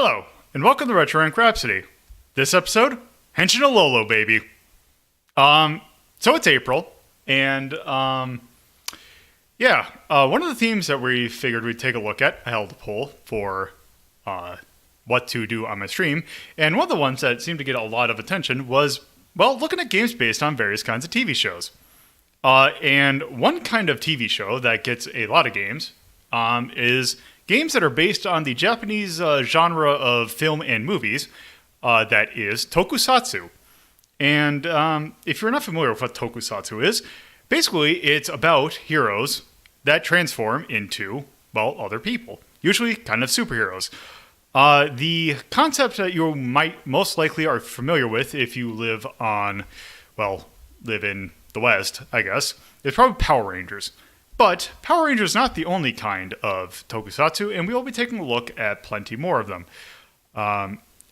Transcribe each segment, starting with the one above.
Hello, and welcome to Rhapsody. This episode, Henshin-A-Lolo, baby. So it's April, and one of the themes that we figured we'd take a look at, I held a poll for what to do on my stream, and one of the ones that seemed to get a lot of attention was, well, looking at games based on various kinds of TV shows. And one kind of TV show that gets a lot of games is games that are based on the Japanese genre of film and movies, that is tokusatsu. And if you're not familiar with what tokusatsu is, basically it's about heroes that transform into, well, other people, usually kind of superheroes. The concept that you might most likely are familiar with if you live in the West, I guess, is probably Power Rangers. But Power Rangers is not the only kind of tokusatsu, and we will be taking a look at plenty more of them.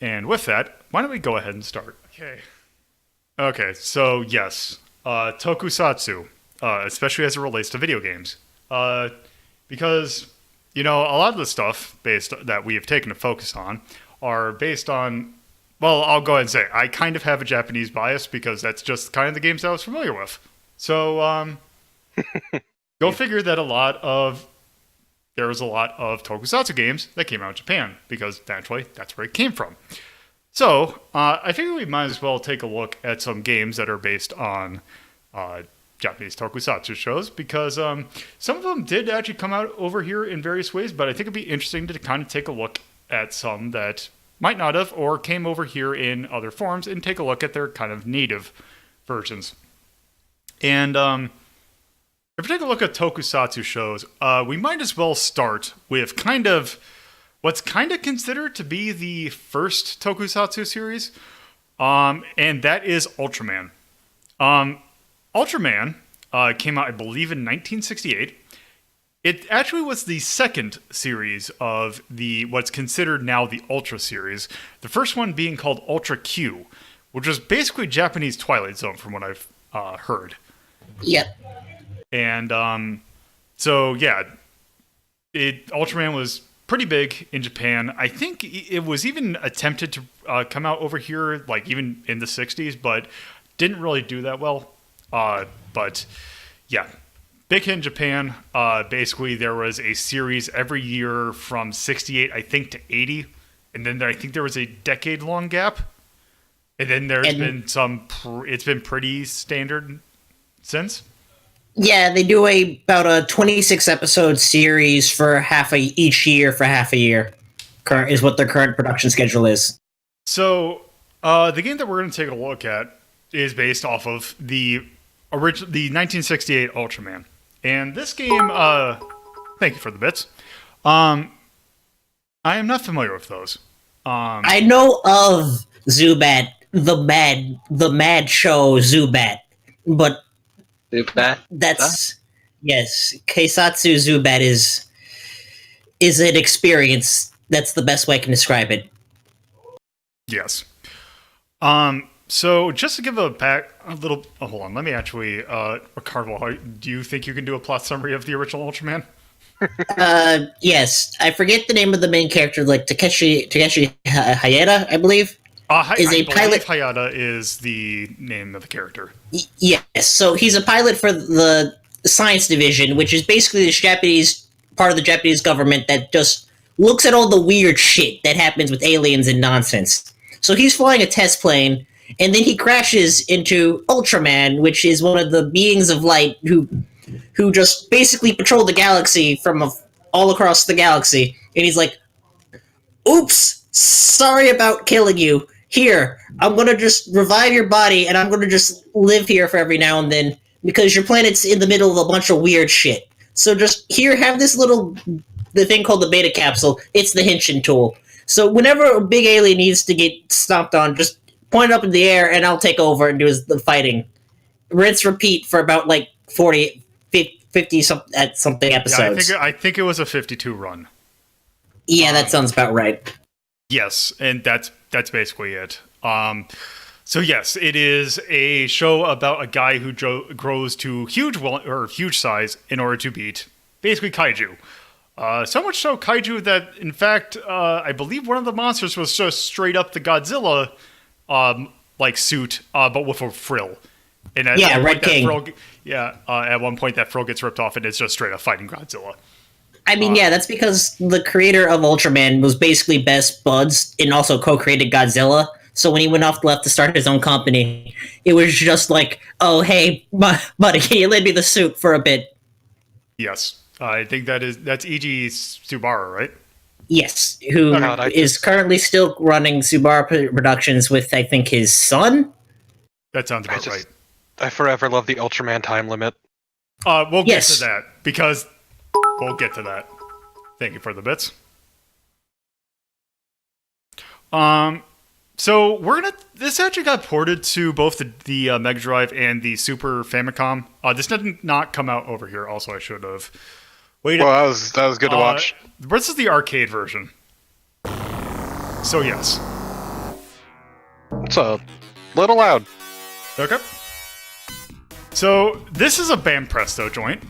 And with that, why don't we go ahead and start? Okay, so yes, tokusatsu, especially as it relates to video games. Because, a lot of the stuff that we have taken to focus on are based on, well, I'll go ahead and say, I kind of have a Japanese bias because that's just kind of the games I was familiar with. So, go figure that there was a lot of tokusatsu games that came out in Japan, because naturally, that's where it came from. So, I figure we might as well take a look at some games that are based on Japanese tokusatsu shows, because some of them did actually come out over here in various ways, but I think it'd be interesting to kind of take a look at some that might not have, or came over here in other forms, and take a look at their kind of native versions. And if we take a look at tokusatsu shows, we might as well start with what's kind of considered to be the first tokusatsu series, and that is Ultraman. Ultraman came out, I believe, in 1968. It actually was the second series of what's considered now the Ultra series. The first one being called Ultra Q, which was basically Japanese Twilight Zone, from what I've heard. Yep. And Ultraman was pretty big in Japan. I think it was even attempted to come out over here, like even in the 60s, but didn't really do that well. But yeah, big hit in Japan. Basically, there was a series every year from 68, I think, to 80. And then I think there was a decade-long gap. And then there's been it's been pretty standard since. Yeah, they do about a 26-episode series for each year for half a year. Is what their current production schedule is. So, the game that we're going to take a look at is based off of the 1968 Ultraman. And this game, thank you for the bits. I am not familiar with those. I know of Zubat, the mad show Zubat, but Zubat? Yes, Keisatsu Zubat is an experience. That's the best way I can describe it. Yes. So just to give hold on, let me actually, Carvel, do you think you can do a plot summary of the original Ultraman? Yes. I forget the name of the main character, like Takeshi Hayata, I believe. I believe Hayata is the name of the character. Yes. So he's a pilot for the science division, which is basically the part of the Japanese government that just looks at all the weird shit that happens with aliens and nonsense. So he's flying a test plane, and then he crashes into Ultraman, which is one of the beings of light who just basically patrol the galaxy from all across the galaxy. And he's like, "Oops, sorry about killing you. Here, I'm going to just revive your body, and I'm going to just live here for every now and then, because your planet's in the middle of a bunch of weird shit. So just here, have the thing called the beta capsule. It's the Henshin tool. So whenever a big alien needs to get stomped on, just point it up in the air, and I'll take over and do the fighting. Rinse, repeat for about 40, 50 something episodes. Yeah, I think it was a 52 run. Yeah, that sounds about right. Yes, and that's basically it. So yes, it is a show about a guy who grows to huge size in order to beat basically kaiju. So much so, kaiju, that, in fact, I believe one of the monsters was just straight up the Godzilla, like, suit, but with a frill. And at Yeah, one Red point that King. frill, at one point that frill gets ripped off and it's just straight up fighting Godzilla. I mean, yeah, that's because the creator of Ultraman was basically best buds and also co-created Godzilla. So when he went off left to start his own company, it was just like, oh, hey, buddy, can you lend me the suit for a bit? Yes. I think that's E.G. Tsubara, right? Yes, who is currently still running Tsubara Productions with, I think, his son? That sounds about right. I forever love the Ultraman time limit. We'll get to that, because we'll get to that. Thank you for the bits. So this actually got ported to both the Mega Drive and the Super Famicom. This did not come out over here. Also, I should have waited. Well, that was good to watch. This is the arcade version. So yes, it's a little loud. Okay. So this is a Bam Presto joint.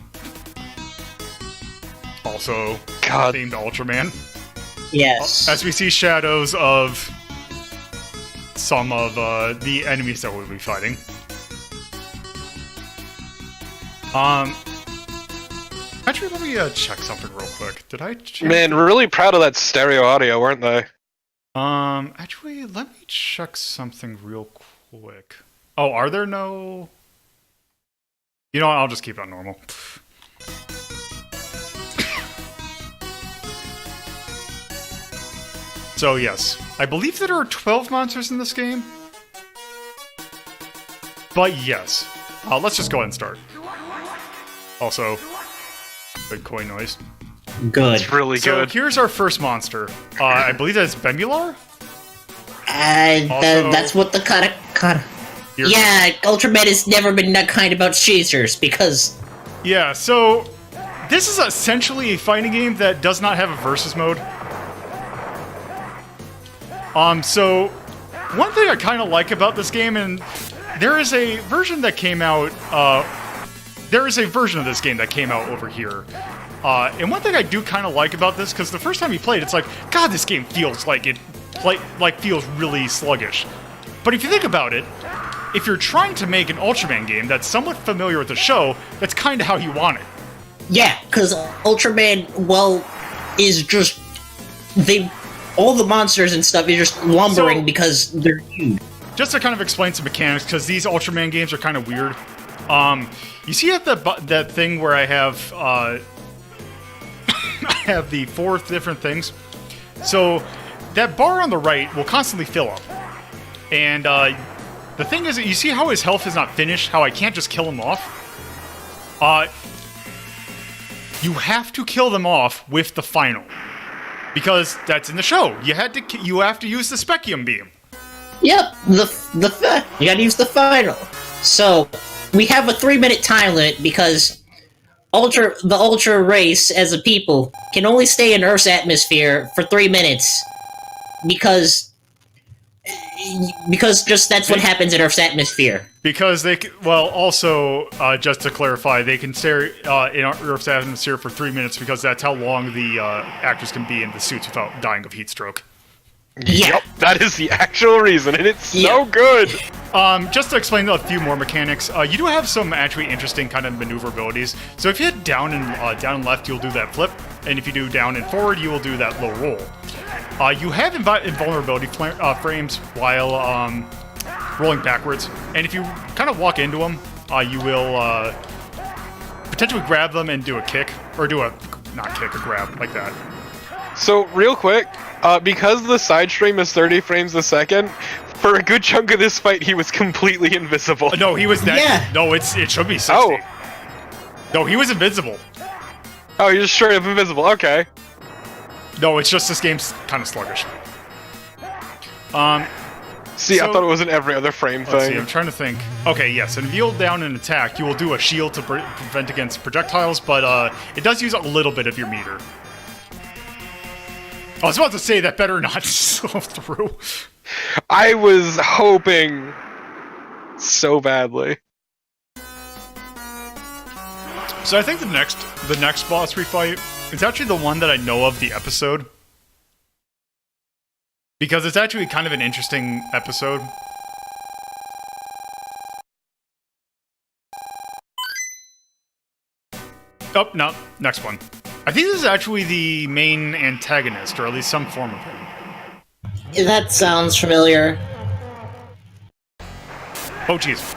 Also themed Ultraman. Yes. As we see shadows of some of the enemies that we'll be fighting. Actually, let me check something real quick. Did I check? Man, really proud of that stereo audio, weren't they? Actually, let me check something real quick. Oh, are there no... You know what, I'll just keep it on normal. So yes, I believe there are 12 monsters in this game. But yes, let's just go ahead and start. Also, good coin noise. Good. It's really good. So here's our first monster. I believe that's Bemular? That's what the kind of... Yeah, Ultraman has never been that kind about chasers, because... Yeah, so this is essentially a fighting game that does not have a versus mode. So one thing I kind of like about this game, and there is a version that came out, there is a version of this game that came out over here. And one thing I do kind of like about this, because the first time you played, it's like, God, this game feels like it, feels really sluggish. But if you think about it, if you're trying to make an Ultraman game that's somewhat familiar with the show, that's kind of how you want it. Yeah, because Ultraman, well, is just... all the monsters and stuff is just lumbering because they're huge. Just to kind of explain some mechanics, because these Ultraman games are kind of weird. You see at that thing where I have I have the 4 different things. So that bar on the right will constantly fill up, and the thing is, you see how his health is not finished. How I can't just kill him off. You have to kill them off with the final. Because that's in the show. You have to use the Spekium Beam. Yep, you gotta use the final. So, we have a 3-minute time limit because the Ultra race, as a people, can only stay in Earth's atmosphere for 3 minutes. Because just that's what happens in Earth's atmosphere. Because also, just to clarify, they can stay in Earth's atmosphere for 3 minutes because that's how long the actors can be in the suits without dying of heat stroke. Yeah. Yep, that is the actual reason, and it's so good! Just to explain a few more mechanics, you do have some actually interesting kind of maneuverabilities. So if you hit down and left, you'll do that flip, and if you do down and forward, you will do that low roll. You have invulnerability frames while rolling backwards, and if you kind of walk into them, you will potentially grab them and do a kick, or do a grab, like that. So, real quick, because the side stream is 30 frames a second, for a good chunk of this fight, he was completely invisible. No, he was that. Yeah. No, it should be 60. Oh. No, he was invincible. Oh, you're just straight up invisible. Okay. No, it's just this game's kind of sluggish. See, I thought it was an every other frame Let's thing. see, I'm trying to think. Okay, yes, and if you hold down and attack, you will do a shield to prevent against projectiles, but it does use a little bit of your meter. I was about to say that better not slow through. I was hoping so badly. So I think the next boss we fight It's actually the one that I know of the episode. Because it's actually kind of an interesting episode. Oh, no. Next one. I think this is actually the main antagonist, or at least some form of him. That sounds familiar. Oh, jeez.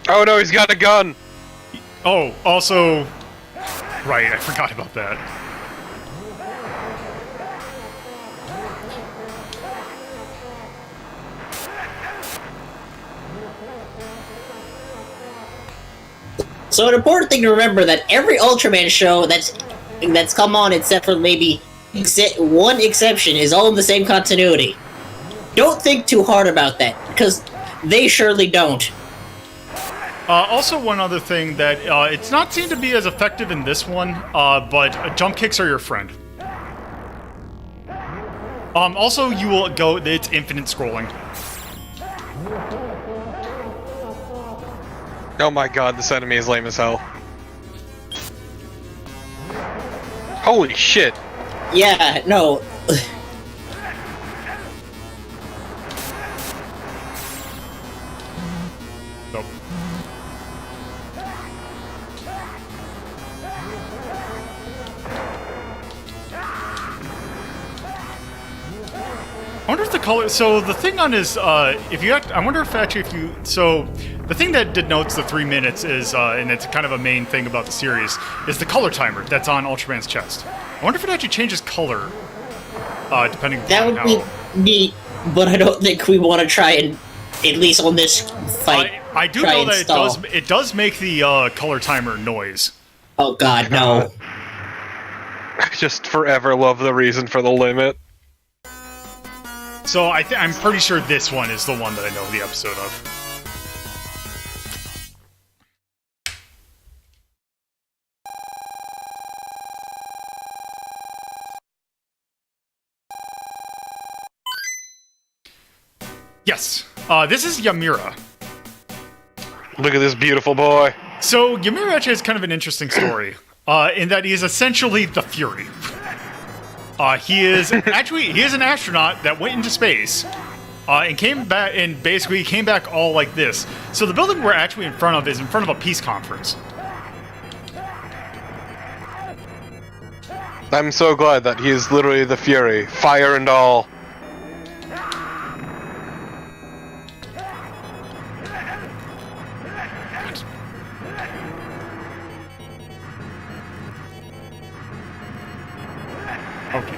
Oh no, he's got a gun! Oh, also... Right, I forgot about that. So an important thing to remember that every Ultraman show that's come on, except for maybe one exception, is all in the same continuity. Don't think too hard about that, because they surely don't. Also, one other thing that it's not seen to be as effective in this one, but jump kicks are your friend. Also, you will go. It's infinite scrolling. Oh my god, this enemy is lame as hell. Holy shit! Yeah, no. Nope. I wonder if the color. So the thing on his, if you, I wonder if actually if you, so the thing that denotes the 3 minutes is, and it's kind of a main thing about the series, is the color timer that's on Ultraman's chest. I wonder if it actually changes color, depending on That would be neat, but I don't think we want to try and, at least on this fight, I do try know and that stall. it does make the color timer noise. Oh god, no. I just forever love the reason for the limit. So I'm pretty sure this one is the one that I know the episode of. Yes, this is Ymira. Look at this beautiful boy. So Ymira actually has kind of an interesting story, in that he is essentially the Fury. He is an astronaut that went into space, and came back, and basically came back all like this. So the building we're actually in front of is in front of a peace conference. I'm so glad that he is literally the Fury, fire and all. Okay.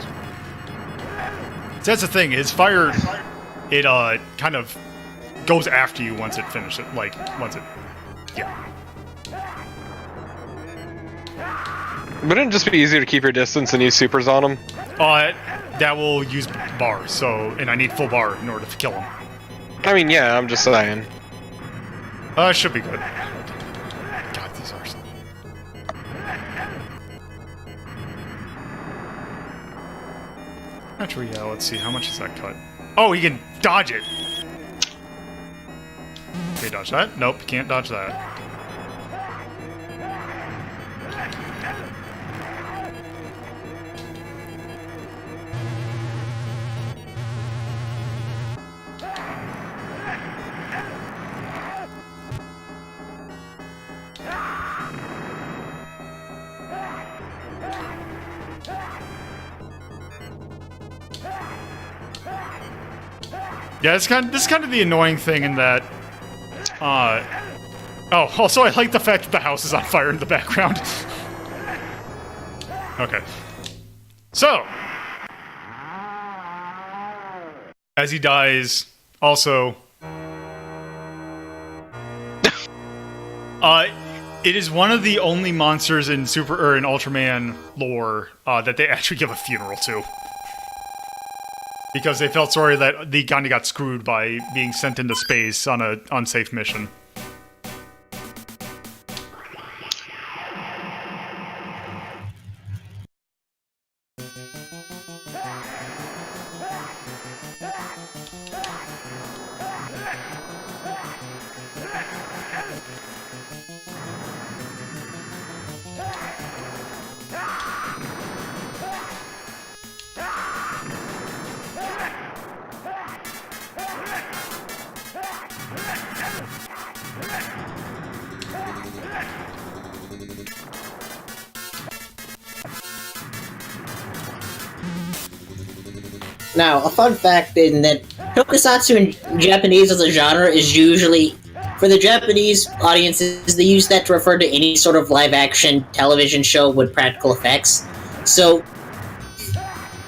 So that's the thing, his fire, it kind of goes after you once it finishes, yeah. Wouldn't it just be easier to keep your distance and use supers on him? That will use bar, so, and I need full bar in order to kill him. I mean, yeah, I'm just saying. Should be good. God, these are... Actually, yeah, let's see, how much is that cut? Oh, he can dodge it! Can you dodge that? Nope, can't dodge that. Yeah, this is kind of the annoying thing in that, oh, also I like the fact that the house is on fire in the background. Okay. So, as he dies, also, it is one of the only monsters in in Ultraman lore, that they actually give a funeral to. Because they felt sorry that they kind of got screwed by being sent into space on an unsafe mission. Now, a fun fact in that tokusatsu in Japanese as a genre is usually, for the Japanese audiences, they use that to refer to any sort of live-action television show with practical effects. So,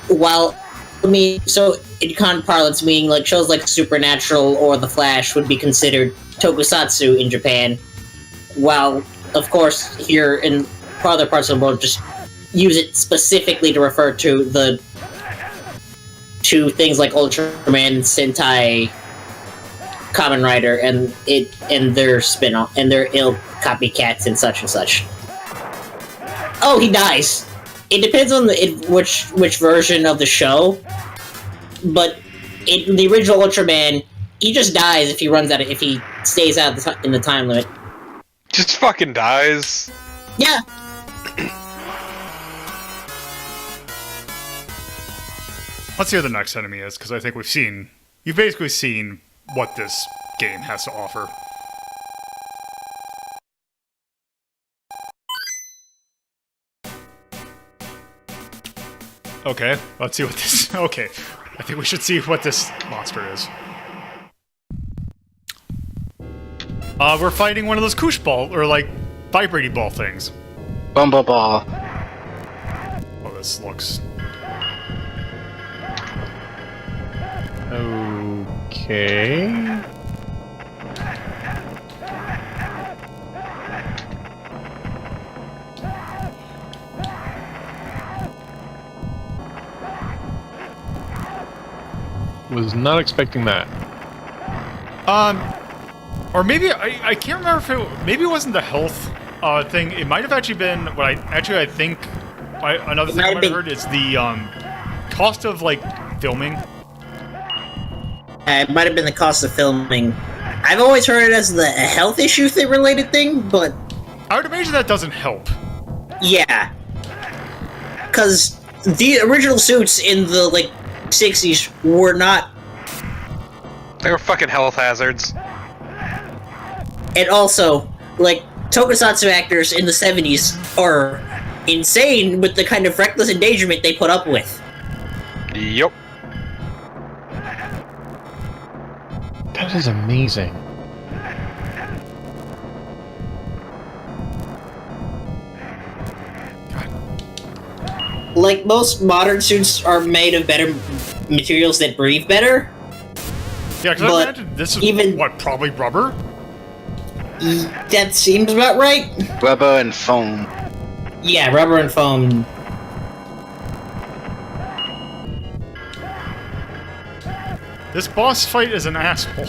so in common parlance, meaning like shows like Supernatural or The Flash would be considered tokusatsu in Japan, while, of course, here in other parts of the world, just use it specifically to refer to things like Ultraman, Sentai, Kamen Rider, and their spin-off, and their ill copycats and such and such. Oh, he dies. It depends on which version of the show, but in the original Ultraman, he just dies if he stays out in the time limit. Just fucking dies. Yeah. Let's see who the next enemy is, because I think you've basically seen what this game has to offer. Okay, let's see what this... Okay, I think we should see what this monster is. We're fighting one of those koosh ball, or like, vibrating ball things. Bumble ball. Oh, this looks... Okay. Was not expecting that. Or maybe, I can't remember if maybe it wasn't the health thing. It might have actually been, I think, another thing I might have heard is the cost of, like, filming. It might have been the cost of filming. I've always heard it as the health issue related thing, but... I would imagine that doesn't help. Yeah. Because the original suits in the, like, 60s were not... They were fucking health hazards. And also, like, tokusatsu actors in the 70s are insane with the kind of reckless endangerment they put up with. Yup. That is amazing. Like, most modern suits are made of better materials that breathe better. Yeah, because I imagine this is, probably rubber? That seems about right. Rubber and foam. Yeah, rubber and foam. This boss fight is an asshole.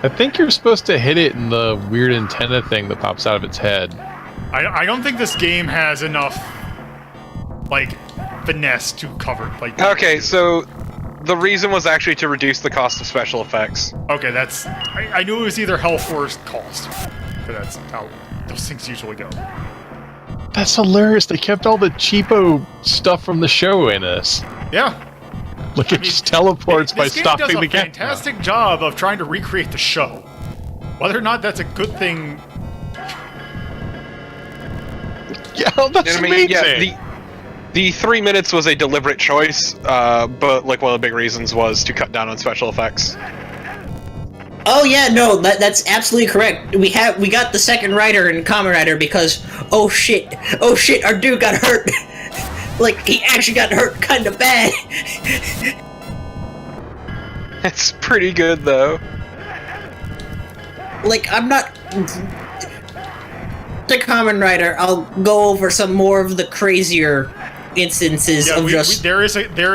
I think you're supposed to hit it in the weird antenna thing that pops out of its head. I don't think this game has enough, like, finesse to cover. Like, okay, so the reason was actually to reduce the cost of special effects. Okay, that's... I knew it was either health or cost. But that's how those things usually go. That's hilarious. They kept all the cheapo stuff from the show in this. Yeah. Look, it just teleports by stopping the camera. This game does a fantastic job of trying to recreate the show. Whether or not that's a good thing... Yeah, that's amazing. Yeah, the 3 minutes was a deliberate choice, but like one of the big reasons was to cut down on special effects. Oh yeah, no, that's absolutely correct. We got the second writer in Kamen Rider because oh shit, our dude got hurt. Like, he actually got hurt kind of bad. It's pretty good though. Like, I'm not... The Kamen Rider, I'll go over some more of the crazier instances of there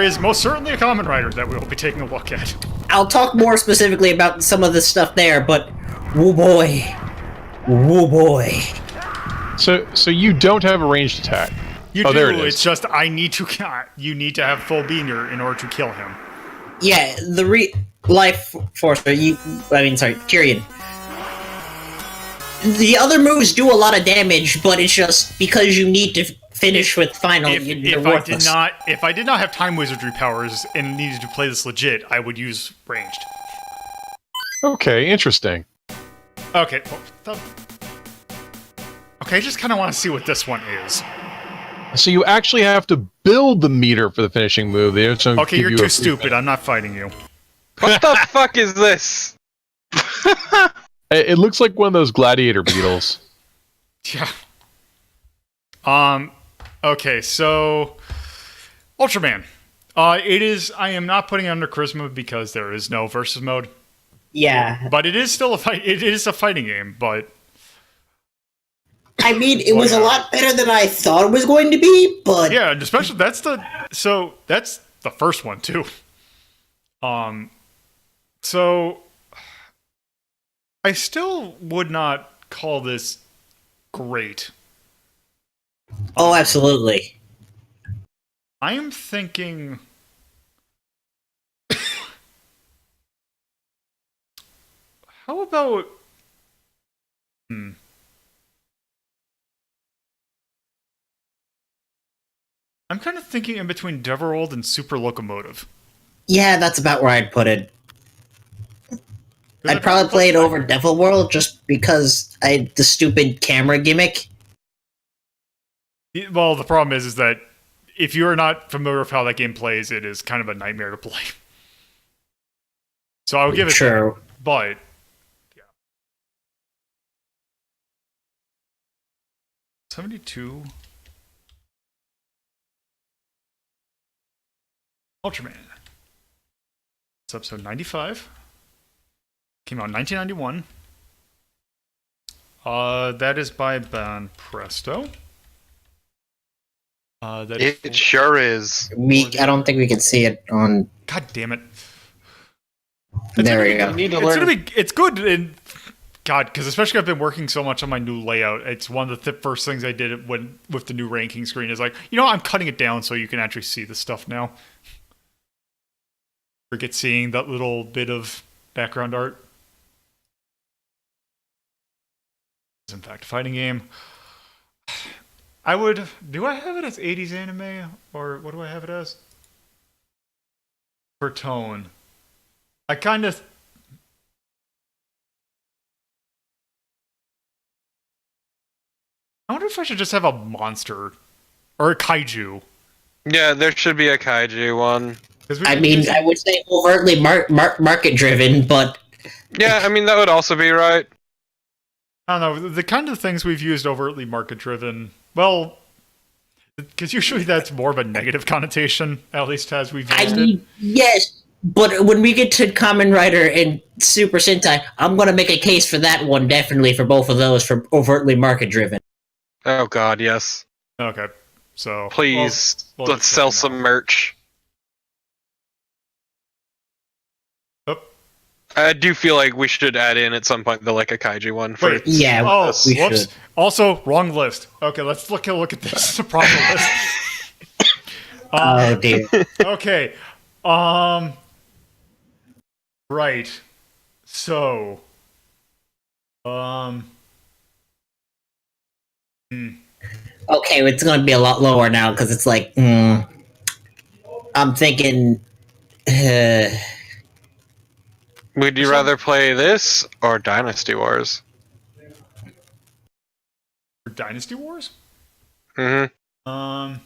is most certainly a Kamen Rider that we'll be taking a look at. I'll talk more specifically about some of the stuff there, but woo boy. So you don't have a ranged attack. You do. There it is. It's just you need to have full beaner in order to kill him. Yeah, the life force. Tyrion. The other moves do a lot of damage, but it's just because you need to finish with final. If I did not have time wizardry powers and needed to play this legit, I would use ranged. Okay, interesting. Okay, I just kind of want to see what this one is. So you actually have to build the meter for the finishing move. They don't Okay, give you're you too a- stupid. I'm not fighting you. What the fuck is this? It looks like one of those gladiator beetles. Yeah. Okay, so Ultraman. It is. I am not putting it under charisma because there is no versus mode. Yeah. But it is still a fight. It is a fighting game, but I mean, it was a lot better than I thought it was going to be, but yeah, and especially that's the first one too. So I still would not call this great. oh, absolutely. I am thinking. How about? I'm kind of thinking in between Deverold and Super Locomotive. Yeah, that's about where I'd put it. 'Cause I'd probably play it over Devil World just because the stupid camera gimmick. Well, the problem is that if you're not familiar with how that game plays, it is kind of a nightmare to play. So I would give it True. that, but yeah. 72 Ultraman. It's episode 95. Came out in 1991. That is by Ban Presto. It sure is. I don't think we can see it on. God damn it! There we go. Need to learn. It's good, and God, because especially I've been working so much on my new layout. It's one of the first things I did with the new ranking screen is like, I'm cutting it down so you can actually see the stuff now. Forget seeing that little bit of background art. It's in fact a fighting game. Do I have it as 80s anime, or what do I have it as? For tone. I kind of... I wonder if I should just have a monster, or a kaiju. Yeah, there should be a kaiju one. I mean, I would say overtly market-driven, but... Yeah, I mean, that would also be right. I don't know, the kind of things we've used overtly market-driven, well, because usually that's more of a negative connotation, at least as we've used it. Yes, but when we get to Kamen Rider and Super Sentai, I'm going to make a case for that one, definitely, for both of those, for overtly market-driven. Oh god, yes. Okay, so... Please, we'll let's just sell check some them out. merch. Oh, I do feel like we should add in at some point a kaiju one. For wait. Yeah, Oh, we whoops. should. Also, wrong list. Okay, let's look at this. It's a proper list. Oh, dear. Okay. Right. So. Okay, it's going to be a lot lower now, because it's like, I'm thinking... Would you rather play this or Dynasty Wars? For Dynasty Wars? Mm-hmm. I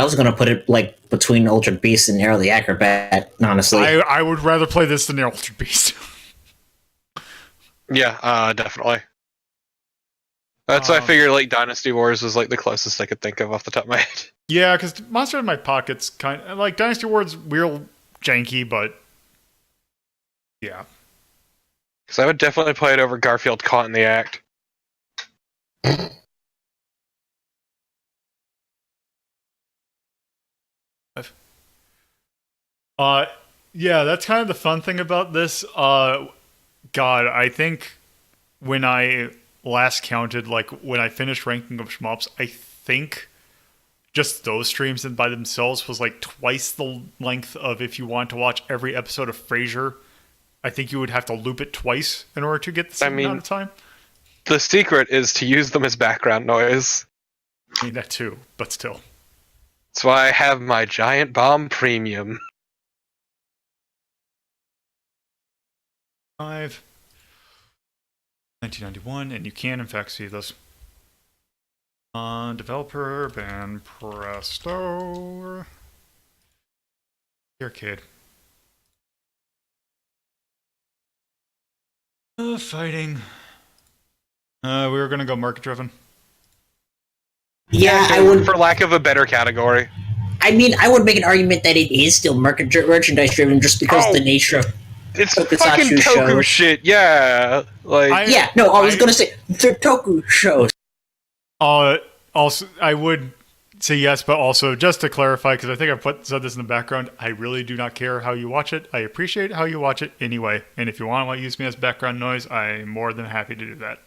was going to put it, between Ultra Beast and Arrow the Acrobat, honestly. I would rather play this than the Ultra Beast. Yeah, definitely. That's why I figured Dynasty Wars was the closest I could think of off the top of my head. Yeah, because Monster in My Pocket's kind of... Dynasty Wars real janky, but... Yeah. Because I would definitely play it over Garfield Caught in the Act. Yeah, that's kind of the fun thing about this. God, I think when I last counted, when I finished ranking of shmups, I think just those streams by themselves was twice the length of if you want to watch every episode of Frasier. I think you would have to loop it twice in order to get the same amount of time. The secret is to use them as background noise. I mean, that too, but still. That's why I have my Giant Bomb Premium. 1991, and you can in fact see this. Developer, ban Presto. Arcade. Fighting. We were gonna go market driven. Yeah, I sure, would. for lack of a better category. I mean, I would make an argument that it is still merchandise driven, just because Oh, the nature of It's fucking Tokusatsu Toku shows. shit, yeah. Like, Yeah, no, I was gonna say the Toku shows. Also, I would say yes, but also just to clarify, because I think I said this in the background, I really do not care how you watch it. I appreciate how you watch it anyway, and if you want to use me as background noise, I'm more than happy to do that.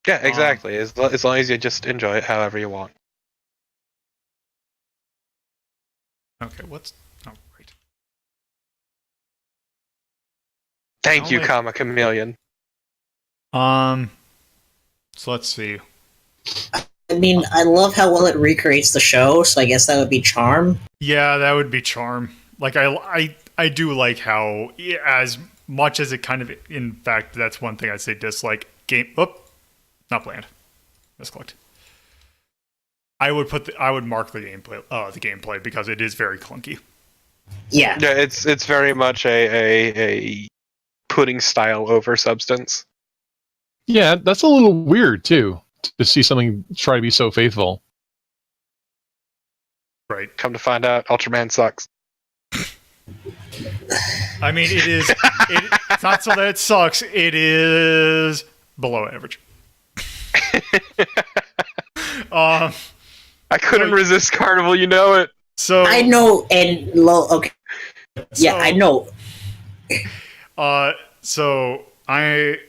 yeah, exactly. As long as you just enjoy it however you want. Okay, what's... Oh, right. Thank you, Only- comma chameleon. So let's see. I mean, I love how well it recreates the show, so I guess that would be charm. Yeah, that would be charm. Like, I do like how, as much as it kind of... In fact, that's one thing I'd say dislike. Game... Oh, not planned. Misclicked. I would mark the gameplay because it is very clunky. Yeah. Yeah, it's very much a putting style over substance. Yeah, that's a little weird too, to see something try to be so faithful. Right. Come to find out, Ultraman sucks. I mean, it's not so that it sucks. It is below average. I couldn't resist Carnival, you know it. So I know, and okay. Yeah, I know. So I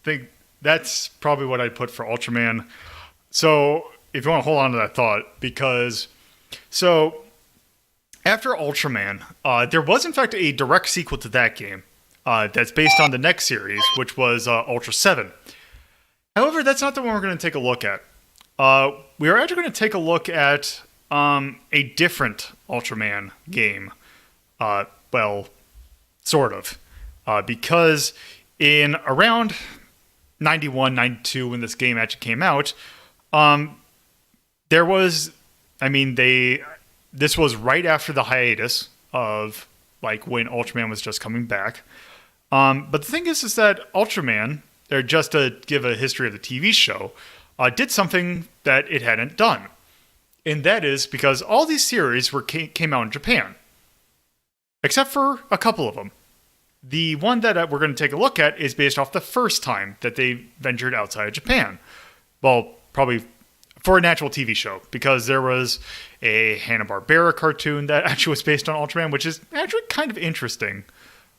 think that's probably what I'd put for Ultraman. So if you want to hold on to that thought, because so after Ultraman, there was in fact a direct sequel to that game that's based on the next series, which was Ultra 7. However, that's not the one we're going to take a look at. We are actually going to take a look at a different Ultraman game. Well, sort of. Because in around 91, 92, when this game actually came out, there was, I mean, this was right after the hiatus of, like, when Ultraman was just coming back. But the thing is that Ultraman, or just to give a history of the TV show, did something that it hadn't done. And that is because all these series came out in Japan. Except for a couple of them. The one that we're going to take a look at is based off the first time that they ventured outside of Japan. Well, probably for an actual TV show, because there was a Hanna-Barbera cartoon that actually was based on Ultraman, which is actually kind of interesting.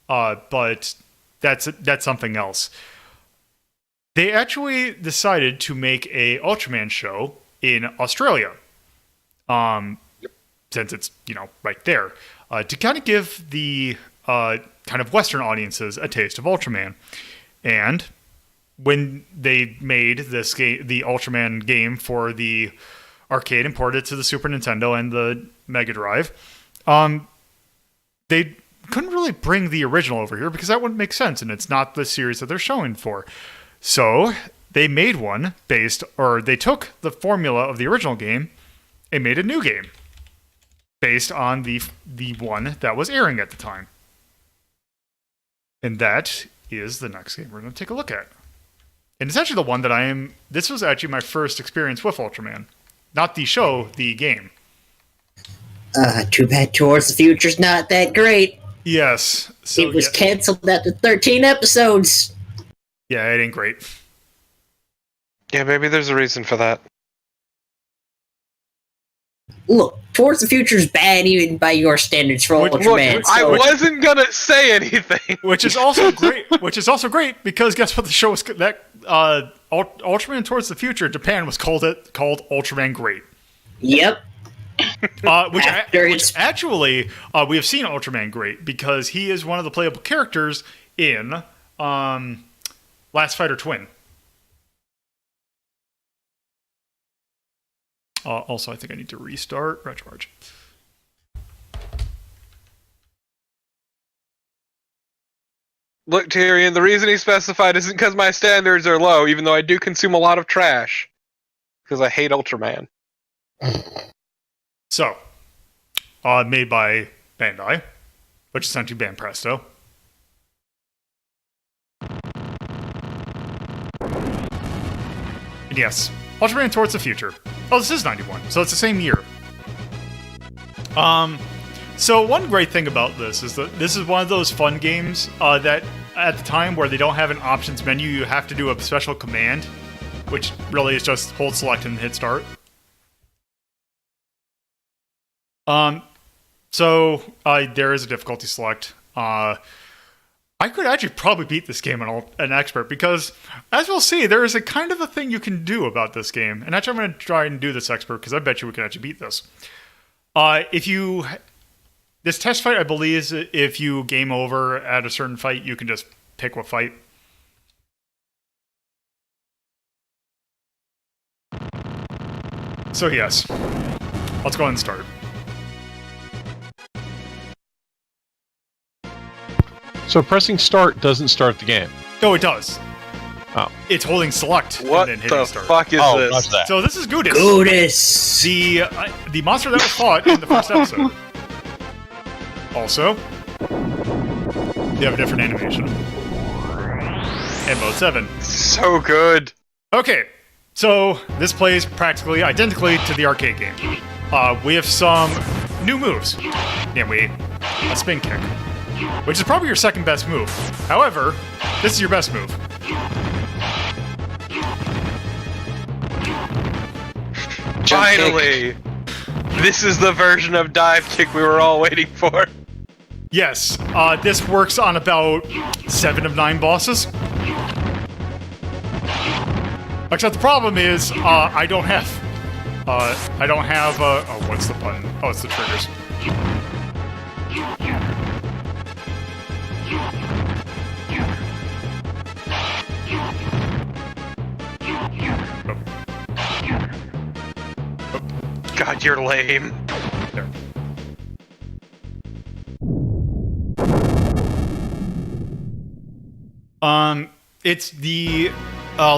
But that's something else. They actually decided to make a Ultraman show in Australia. Since it's, right there. To kind of give the kind of Western audiences a taste of Ultraman. And when they made this game, the Ultraman game for the arcade and ported it to the Super Nintendo and the Mega Drive, they couldn't really bring the original over here because that wouldn't make sense, and it's not the series that they're showing for. So they made one they took the formula of the original game and made a new game based on the one that was airing at the time. And that is the next game we're going to take a look at. And it's actually the one that this was actually my first experience with Ultraman. Not the show, the game. Too bad Towards the Future's not that great. Yes. So, it was canceled after 13 episodes. Yeah, it ain't great. Yeah, maybe there's a reason for that. Look, Towards the Future's bad even by your standards for Ultraman. I wasn't gonna say anything. Which is also great. Which is also great because guess what? The show was that Ultraman Towards the Future. Japan was called Ultraman Great. Yep. Which actually we have seen Ultraman Great because he is one of the playable characters in Last Fighter Twin. Also, I think I need to restart Retrocharge. Look, Tyrion, the reason he specified isn't because my standards are low, even though I do consume a lot of trash. because I hate Ultraman. So, made by Bandai, which is not too bad, Presto. And yes, Ultraman Towards the Future. Oh, this is 91, so it's the same year. So one great thing about this is that this is one of those fun games that at the time where they don't have an options menu, you have to do a special command, which really is just hold select and hit start. So there is a difficulty select. I could actually probably beat this game on an expert because, as we'll see, there is a kind of a thing you can do about this game. And actually, I'm going to try and do this expert because I bet you we can actually beat this. This test fight, I believe, is if you game over at a certain fight, you can just pick what fight. So yes, let's go ahead and start. So pressing start doesn't start the game. Oh, it does. Oh. It's holding select What and then hitting the start. fuck is Oh, this? watch that. So this is Gudis, Goodness. the monster that was fought in the first episode. Also, you have a different animation. And mode 7. So good. Okay, so this plays practically identically to the arcade game. We have some new moves, namely a spin kick, which is probably your second best move. However, this is your best move. Finally! This is the version of dive kick we were all waiting for. Yes, this works on about 7 of 9 bosses. Except the problem is, I don't have, oh, what's the button? Oh, it's the triggers. God, you're lame. There. It's the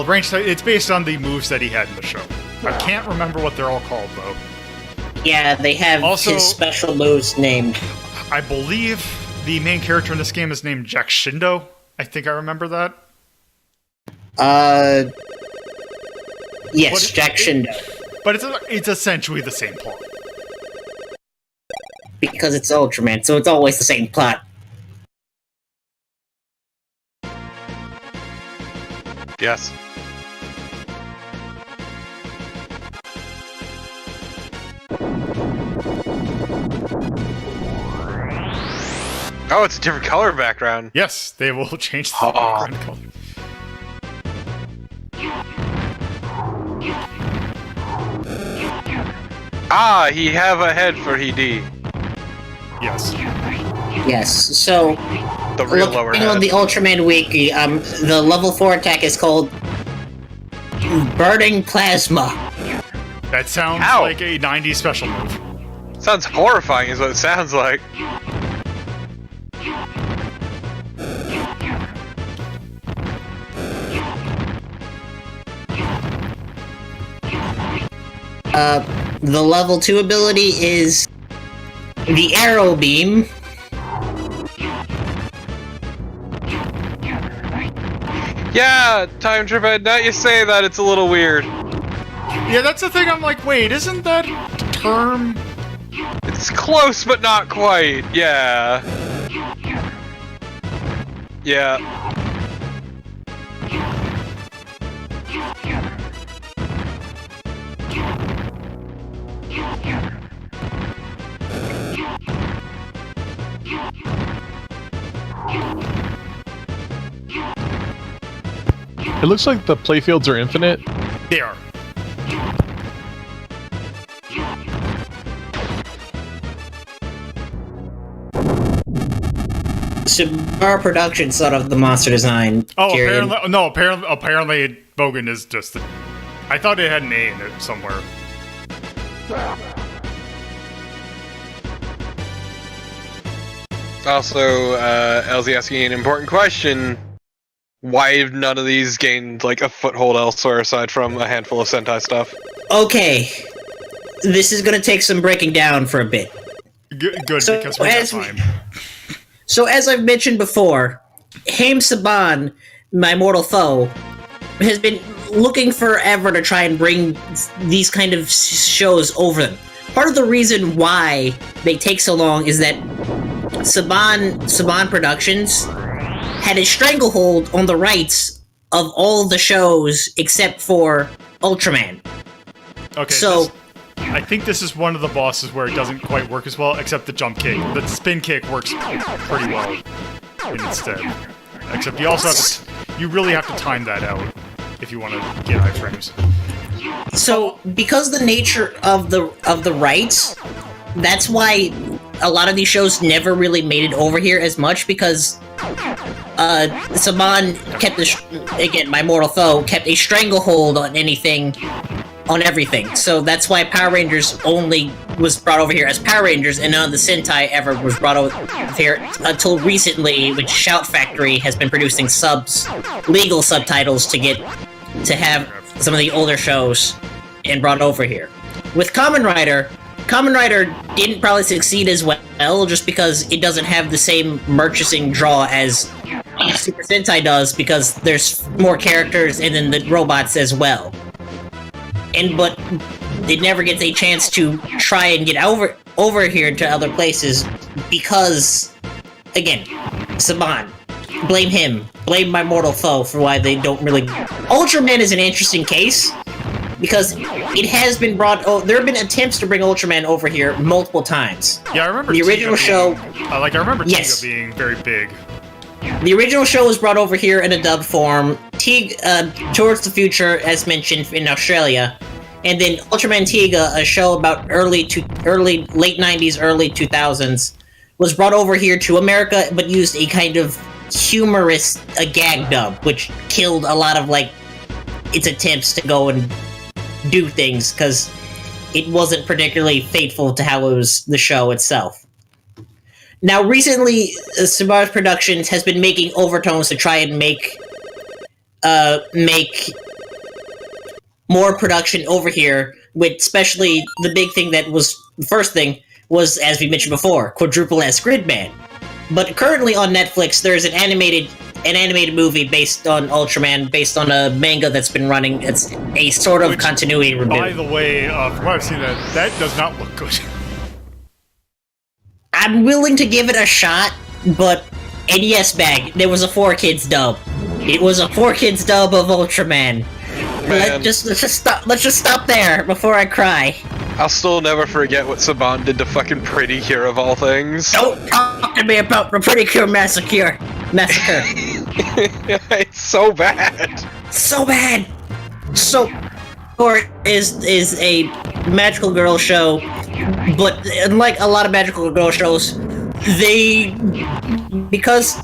range. It's based on the moves that he had in the show. I can't remember what they're all called though. Yeah, they have Also- his special moves named. I believe the main character in this game is named Jack Shindo. I think I remember that. Yes, What- Jack Shindo. But it's essentially the same plot. Because it's Ultraman, so it's always the same plot. Yes. Oh, it's a different color background. Yes, they will change the Oh. background color. Ah, he have a head for Hidi. Yes. Yes, so The real lower looking on head. the Ultraman wiki, the level 4 attack is called Burning Plasma. That sounds Ow. like a 90s special move. Sounds horrifying is what it sounds like. The level 2 ability is the Arrow Beam. Yeah, Time Trip, now you say that, it's a little weird. Yeah, that's the thing. I'm like, wait, isn't that term? It's close, but not quite. Yeah. Yeah. It looks like the playfields are infinite. They are. Subar Production sort of the monster design. Oh, period. apparently Bogan is just. I thought it had an A in it somewhere. Also, LZ asking an important question. Why have none of these gained, like, a foothold elsewhere aside from a handful of Sentai stuff? Okay, this is gonna take some breaking down for a bit. Good, So, because we have as- time. So, as I've mentioned before, Haim Saban, my mortal foe, has been looking forever to try and bring these kind of shows over them. Part of the reason why they take so long is that Saban Productions had a stranglehold on the rights of all the shows except for Ultraman. Okay, So- I think this is one of the bosses where it doesn't quite work as well, except the jump kick. The spin kick works pretty well instead. Except you also have to, you really have to time that out if you want to get iframes. So, because the nature of the rights, that's why a lot of these shows never really made it over here as much, because Saban kept again, my mortal foe, kept a stranglehold on everything. So that's why Power Rangers only was brought over here as Power Rangers, and none of the Sentai ever was brought over here until recently, which Shout Factory has been producing legal subtitles to have some of the older shows and brought over here. With Kamen Rider didn't probably succeed as well, just because it doesn't have the same purchasing draw as Super Sentai does, because there's more characters and then the robots as well. But it never gets a chance to try and get over here to other places because, again, Saban. Blame him. Blame my mortal foe for why they don't really... Ultraman is an interesting case, because it has been brought... there have been attempts to bring Ultraman over here multiple times. Yeah, I remember The original show... I remember Yes. Tiga being very big. The original show was brought over here in a dub form. Towards the Future, as mentioned, in Australia. And then Ultraman Tiga, a show about late 90s, early 2000s, was brought over here to America, but used a kind of humorous gag dub, which killed a lot of its attempts to go and do things, because it wasn't particularly faithful to how it was the show itself. Now, recently, Saban Productions has been making overtones to try and make more production over here, with especially the big thing that was the first thing was, as we mentioned before, Quadruple S Gridman. But currently on Netflix, there's an animated movie based on Ultraman, based on a manga that's been running. It's a sort of continuity reboot. By the way, from what I've seen, that does not look good. I'm willing to give it a shot, but NES bag, there was a 4Kids dub. It was a 4Kids dub of Ultraman. Let's just stop there before I cry. I'll still never forget what Saban did to fucking Pretty Cure of all things. Don't talk to me about the Pretty Cure Massacre. It's so bad. So bad. So, or is a magical girl show, but unlike a lot of magical girl shows, because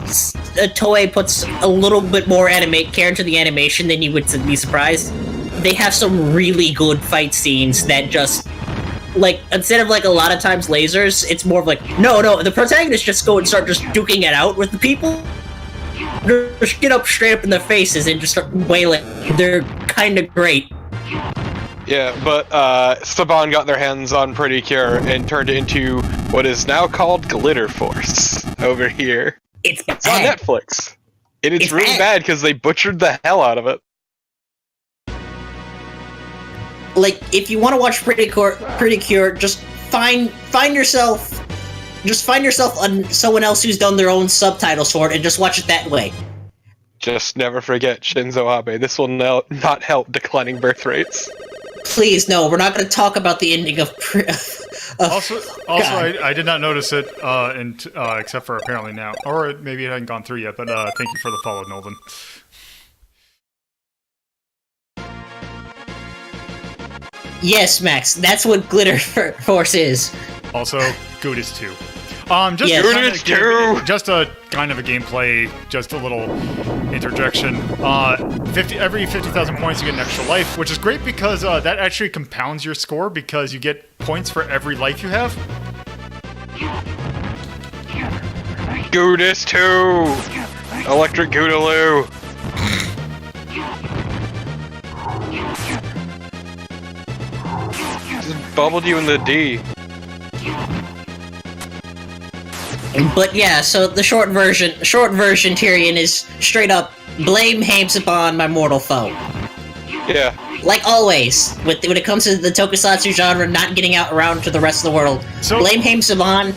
Toei puts a little bit more care into the animation than you would be surprised, they have some really good fight scenes that just, instead of a lot of times lasers, it's more of no, the protagonists just go and start just duking it out with the people. Just get up straight up in their faces and just start wailing. They're kind of great. Yeah, but Saban got their hands on Pretty Cure and turned it into what is now called Glitter Force over here. It's on bad. Netflix. And it's really bad. bad because they butchered the hell out of it. If you want to watch Pretty Cure, just find yourself on someone else who's done their own subtitles for it and just watch it that way. Just never forget Shinzo Abe. This will not help declining birth rates. Please, no, we're not going to talk about the ending of Also, I did not notice it, except for apparently now. Or maybe it hadn't gone through yet, but thank you for the follow, Nolden. Yes, Max, that's what Glitter Force is. Also, Goodis 2. Yes. Goodis 2! Just a kind of a gameplay, just a little interjection. Every 50,000 points you get an extra life, which is great because that actually compounds your score because you get points for every life you have. Goodis 2! Electric bubbled you in the D. But yeah, so the short version, Tyrion is straight up blame Henshin my mortal foe. Yeah. Like always, when it comes to the tokusatsu genre not getting out around to the rest of the world, So- blame Henshin.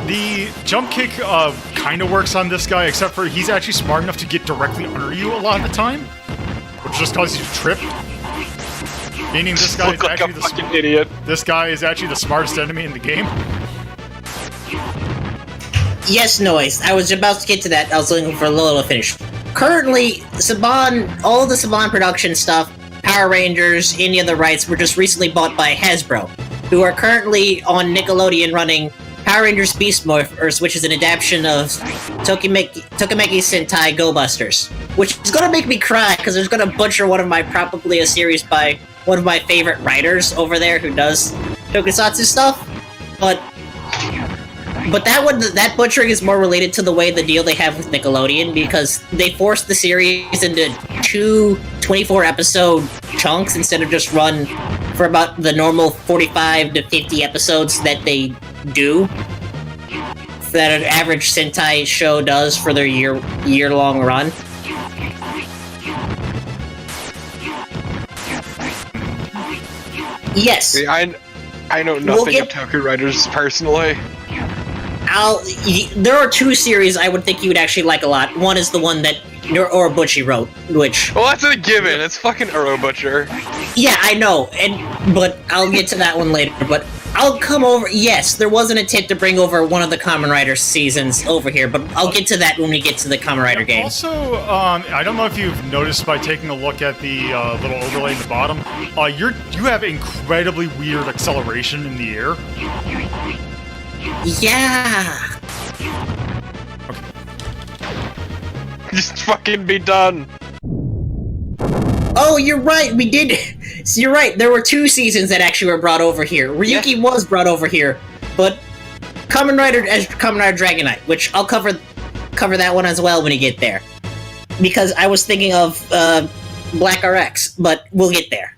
The jump kick kind of works on this guy, except for he's actually smart enough to get directly under you a lot of the time, which just causes you to trip. Meaning this guy is Look like a actually fucking idiot. this guy is actually the smartest enemy in the game. Yes, Noise. I was about to get to that. I was looking for Lolo to finish. Currently, Saban, all the Saban production stuff, Power Rangers, any of the rights were just recently bought by Hasbro, who are currently on Nickelodeon running Power Rangers Beast Morphers, which is an adaptation of Tokimeki Sentai Go Busters, which is gonna make me cry because it's gonna butcher probably a series by one of my favorite writers over there who does tokusatsu stuff, but that butchering is more related to the way the deal they have with Nickelodeon, because they forced the series into two 24-episode chunks instead of just run for about the normal 45 to 50 episodes that they do, that an average Sentai show does for their year-long run. Yes. See, I know nothing of Toku writers personally. There are two series I would think you would actually like a lot. One is the one that Orobuchi wrote, which... Well, that's a given. It's fucking Uro Butcher. Yeah, I know, but I'll get to that one later, but I'll come over... Yes, there was an attempt to bring over one of the Kamen Rider seasons over here, but I'll get to that when we get to the Kamen Rider game. Also, I don't know if you've noticed by taking a look at the little overlay in the bottom, you have incredibly weird acceleration in the air. Yeah. Just fucking be done. Oh, you're right. We did. So you're right. There were two seasons that actually were brought over here. Ryuki was brought over here, but Kamen Rider Dragon Knight, which I'll cover that one as well when you get there, because I was thinking of Black RX, but we'll get there.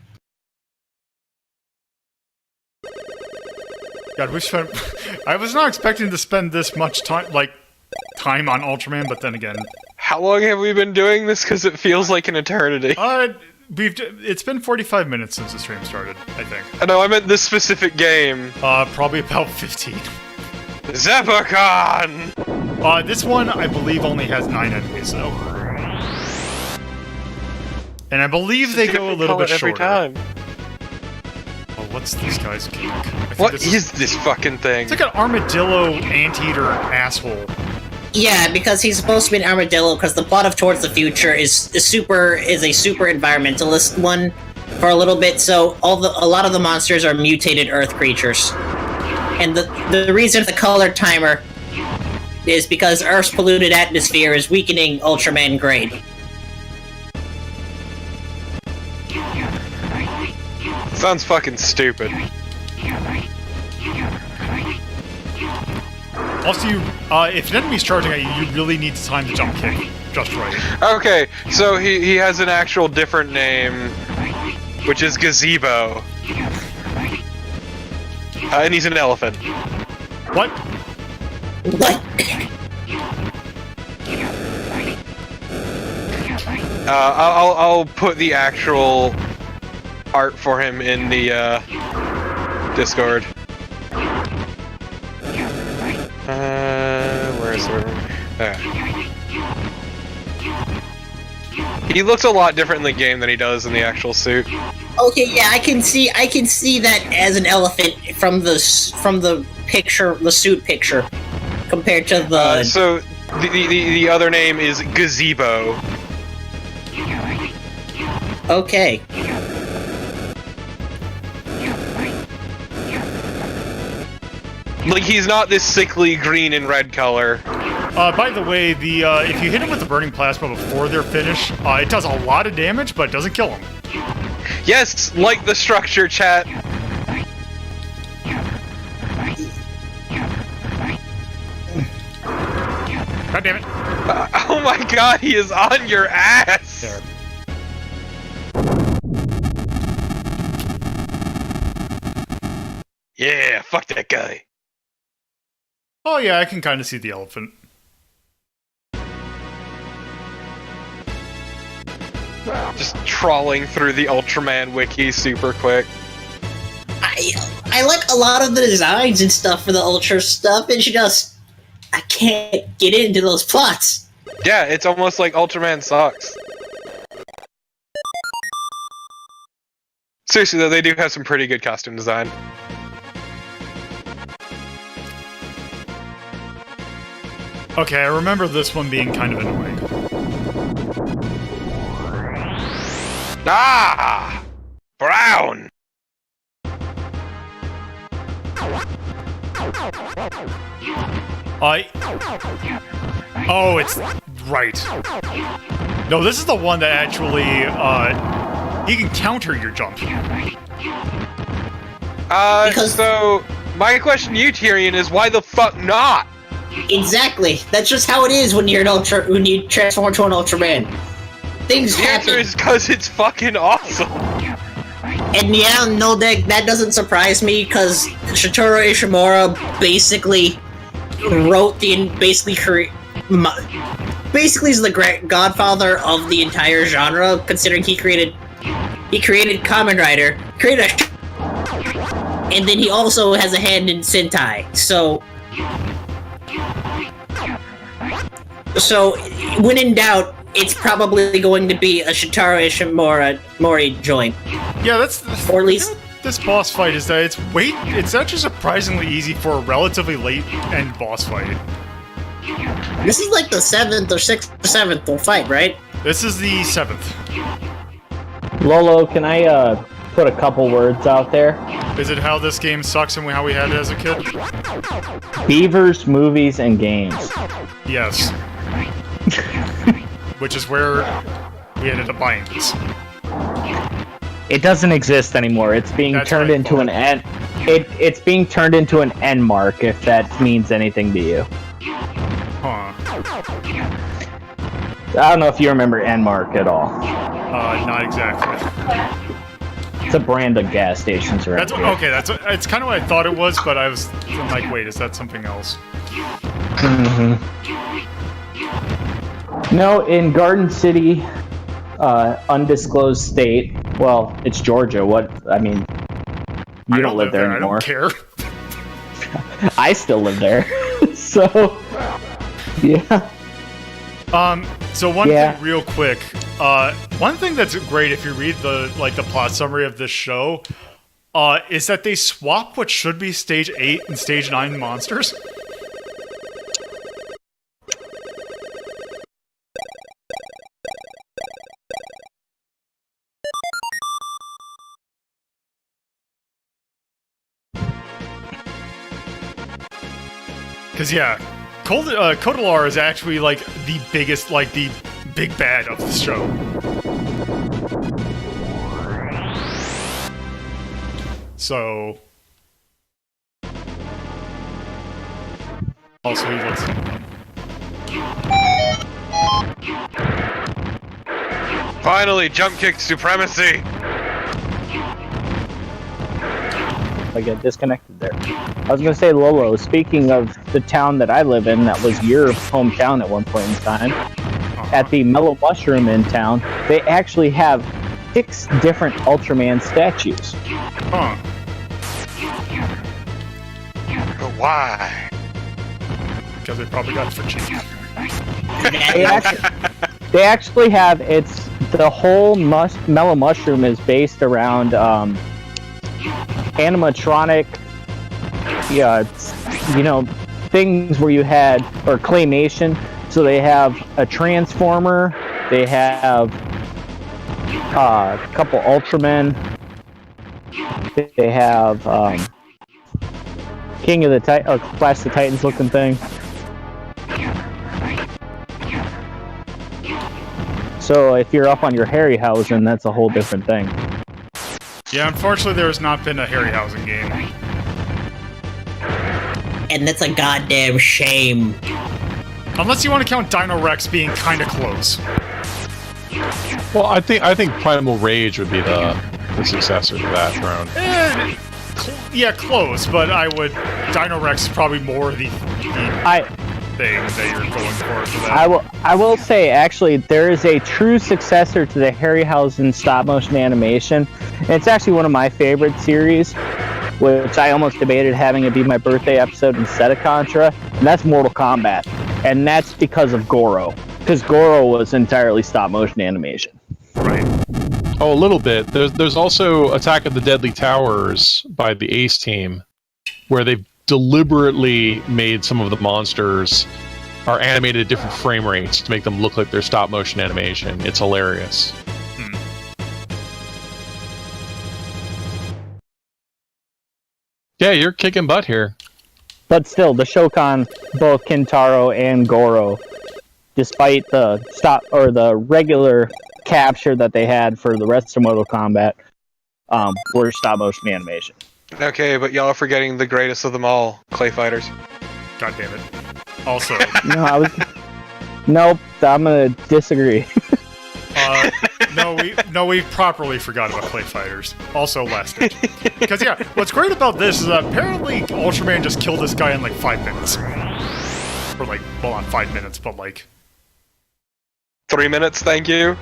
God, I was not expecting to spend this much time on Ultraman, but then again, How long have we been doing this? Because it feels like an eternity. it's been 45 minutes since the stream started, I think. No, I meant this specific game. Probably about 15. Zepacon! This one, I believe, only has 9 enemies, though. And I believe they go a little bit shorter. Every time. Oh, what's this guy's gimmick? What is this fucking thing? It's like an armadillo anteater asshole. Yeah, because he's supposed to be an armadillo, because the plot of Towards the Future is a super environmentalist one for a little bit, so a lot of the monsters are mutated Earth creatures. And the reason the color timer is because Earth's polluted atmosphere is weakening Ultraman grade. Sounds fucking stupid. Also, if an enemy's charging at you, you really need to time the jump kick just right. Okay, so he has an actual different name, which is Gazebo. And he's an elephant. What? What? I'll put the actual art for him in the Discord. Where is it? There. He looks a lot different in the game than he does in the actual suit. Okay, yeah, I can see that as an elephant from the picture, the suit picture, compared to the. So the other name is Gazebo. Okay. Like, he's not this sickly green and red color. By the way, if you hit him with the burning plasma before they're finished, it does a lot of damage, but it doesn't kill them. Yes, like the structure, chat. God damn it. Oh my god, he is on your ass! There. Yeah, fuck that guy. Oh yeah, I can kind of see the elephant. Just trawling through the Ultraman wiki super quick. I like a lot of the designs and stuff for the Ultra stuff. It's just I can't get into those plots. Yeah, it's almost like Ultraman sucks. Seriously though, they do have some pretty good costume design. Okay, I remember this one being kind of annoying. Ah! Brown! Oh, it's right. No, this is the one that actually, he can counter your jump. So, my question to you, Tyrion, is why the fuck not? Exactly. That's just how it is when you're when you transform into an Ultraman. Things The happen. answer is because it's fucking awesome. And yeah, no, that doesn't surprise me because Shotaro Ishimura basically wrote basically is the godfather of the entire genre, considering he created Kamen Rider, and then he also has a hand in Sentai. So when in doubt, it's probably going to be a Shotaro Ishimura Mori joint. Yeah, that's Or at least this boss fight is that it's actually surprisingly easy for a relatively late end boss fight. this is like the 7th or 6th or 7th fight, right? This is the 7th. Lolo, can I put a couple words out there? Is it how this game sucks and how we had it as a kid? Beavers, movies, and games. Yes. Which is where we ended up buying this. It doesn't exist anymore. It's being That's turned right, into an N. It's being turned into an N mark, if that means anything to you. Huh. I don't know if you remember N mark at all. Not exactly. It's a brand of gas stations around That's here. okay. It's kind of what I thought it was, but I'm like, wait, is that something else? No, in Garden City, undisclosed state. Well, it's Georgia. What? I mean, you don't live there anymore. I don't care. I still live there. So, yeah. So one thing real quick. One thing that's great if you read the plot summary of this show, is that they swap what should be Stage 8 and Stage 9 monsters. Because, yeah, Kodalar is actually, like, the biggest, like, the big bad of the show. So... Also, he looks... Finally, jump kick supremacy! I get disconnected there. I was gonna say, Lolo, speaking of the town that I live in, that was your hometown at one point in time, at the Mellow Mushroom in town, they actually have 6 different Ultraman statues. Huh. But why? Because they probably got it for cheap. They actually have, the whole Mellow Mushroom is based around animatronic, things where you had, or claymation. So they have a Transformer, they have a couple Ultramen, they have King of the or Clash of the Titans looking thing. So if you're up on your Harryhausen, that's a whole different thing. Yeah, unfortunately there has not been a Harryhausen game. And that's a goddamn shame. Unless you want to count Dino Rex being kind of close. Well, I think Primal Rage would be the successor to that throne. close, but I would. Dino Rex is probably more the thing that you're going for that. I will say, actually, there is a true successor to the Harryhausen stop-motion animation. And it's actually one of my favorite series, which I almost debated having it be my birthday episode instead of Contra, and that's Mortal Kombat. And that's because of Goro. Because Goro was entirely stop-motion animation. Right. Oh, a little bit. There's also Attack of the Deadly Towers by the Ace team, where they've deliberately made some of the monsters are animated at different frame rates to make them look like they're stop motion animation. It's hilarious. Yeah, you're kicking butt here. But still, the Shokan, both Kintaro and Goro, despite the the regular capture that they had for the rest of Mortal Kombat, were stop motion animation. Okay, but y'all are forgetting the greatest of them all, Clay Fighters. God damn it. Also, Nope, I'm gonna disagree. we properly forgot about Clay Fighters. Also, Last Ditch. Because yeah, what's great about this is that apparently Ultraman just killed this guy in like 5 minutes. Or like, well, not 5 minutes, but like 3 minutes, thank you.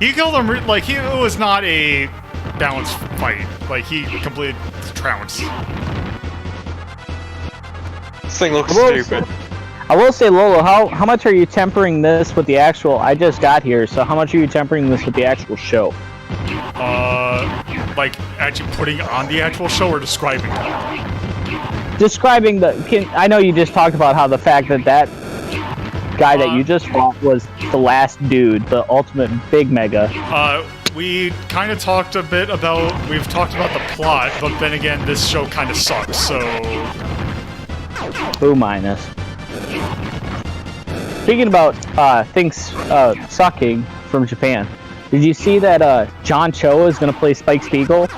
he killed him. It was not a balanced fight. Like he completely trounced. This thing looks stupid. I will say, Lolo, how much are you tempering this with the actual... I just got here, so how much are you tempering this with the actual show? Like, actually putting on the actual show or describing it? Describing the... I know you just talked about how the fact that guy that you just fought was the last dude, the ultimate big mega. We kind of talked a bit about... We've talked about the plot, but then again, this show kind of sucks, so... Boo minus. Speaking about things sucking from Japan, did you see that John Cho is going to play Spike Spiegel?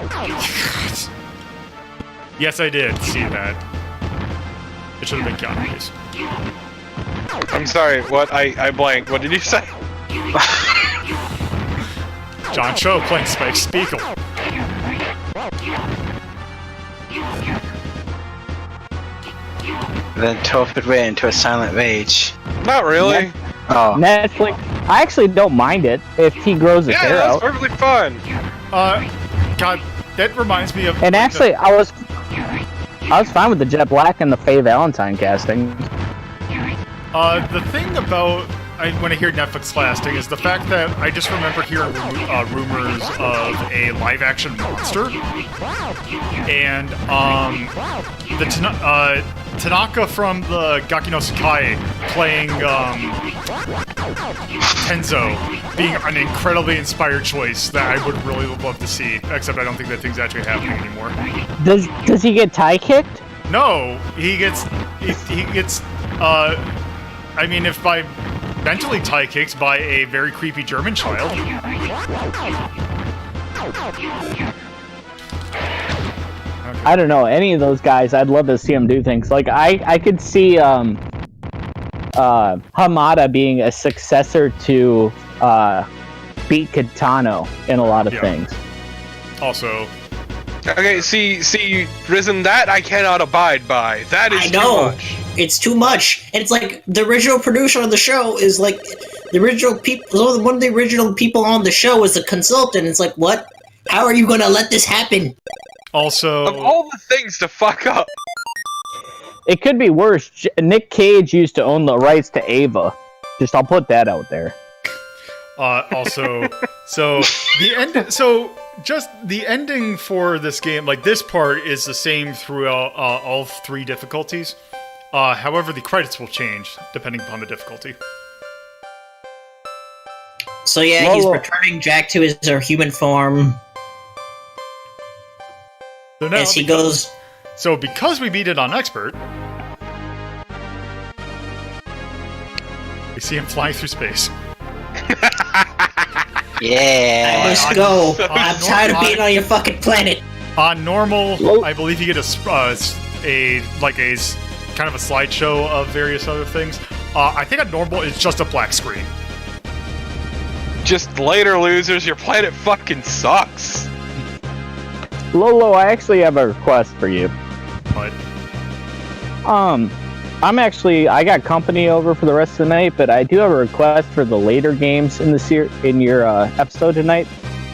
Yes, I did see that. It should have been Keanu Reeves. I'm sorry, what? I blanked. What did you say? John Cho playing Spike Spiegel. Then Toph went into a silent rage. Not really. Oh. Netflix. I actually don't mind it if he grows his hair that's out. perfectly fun. God, that reminds me of... And actually, I was fine with the Jet Black and the Faye Valentine casting. The thing about when I hear Netflix casting is the fact that I just remember hearing rumors of a live-action monster, and Tanaka from the Gaki no Sakai playing Tenzo being an incredibly inspired choice that I would really love to see. Except I don't think that thing's actually happening anymore. Does he get tie kicked? No, he gets. I mean, if by mentally tie kicks by a very creepy German child. I don't know, any of those guys, I'd love to see them do things. Like, I could see Hamada being a successor to Beat Kitano in a lot of things. Also... Okay, see, Risen, that I cannot abide by. That is too much. It's too much. And it's like, the original producer of the show is like, the original people, one of the original people on the show is a consultant. It's like, what? How are you gonna let this happen? Also... Of all the things to fuck up. It could be worse. Nick Cage used to own the rights to Ava. I'll put that out there. Also, the ending for this game, like this part, is the same throughout all 3 difficulties. However, the credits will change depending upon the difficulty. So yeah, he's returning Jack to his human form. So now, as he goes... So because we beat it on Expert, we see him flying through space. Yeah. Let's go. I'm tired of being on your fucking planet. On normal, I believe you get a kind of a slideshow of various other things. I think on normal it's just a black screen. Just later, losers. Your planet fucking sucks. Lolo, I actually have a request for you. But I got company over for the rest of the night, but I do have a request for the later games in your episode tonight.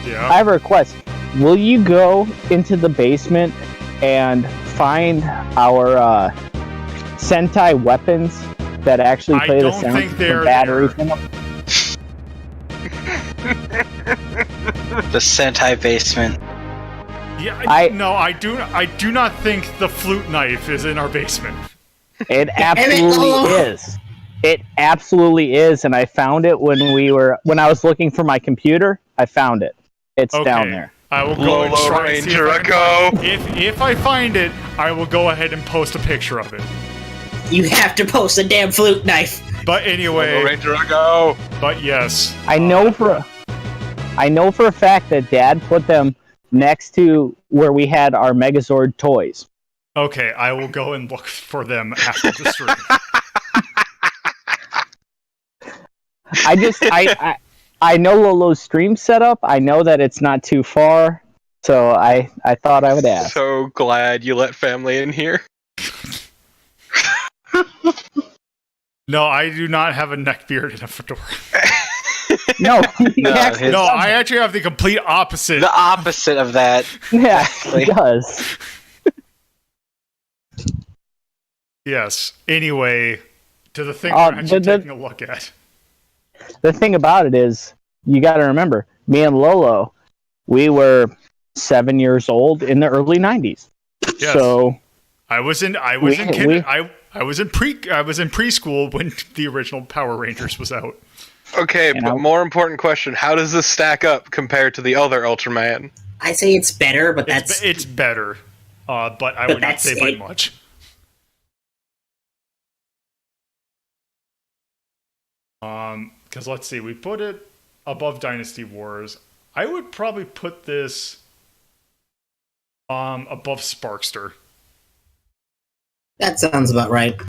yeah, I have a request. Will you go into the basement and find our Sentai weapons that actually play the don't sound think of they're the batteries there. in them? The Sentai basement. yeah. I- No, I do not think the flute knife is in our basement. It absolutely is. It absolutely is, and I found it when I was looking for my computer. I found it. It's down there. I will go and Lolo try and see if Ranger, I can go! if I find it, I will go ahead and post a picture of it. You have to post a damn flute knife. But anyway, Ranger, go! but yes, I know for a fact that Dad put them next to where we had our Megazord toys. okay, I will go and look for them after the stream. I know Lolo's stream setup. I know that it's not too far, so I thought I would ask. So glad you let family in here. No, I do not have a neck beard and a fedora. No, No, actually, No, I actually have the complete opposite. The opposite of that. yeah, he does. Yes. Anyway, to the thing Oh, we're actually the- taking a look at. The thing about it is, you got to remember, me and Lolo, we were 7 years old in the early '90s. Yes. So I was in preschool when the original Power Rangers was out. Okay, And but I'll- more important question: how does this stack up compared to the other Ultraman? I say it's better, but that's It's better, but I would not that's say by it. much. Because let's see, we put it above Dynasty Wars. I would probably put this above Sparkster. that sounds about right.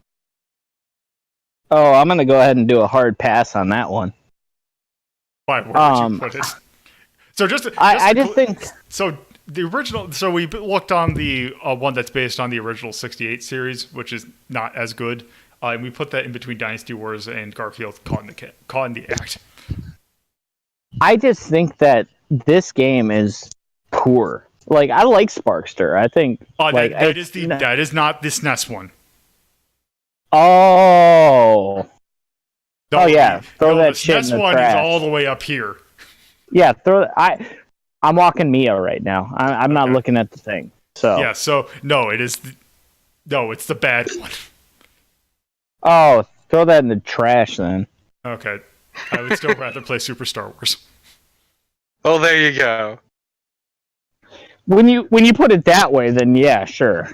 oh, I'm gonna go ahead and do a hard pass on that one. Why? Where would you put it? So I just think so. The original. So we looked on the one that's based on the original '68 series, which is not as good. And we put that in between Dynasty Wars and Garfield caught in the act. I just think that this game is poor. Like, I like Sparkster. I think like That is not this NES one. Oh, No, Oh, yeah. Throw that this shit in NES the one is trash. all the way up here. yeah. I'm walking Mia right now. I'm not Okay. looking at the thing. So Yeah. So no, it is. No, it's the bad one. oh, throw that in the trash then. Okay. I would still rather play Super Star Wars. Oh, there you go. When you put it that way, then yeah, sure.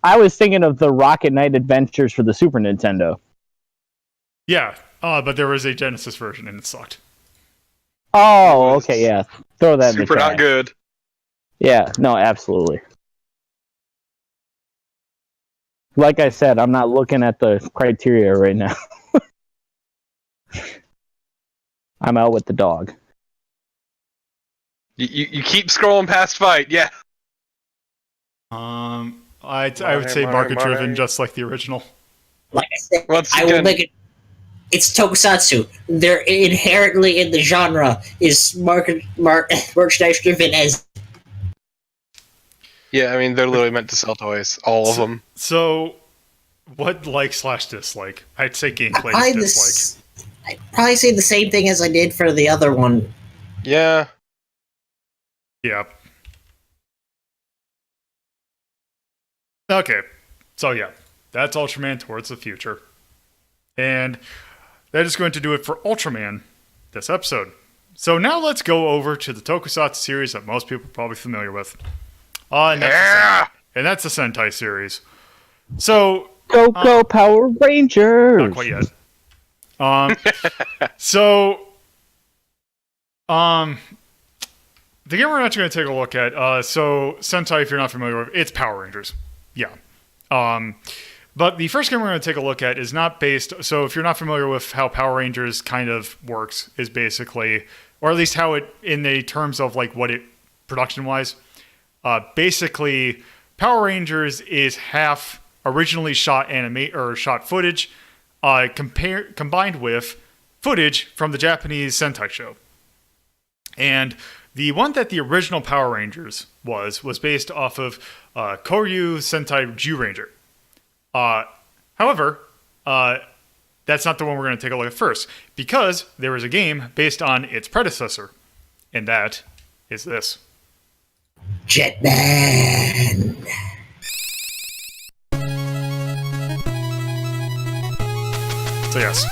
I was thinking of the Rocket Knight Adventures for the Super Nintendo. Yeah. But there was a Genesis version and it sucked. Oh, okay, yeah. Throw that in the Super trash. not good. Yeah, no, absolutely. Like I said, I'm not looking at the criteria right now. I'm out with the dog. You keep scrolling past fight, yeah. I would say market driven, just like the original. Like I said, Once I will again- make it. It's tokusatsu. They're inherently in the genre is merchandise driven as Yeah, I mean, they're literally meant to sell toys. All of them. So, what like/dislike? I'd say gameplay I is dislike. I'd probably say the same thing as I did for the other one. Yeah. Yeah. Okay. So yeah, that's Ultraman Towards the Future. And that is going to do it for Ultraman this episode. So now let's go over to the Tokusatsu series that most people are probably familiar with. And that's the Sentai series. So Go Power Rangers! not quite yet. So, the game we're actually going to take a look at. So, Sentai, if you're not familiar with, it's Power Rangers. Yeah. But the first game we're going to take a look at is not based. So, if you're not familiar with how Power Rangers kind of works, is basically, or at least how it, in the terms of like what it production-wise. Basically, Power Rangers is half originally shot shot footage, combined with footage from the Japanese Sentai show. And the one that the original Power Rangers was based off of Koryuu Sentai Zyuranger. However, that's not the one we're going to take a look at first, because there was a game based on its predecessor, and that is this. Jetman! So yes.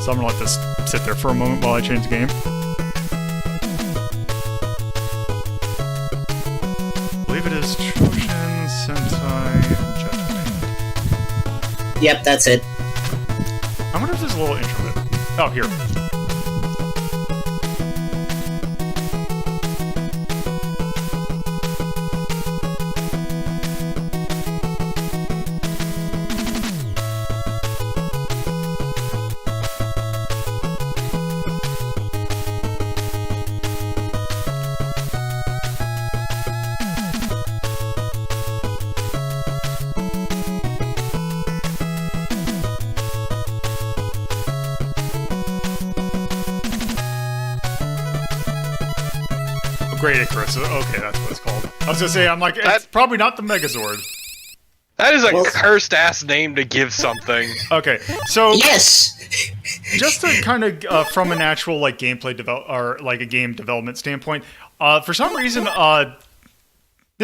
So I'm going to let this sit there for a moment while I change the game. I believe it is Choujin, Sentai, Jetman. Yep, that's it. I wonder if there's a little intro bit. Oh, here. Great Icarus. Okay, that's what it's called. I was gonna say, I'm like, it's probably not the Megazord. That is a cursed ass name to give something. Okay, so Yes! just to kind of from an actual like gameplay or like a game development standpoint, for some reason, the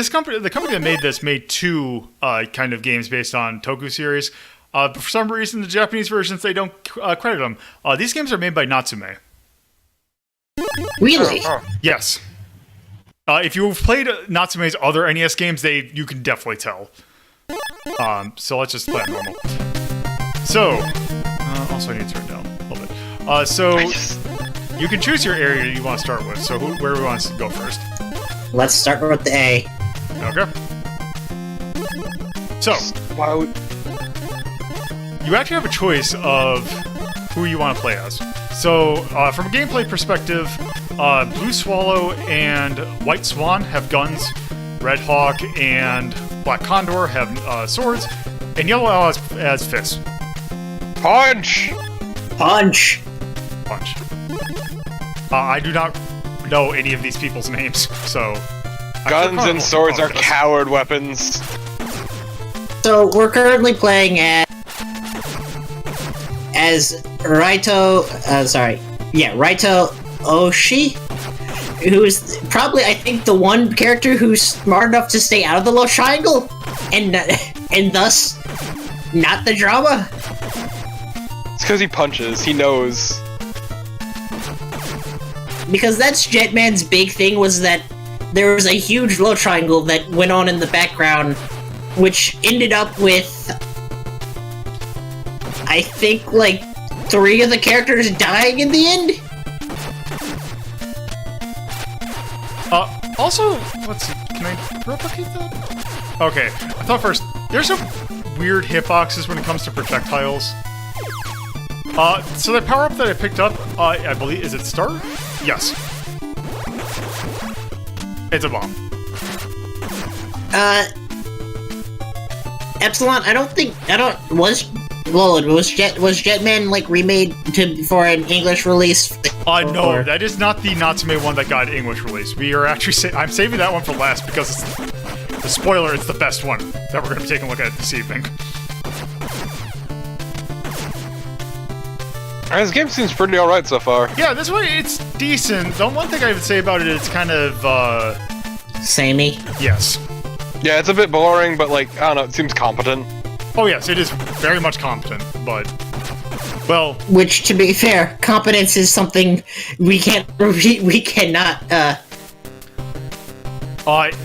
company that made this made two kind of games based on Tokyuu series. But for some reason, the Japanese versions they don't credit them. These games are made by Natsume. Really? Yes. If you've played Natsume's other NES games, you can definitely tell. So let's just play it normal. So, also I need to turn it down a little bit. So, you can choose your area you want to start with. So, where do we want to go first? Let's start with the A. Okay. So, Why would... you actually have a choice of who you want to play as. So, from a gameplay perspective, Blue Swallow and White Swan have guns, Red Hawk and Black Condor have swords, and Yellow Owl has fists. Punch! Punch! Punch. I do not know any of these people's names, so... Guns and swords are coward weapons. So, we're currently playing as Raito Oshi, who's probably, I think, the one character who's smart enough to stay out of the love triangle, and thus, not the drama. It's because he punches, he knows. Because that's Jetman's big thing, was that there was a huge love triangle that went on in the background, which ended up with, I think, like, 3 of the characters dying in the end? Also, let's see, can I replicate that? Okay, I thought first, there's some weird hitboxes when it comes to projectiles. So the power-up that I picked up, I believe, is it Star? Yes. It's a bomb. Epsilon, was Jetman, like, remade for an English release? No, that is not the Natsume one that got English release. We are actually I'm saving that one for last because the spoiler, it's the best one that we're going to be taking a look at this evening. This game seems pretty alright so far. Yeah, this way it's decent. The one thing I would say about it, it's kind of, samey? yes. Yeah, it's a bit boring, but like, I don't know, it seems competent. Oh yes, it is very much competent, but, well... Which, to be fair, competence is something we cannot,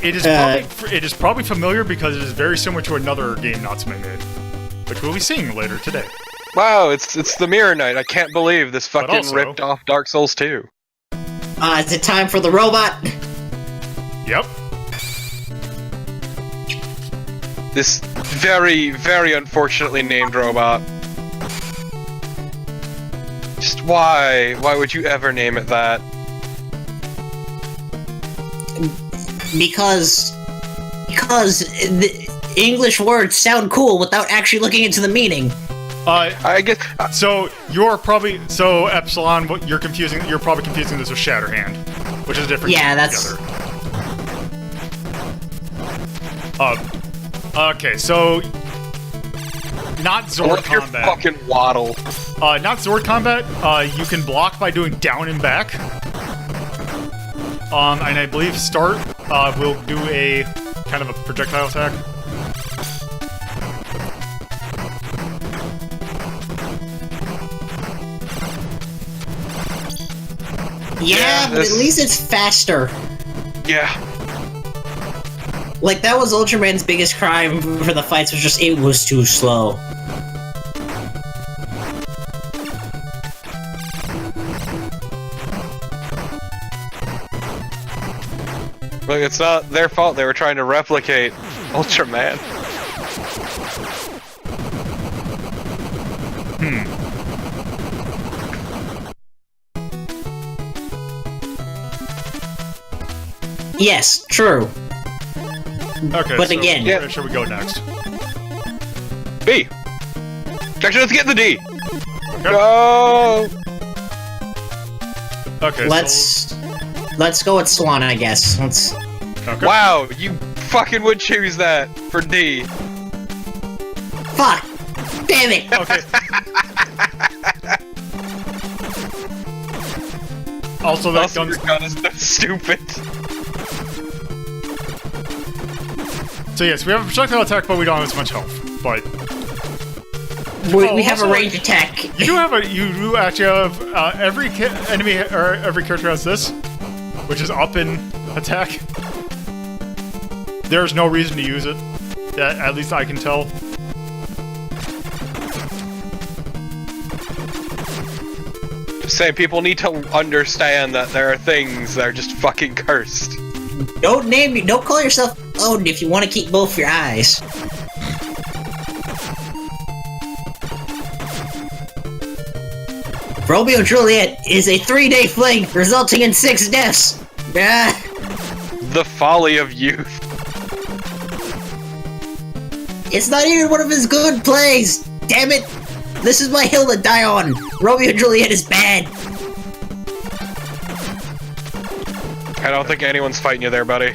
it is probably familiar because it is very similar to another game Natsume made, which we'll be seeing later today. Wow, it's the Mirror Knight. I can't believe this fucking also- ripped off Dark Souls 2. is it time for the robot? Yep. This very, very unfortunately named robot. Just why? Why would you ever name it that? because the English words sound cool without actually looking into the meaning. I guess. So you're probably Epsilon. What you're confusing? You're probably confusing this with Shatterhand, which is different. Yeah, that's. Together. Okay, so not Zord Your combat. fucking waddle. Not Zord combat. You can block by doing down and back. And I believe start will do a kind of a projectile attack. Yeah, but at least it's faster. Yeah. Like, that was Ultraman's biggest crime for the fights, was just, it was too slow. Look, it's not their fault. They were trying to replicate Ultraman. Yes, true. Okay, But so again- where should we go next? B. Actually, let's get the D. Okay. Go. Okay, Let's go with Swan, I guess. Let's. okay. Wow, you fucking would choose that for D. Fuck! Damn it! Okay. Also, that Also, gun's your gun is so stupid. so yes, we have a projectile attack, but we don't have as much health. But We have a also, range attack. you do actually have every enemy or every character has this, which is up in attack. There's no reason to use it. At least I can tell. Just saying, people need to understand that there are things that are just fucking cursed. Don't call yourself Odin if you want to keep both your eyes. Romeo and Juliet is a 3-day fling resulting in 6 deaths. Ah. The folly of youth. It's not even one of his good plays! Damn it! This is my hill to die on! Romeo and Juliet is bad! I don't think anyone's fighting you there, buddy.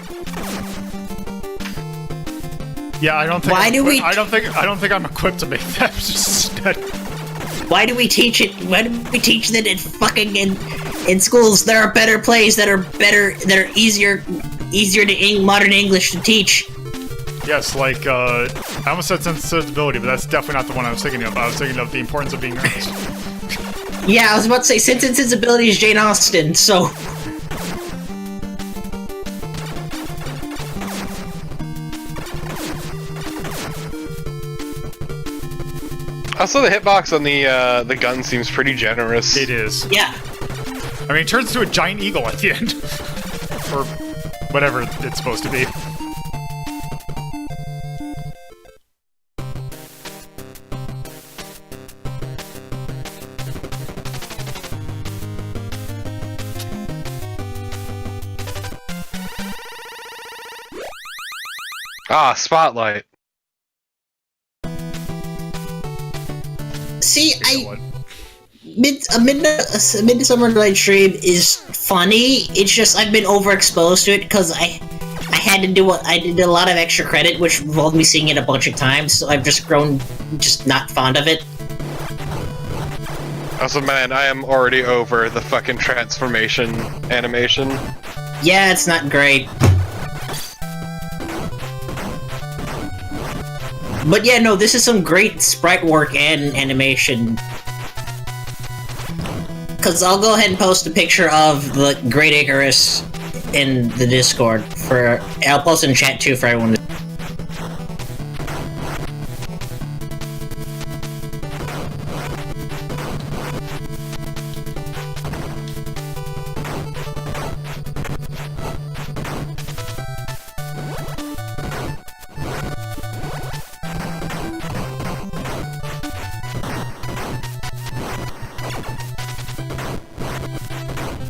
Yeah, I don't think. Why do we- I don't think I'm equipped to make that. Why do we teach it? Why do we teach that in schools there are better plays that are easier to modern English to teach? Yes, like I almost said sensibility, but that's definitely not the one I was thinking of. I was thinking of the importance of being earnest. Yeah, I was about to say Sense and Sensibility is Jane Austen, so. Also, the hitbox on the gun seems pretty generous. It is. Yeah. I mean, it turns into a giant eagle at the end, or whatever it's supposed to be. Ah, spotlight. See, What? Midsummer Night's Dream is funny. It's just I've been overexposed to it because I had to do I did a lot of extra credit, which involved me seeing it a bunch of times. So I've just grown just not fond of it. Also, man, I am already over the fucking transformation animation. Yeah, it's not great. But yeah, no, this is some great sprite work and animation. Because I'll go ahead and post a picture of the Great Icarus in the Discord I'll post it in chat too for everyone to.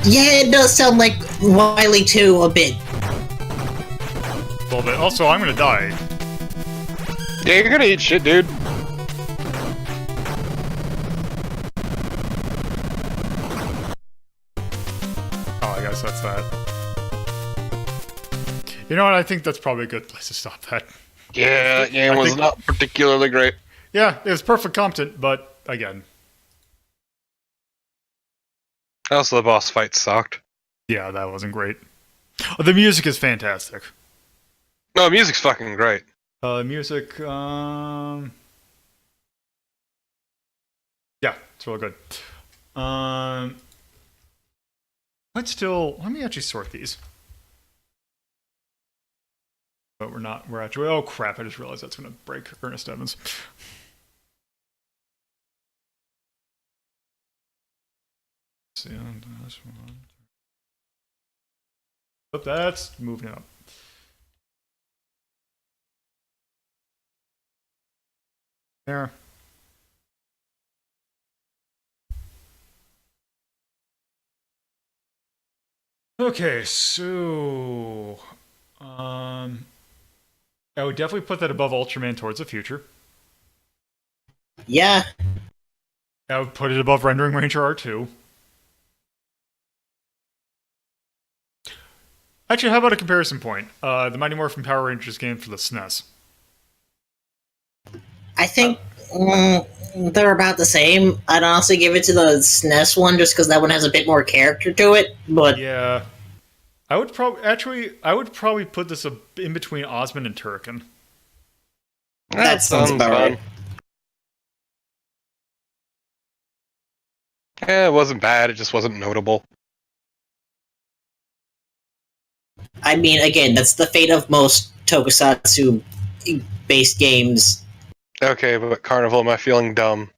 Yeah, it does sound like Wily 2 a bit. little bit. Also, I'm gonna die. Yeah, you're gonna eat shit, dude. Oh, I guess that's that. You know what? I think that's probably a good place to stop that. Yeah, that game was not particularly great. Yeah, it was perfect content, but again, Also, the boss fight sucked. yeah, that wasn't great. Oh, the music is fantastic. No, music's fucking great. Music, yeah, it's really good. Let me actually sort these. But we're actually, oh crap, I just realized that's gonna break Ernest Evans. See, this one. But that's moving up. There. Okay, so I would definitely put that above Ultraman Towards the Future. Yeah. I would put it above Rendering Ranger R2. Actually, how about a comparison point? The Mighty Morphin Power Rangers game for the SNES. I think they're about the same. I'd honestly give it to the SNES one just because that one has a bit more character to it. But Yeah. I would probably put this in between Osmond and Turrican. that sounds about right. Yeah, it wasn't bad, it just wasn't notable. I mean, again, that's the fate of most tokusatsu-based games. Okay, but Carnival, am I feeling dumb?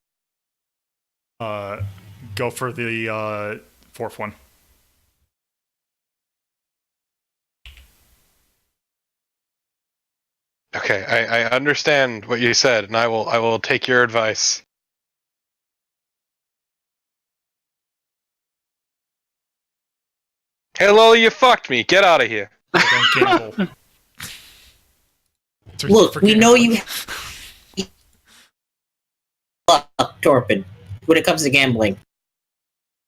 Go for the fourth one. Okay, I understand what you said, and I will take your advice. Hey, Lolo, you fucked me. Get out of here. Don't gamble. Look, we know you torpid when it comes to gambling.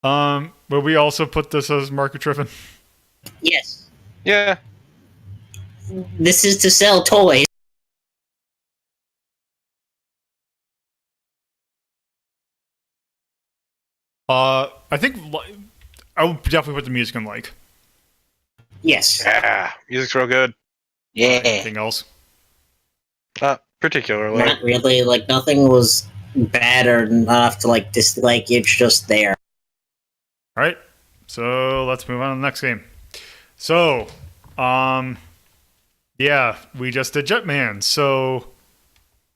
Will we also put this as market driven? Yes. Yeah. This is to sell toys. I think I would definitely put the music in like. Yes. Yeah, music's real good. Yeah. Anything else? Not particularly. Not really. Like, nothing was bad or enough to, like, dislike. It's just there. Alright, so let's move on to the next game. So, yeah, we just did Jetman, so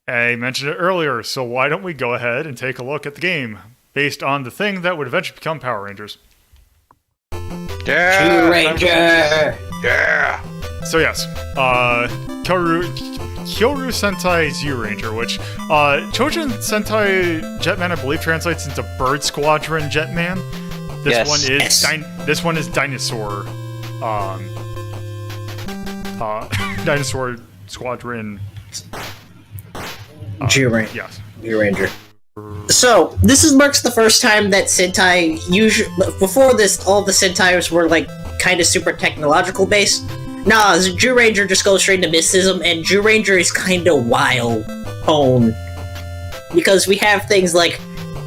I mentioned it earlier, so why don't we go ahead and take a look at the game based on the thing that would eventually become Power Rangers. Yeah. Zyuranger! Yeah. So yes, Koryuu Sentai Zyuranger, which Choujin Sentai Jetman, I believe, translates into Bird Squadron Jetman. This one is Dinosaur. Dinosaur Squadron. Zyuranger. Yes. Zyuranger. So, marks the first time that Sentai before this, all the Sentai's were, like, kind of super technological based. Nah, Zyuranger just goes straight into mysticism, and Zyuranger is kind of wild tone. Because we have things like,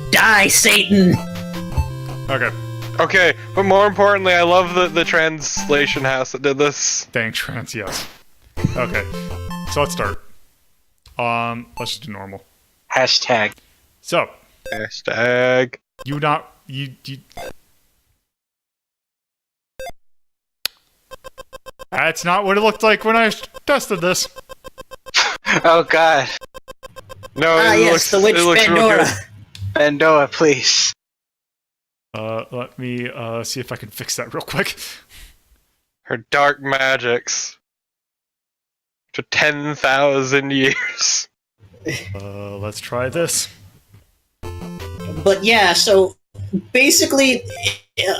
Die, Satan! Okay, but more importantly, I love the translation house that did this. Thanks, Trans, yes. Okay, so let's start. Let's just do normal. Hashtag. So, Hashtag. That's not what it looked like when I tested this. Oh god. No, yes, the witch Pandora. Pandora, please. Let me see if I can fix that real quick. Her dark magics. For 10,000 years. Let's try this. But yeah, so basically,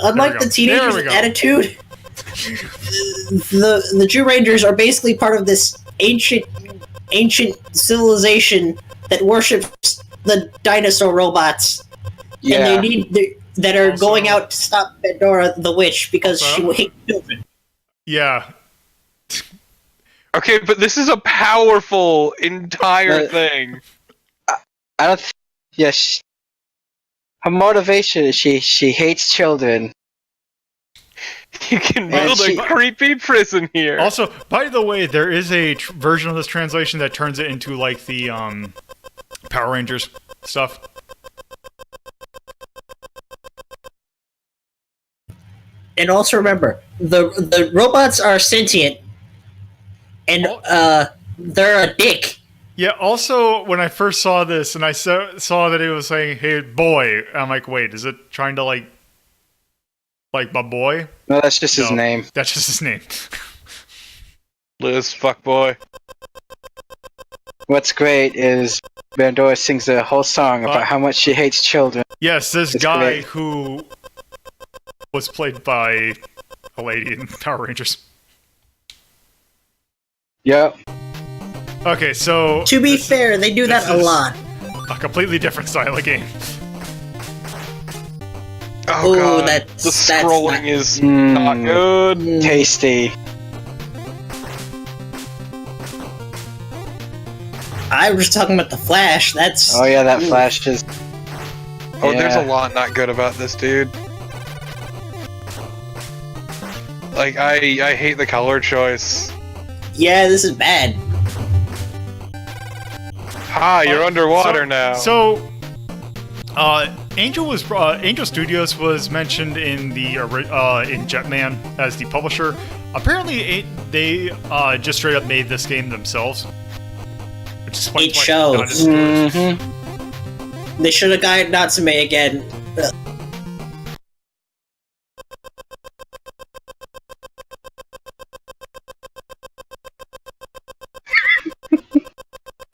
unlike the teenager's attitude, the Zyurangers are basically part of this ancient civilization that worships the dinosaur robots, and that are Also- going out to stop Pandora the witch because she hates children. Yeah. Okay, but this is a powerful entire thing. I don't. Yes. Her motivation is she hates children. You can And build she- a creepy prison here. Also, by the way, there is a version of this translation that turns it into like the Power Rangers stuff. And also remember, the robots are sentient, and they're a dick. Yeah, also, when I first saw this and I saw that it was saying, hey, boy, I'm like, wait, is it trying to, like my boy? No, that's just his No, name. That's just his name. Liz, fuckboy. What's great is Pandora sings a whole song about how much she hates children. Yes, this It's guy great. who was played by a lady in Power Rangers. Yep. Okay, so... To be this fair, they do that this a is lot. A completely different style of game. Oh Ooh, god, that's the scrolling not- is not good. Tasty. I was talking about the Flash. That's Oh yeah, that flash is. Oh, there's Yeah. a lot not good about this, dude. Like, I hate the color choice. yeah, this is bad. Ha, you're underwater now. So, Angel Studios was mentioned in the in Jetman as the publisher. Apparently, they just straight up made this game themselves. Which explains It why shows. not as good. Mm-hmm. They should have gotten Natsume again.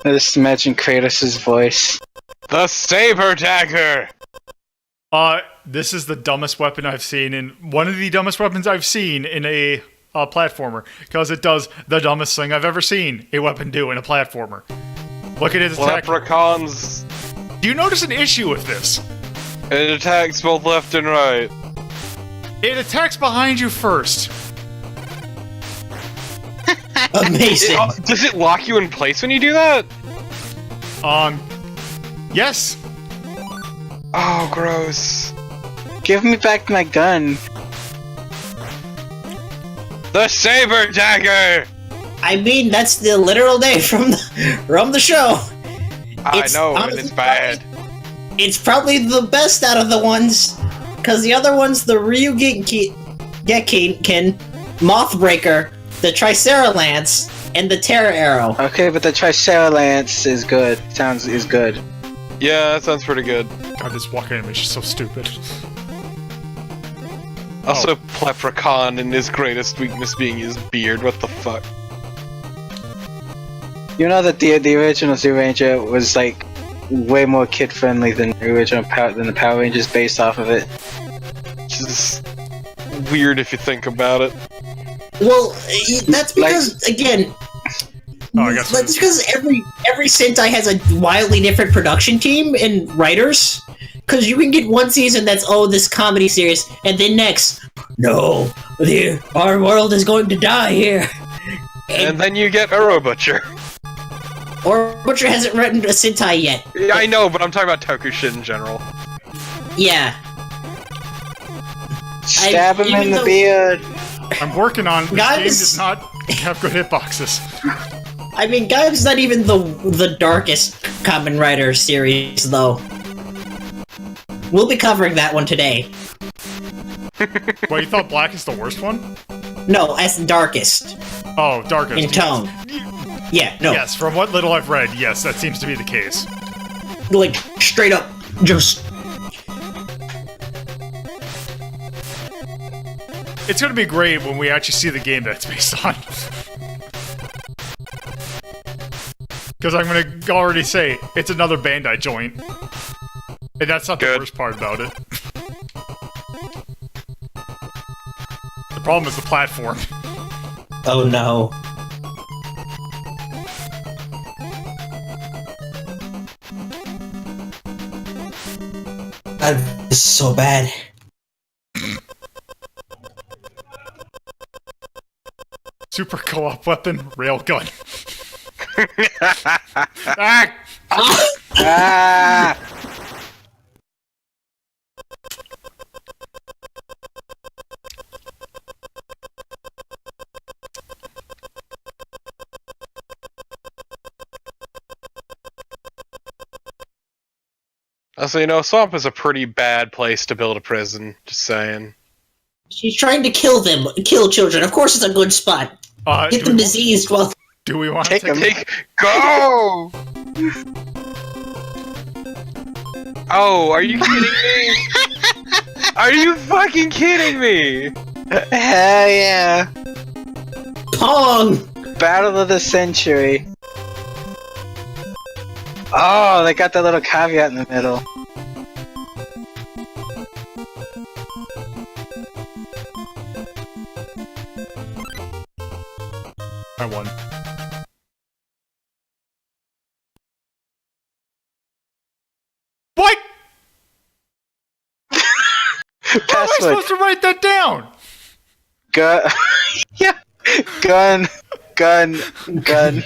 I just imagine Kratos' voice. The Saber Dagger! This is the dumbest weapon I've seen in one of the dumbest weapons I've seen in a platformer because it does the dumbest thing I've ever seen a weapon do in a platformer. Look at its attack. Leprechauns. Do you notice an issue with this? It attacks both left and right. It attacks behind you first. Amazing. Does it lock you in place when you do that? Yes. Oh, gross. Give me back my gun. The Saber Dagger! I mean, that's the literal name from the show. I It's know, and honestly it's bad. It's probably the best out of the ones, because the other ones, the Ryugen, Mothbreaker, the Tricera Lance, and the Terror Arrow. Okay, but the Tricera Lance is good. Is good. Yeah, that sounds pretty good. God, this walk animation is so stupid. Also, Leprechaun and his greatest weakness being his beard. What the fuck? You know that the original Zyuranger was like way more kid friendly than the original than the Power Rangers based off of it. Which is weird if you think about it. Well, that's because again, Oh, I guess that's because every Sentai has a wildly different production team and writers. Because you can get one season that's this comedy series, and then next, no, our world is going to die here. And then you get Uro Butcher. Or Butcher hasn't written a Sentai yet. Yeah, I know, but I'm talking about Toku shit in general. Yeah. Stab him in even the though- beard. I'm working on this Guys- game does not have good hitboxes. I mean, Gaia's not even the darkest Kamen Rider series, though. We'll be covering that one today. Well, you thought Black is the worst one? No, as the darkest Oh, Darkest. in tone. Yeah, no, Yes, from what little I've read, yes, that seems to be the case. like straight up, just It's going to be great when we actually see the game that it's based on. Because I'm going to already say, it's another Bandai joint. And that's not the Good. worst part about it. problem is the platform. Oh no. This is so bad. Super co-op weapon, railgun. Ah! Ah! So, you know, Swamp is a pretty bad place to build a prison. Just saying. She's trying to kill children. Of course, it's a good spot. Get them diseased while. Do we want to Go! Oh, are you kidding me? Are you fucking kidding me? Hell yeah! Pong! Battle of the century. Oh, they got that little caveat in the middle. I won. What? How am I Password. supposed to write that down? Gun. Yeah. Gun. Gun. Gun.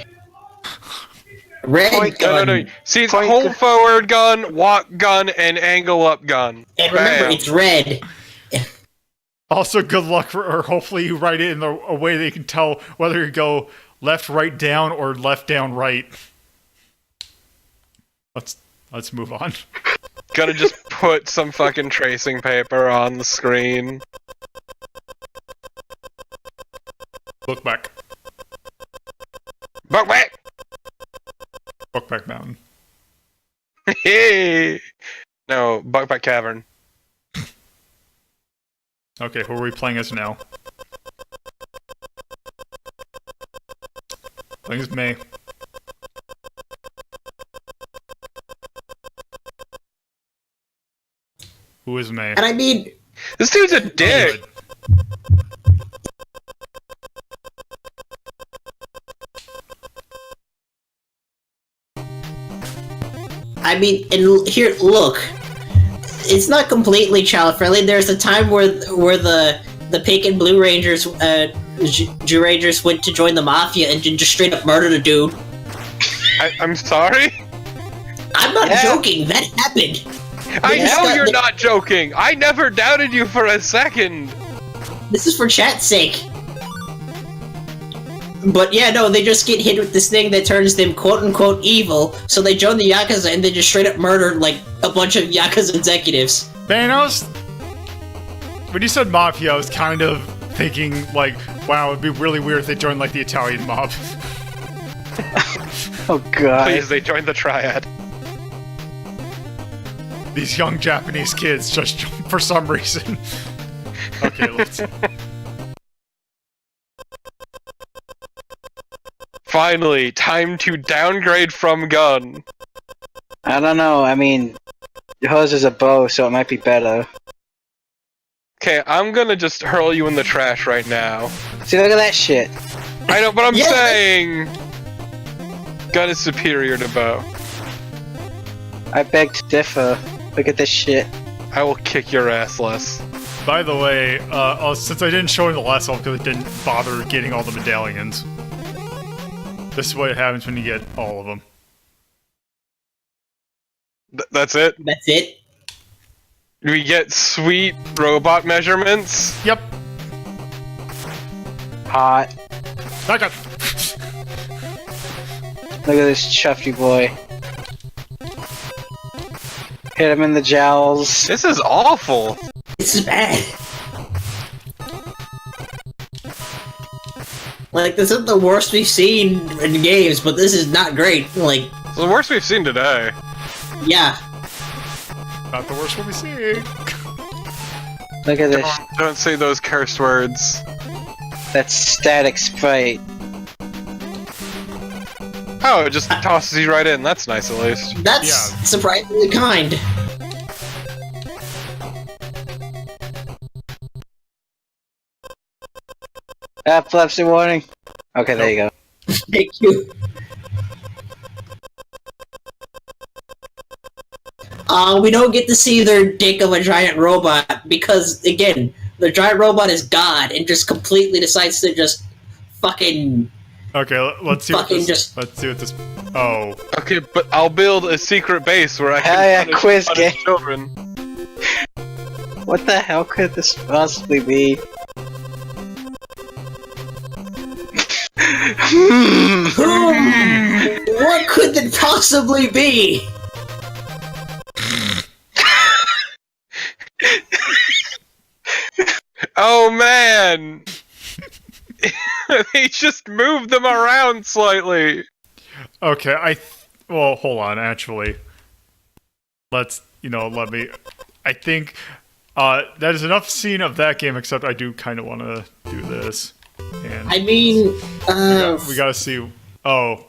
Red Point gun. No. See, it's Point hold gun. forward gun, walk gun, and angle up gun. And remember, Bam. it's red. Also, good luck, or hopefully you write it in a way that you can tell whether you go left, right, down, or left, down, right. Let's move on. Gotta just put some fucking tracing paper on the screen. Look back. But wait! Buckback Mountain. Hey! No, Buckback Cavern. Okay, who are we playing as now? Playing as May. Who is May? And I mean, This dude's a dick! and here, look. It's not completely child friendly. There's a time where the pink and blue rangers, Zyurangers went to join the mafia and just straight up murdered a dude. I'm sorry? I'm not joking. That happened. I They just know got- you're they- not joking! I never doubted you for a second! This is for chat's sake. But yeah, no, they just get hit with this thing that turns them quote-unquote evil, so they join the Yakuza and they just straight up murder, like, a bunch of Yakuza executives. Thanos? When you said mafia, I was kind of thinking, like, wow, it'd be really weird if they joined, like, the Italian mob. Oh god. Please, they joined the Triad. These young Japanese kids just, for some reason. Okay, let's... Finally, time to downgrade from gun. I don't know, I mean, hers is a bow, so it might be better. Okay, I'm gonna just hurl you in the trash right now. See, look at that shit. I know, but I'm Yeah. saying... Gun is superior to bow. I beg to differ. Look at this shit. I will kick your ass less. By the way, since I didn't show in the last one because I didn't bother getting all the medallions, this is what happens when you get all of them. That's it? That's it. We get sweet robot measurements? Yep. Hot. Back up. Look at this chuffy boy. Hit him in the jowls. This is awful. This is bad. Like, this isn't the worst we've seen in games, but this is not great. Like, It's the worst we've seen today. yeah. Not the worst we'll be seeing. Look at this. Don't say those curse words. That static sprite. Oh, it just tosses you right in. That's nice, at least. That's Yeah. surprisingly kind. Epilepsy warning. Okay, there you go. Thank you. We don't get to see their dick of a giant robot because, again, the giant robot is God and just completely decides to just fucking. Okay, let's see what Fucking this. just- Let's see what this. Oh, Okay, but I'll build a secret base where I Hell yeah, can quiz punish game. children. What the hell could this possibly be? What could it possibly be? Oh man! They just moved them around slightly. okay. Well, hold on. Actually, let me. I think that is enough scene of that game. Except I do kind of want to do this. And I mean, we gotta see. Oh,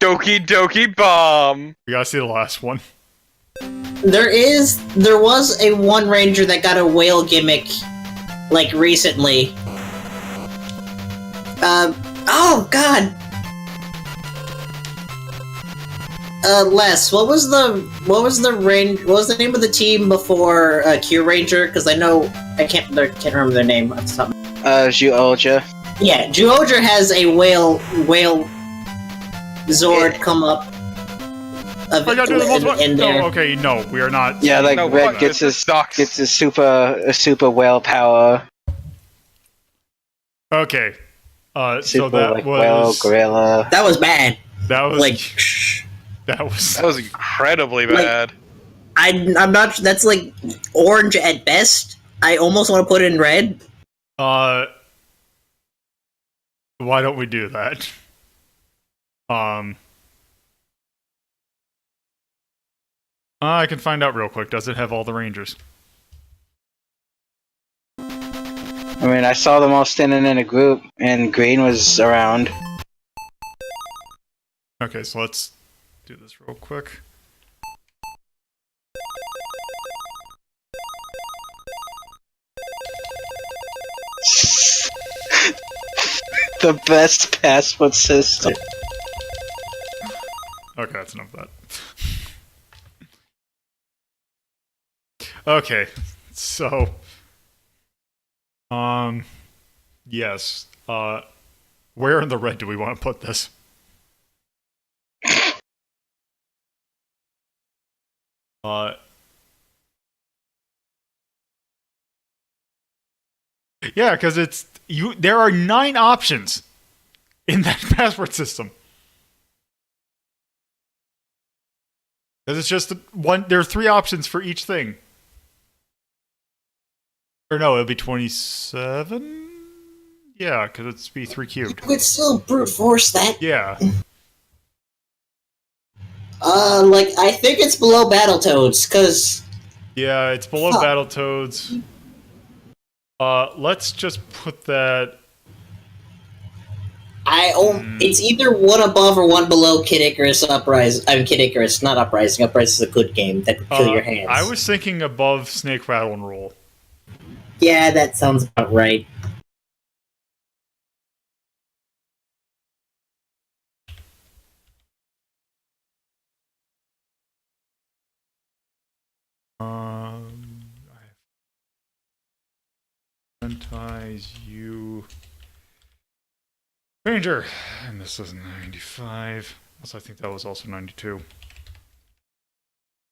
Doki Doki Bomb. we gotta see the last one. there was a one ranger that got a whale gimmick, like, recently. Oh god! Les, what was the name of the team before Kyuranger? Because I can't remember their name off the top. Zyuranger. Yeah, Zyuranger has a whale Zord come up. I gotta do the most one. in there. No, okay, no, we are not. Yeah, like No, Red what? gets This his sucks. super whale power. Okay. So Super that like whale was gorilla. That was bad. that was Like, that was That was incredibly bad. I'm not. That's like orange at best. I almost want to put it in red. why don't we do that? I can find out real quick. Does it have all the Rangers? I mean, I saw them all standing in a group, and Green was around. Okay, so let's do this real quick. The best password system. Okay, that's enough of that. Okay, so yes. Where in the red do we want to put this? Yeah, because it's you. There are 9 options in that password system. Because it's just one. There are 3 options for each thing. Or no, it'll be 27. Yeah, because it's B3 cubed. You could still brute force that. Yeah. Like, I think it's below Battletoads, because Yeah, it's below Battletoads. Let's just put that. it's either one above or one below Kid Icarus Uprising. I mean, Kid Icarus, not Uprising. Uprising is a good game that could kill your hands. I was thinking above Snake Rattle and Roll. Yeah, that sounds about right. Sentai's you. Ranger! And this was 95. Also, I think that was also 92.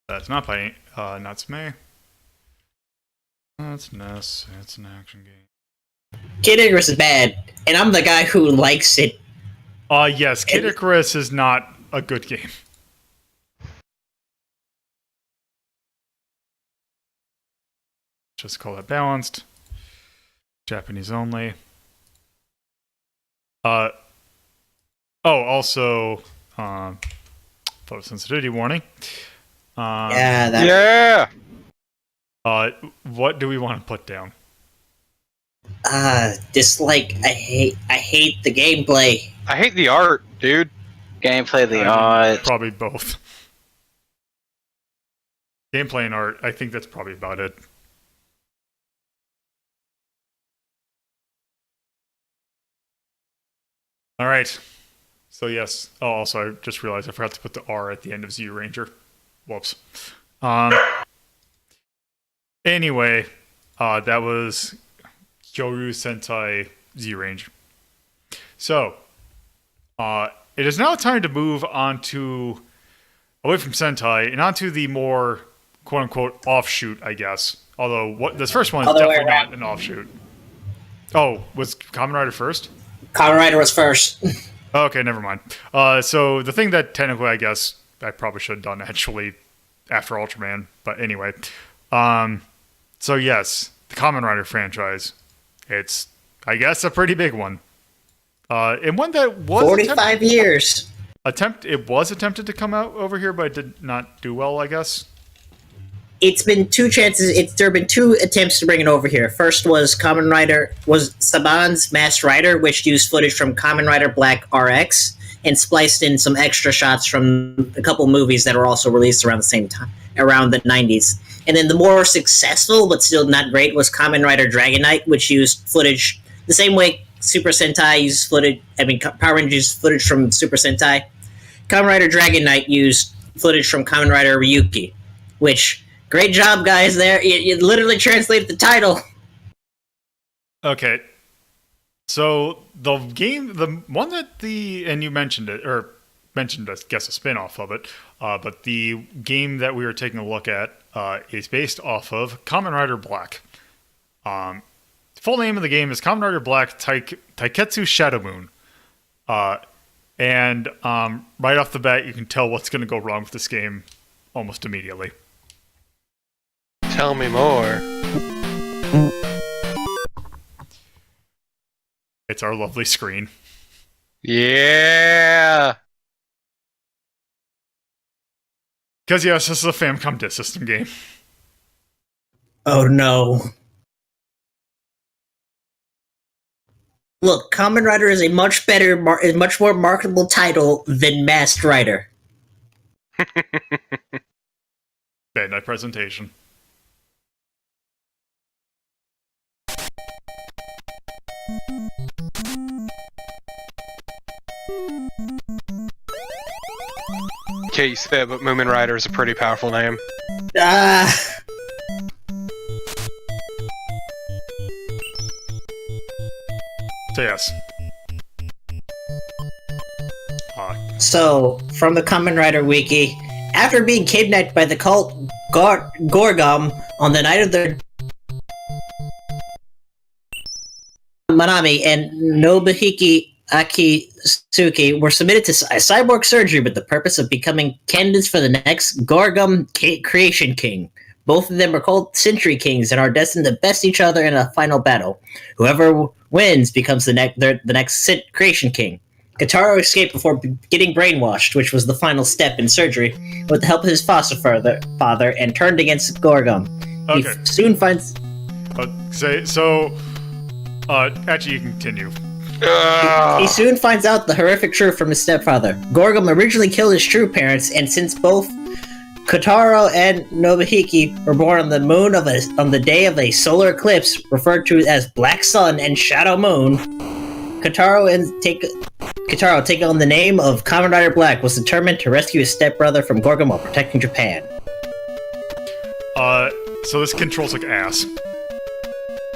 That's not by Natsume. That's Ness. It's an action game. Kid Icarus is bad, and I'm the guy who likes it. Yes, Kid Icarus is not a good game. Just call that balanced. Japanese only. Also, photosensitivity warning. Yeah, that. Yeah! What do we want to put down? Dislike. I hate the gameplay. I hate the art, dude. Gameplay, the art. Probably both. Gameplay and art, I think that's probably about it. All right. So yes. Oh, also I just realized I forgot to put the R at the end of Zyuranger. Whoops. Anyway, that was Koryuu Sentai Zyuranger. So, it is now time to move on to away from Sentai and onto the more quote unquote offshoot, I guess. Although this first one is definitely not an offshoot. Oh, was Kamen Rider first? Kamen Rider was first. Okay, never mind. So the thing that technically I guess I probably should have done actually after Ultraman, but anyway. So yes, the Kamen Rider franchise. It's, I guess, a pretty big one. And one that was 45 years. It was attempted to come out over here, but it did not do well, I guess. It's been two chances. There have been two attempts to bring it over here. First was Saban's Masked Rider, which used footage from Kamen Rider Black RX and spliced in some extra shots from a couple movies that were also released around the same time, around the 90s. And then the more successful, but still not great, was Kamen Rider Dragon Knight, which used footage the same way Super Sentai used footage. Power Rangers used footage from Super Sentai. Kamen Rider Dragon Knight used footage from Kamen Rider Ryuki, which... Great job, guys, there. You literally translated the title. Okay. So, the game, the one that and you mentioned it, or mentioned, I guess, a spin-off of it, but the game that we were taking a look at is based off of Kamen Rider Black. The full name of the game is Kamen Rider Black Taiketsu Shadow Moon. And right off the bat, you can tell what's going to go wrong with this game almost immediately. Tell me more. It's our lovely screen. Yeah. Because yes, this is a Famicom Disk System game. Oh no. Look, Kamen Rider is a much more marketable title than Masked Rider. Bad night presentation. Okay, you say that, but Moomin Rider is a pretty powerful name. So yes. So, from the Kamen Rider Wiki, after being kidnapped by the cult Gorgum on the night of their Manami and Nobuhiki Akitsuki were submitted to a cyborg surgery with the purpose of becoming candidates for the next Gorgum Creation King. Both of them are called Century Kings and are destined to best each other in a final battle. Whoever wins becomes the next Creation King. Kataro escaped before getting brainwashed, which was the final step in surgery, with the help of his foster father, and turned against Gorgum. Okay. He soon finds... actually, you can continue. He soon finds out the horrific truth from his stepfather. Gorgum originally killed his true parents, and since both Kotaro and Nobuhiki were born on the moon on the day of a solar eclipse, referred to as Black Sun and Shadow Moon, Kotaro, taking on the name of Kamen Rider Black, was determined to rescue his stepbrother from Gorgum while protecting Japan. So this controls like ass.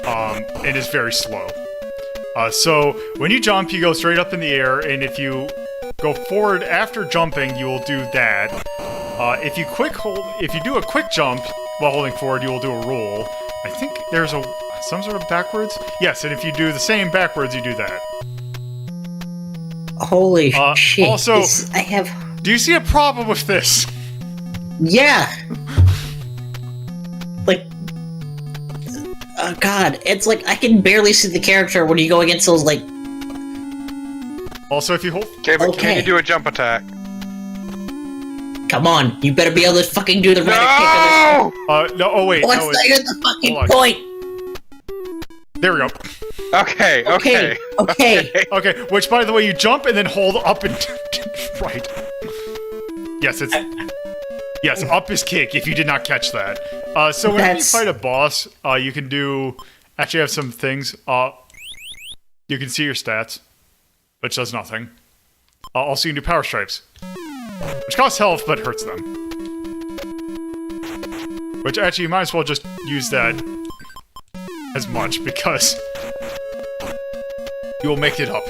And is very slow. So when you jump, you go straight up in the air, and if you go forward after jumping, you will do that. If you do a quick jump while holding forward, you will do a roll. I think there's some sort of backwards. Yes, and if you do the same backwards, you do that. Holy shit! Also, I have. Do you see a problem with this? Yeah. Like. Oh god, it's like I can barely see the character when you go against those, like... Also, if you hold... Okay, but can you do a jump attack? Come on, you better be able to fucking do the right kick. No, oh wait. What's the fucking point? There we go. Okay. Okay, which, by the way, you jump and then hold up and... right. Yes, it's... Yes, up is kick, if you did not catch that. So when you fight a boss, you can do... Actually, I have some things. You can see your stats. which does nothing. Also, you can do power stripes, which costs health but hurts them. Which actually, you might as well just use that as much because you will make it up.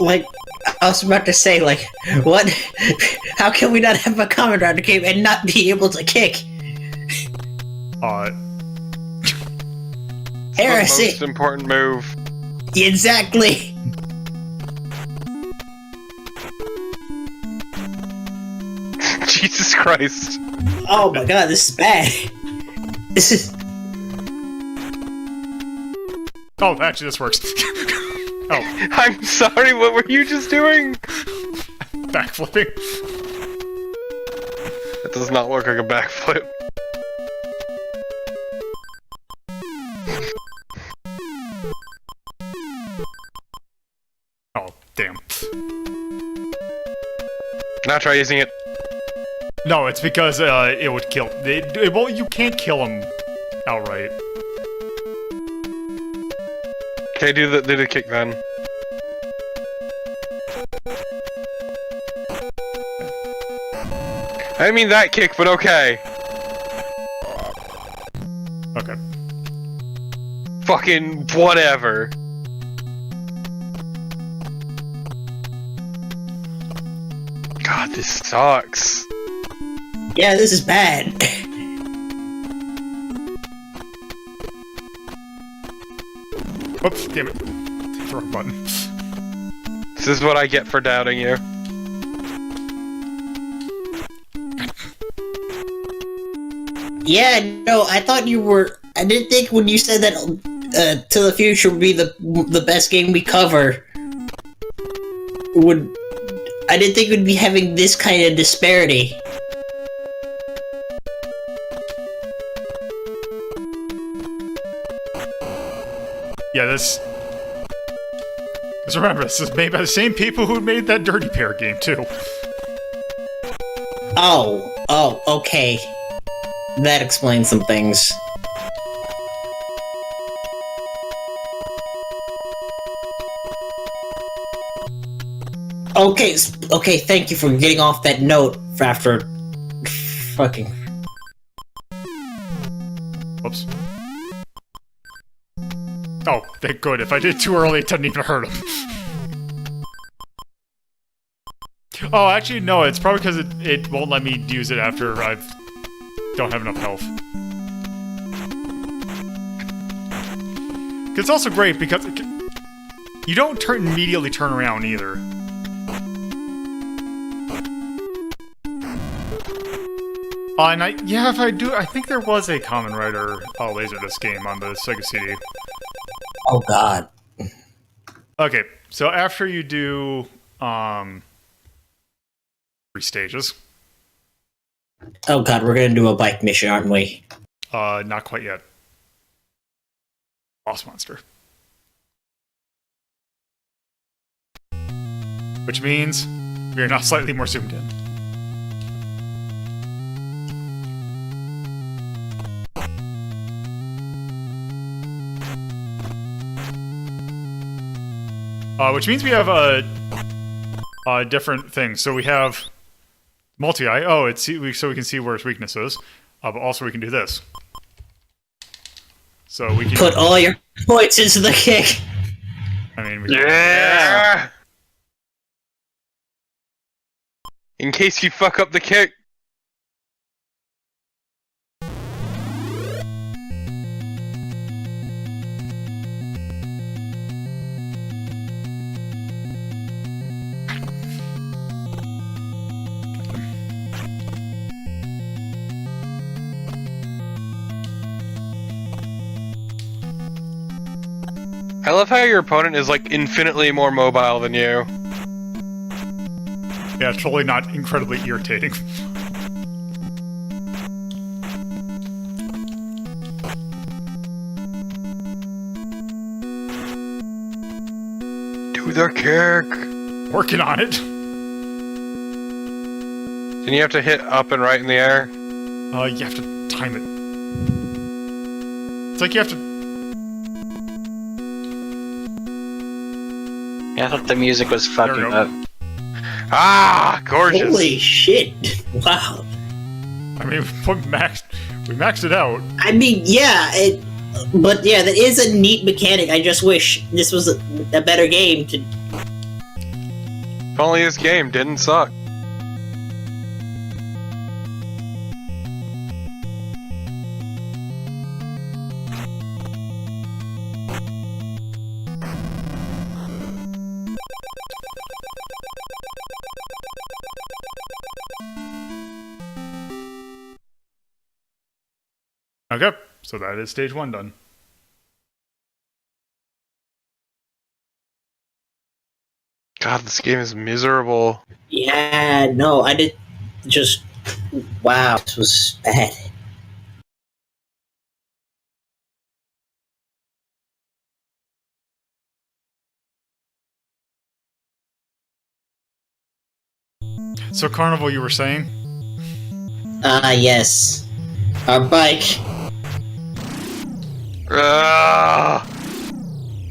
Like, I was about to say, like, what? How can we not have a Kamen Rider game and not be able to kick? Heresy! The most important move. Exactly! Jesus Christ. Oh my god, this is bad. This is... Oh, actually, this works. Oh. I'm sorry, what were you just doing? Backflipping. It does not look like a backflip. Oh, damn. Now try using it. No, it's because it would kill. Well, you can't kill him outright. Okay, do the kick then. I didn't mean that kick, but okay. Okay. Fucking whatever. God, this sucks. Yeah, this is bad. Oops, damn it. Wrong button. This is what I get for doubting you. Yeah, no, I thought you were... I didn't think when you said that To the Future would be the best game we cover, I didn't think we'd be having this kind of disparity. Yeah, this... Because remember, this is made by the same people who made that Dirty Pair game, too. Oh, okay. That explains some things. Okay, thank you for getting off that note after fucking... Whoops. Oh, thank good. If I did it too early, it didn't even hurt him. Oh, actually, no, it's probably because it won't let me use it after I don't have enough health. It's also great because you don't immediately turn around either. And if I do, I think there was a Kamen Rider Laserdisc game on the Sega CD. Oh god. Okay, so after you do 3 stages. Oh god, we're gonna do a bike mission, aren't we? Not quite yet. Boss monster. Which means we are now slightly more zoomed in. Which means we have a different thing. So we have multi-eye. Oh, so we can see where its weakness is. But also we can do this. So we can put all your points into the kick. I mean, yeah. In case you fuck up the kick. I love how your opponent is like infinitely more mobile than you. Yeah, totally not incredibly irritating. Do the kick! Working on it. Then you have to hit up and right in the air? You have to time it. It's like you have to. Yeah, I thought the music was fucking go. up. Ah, gorgeous. Holy shit! Wow. I mean, we maxed it out. I mean, yeah, but yeah, that is a neat mechanic. I just wish this was a better game to. If only this game didn't suck. Okay, so that is stage 1 done. God, this game is miserable. Yeah, no, I did just. Wow, this was bad. So, Carnival, you were saying? Yes. Our bike. Ugh.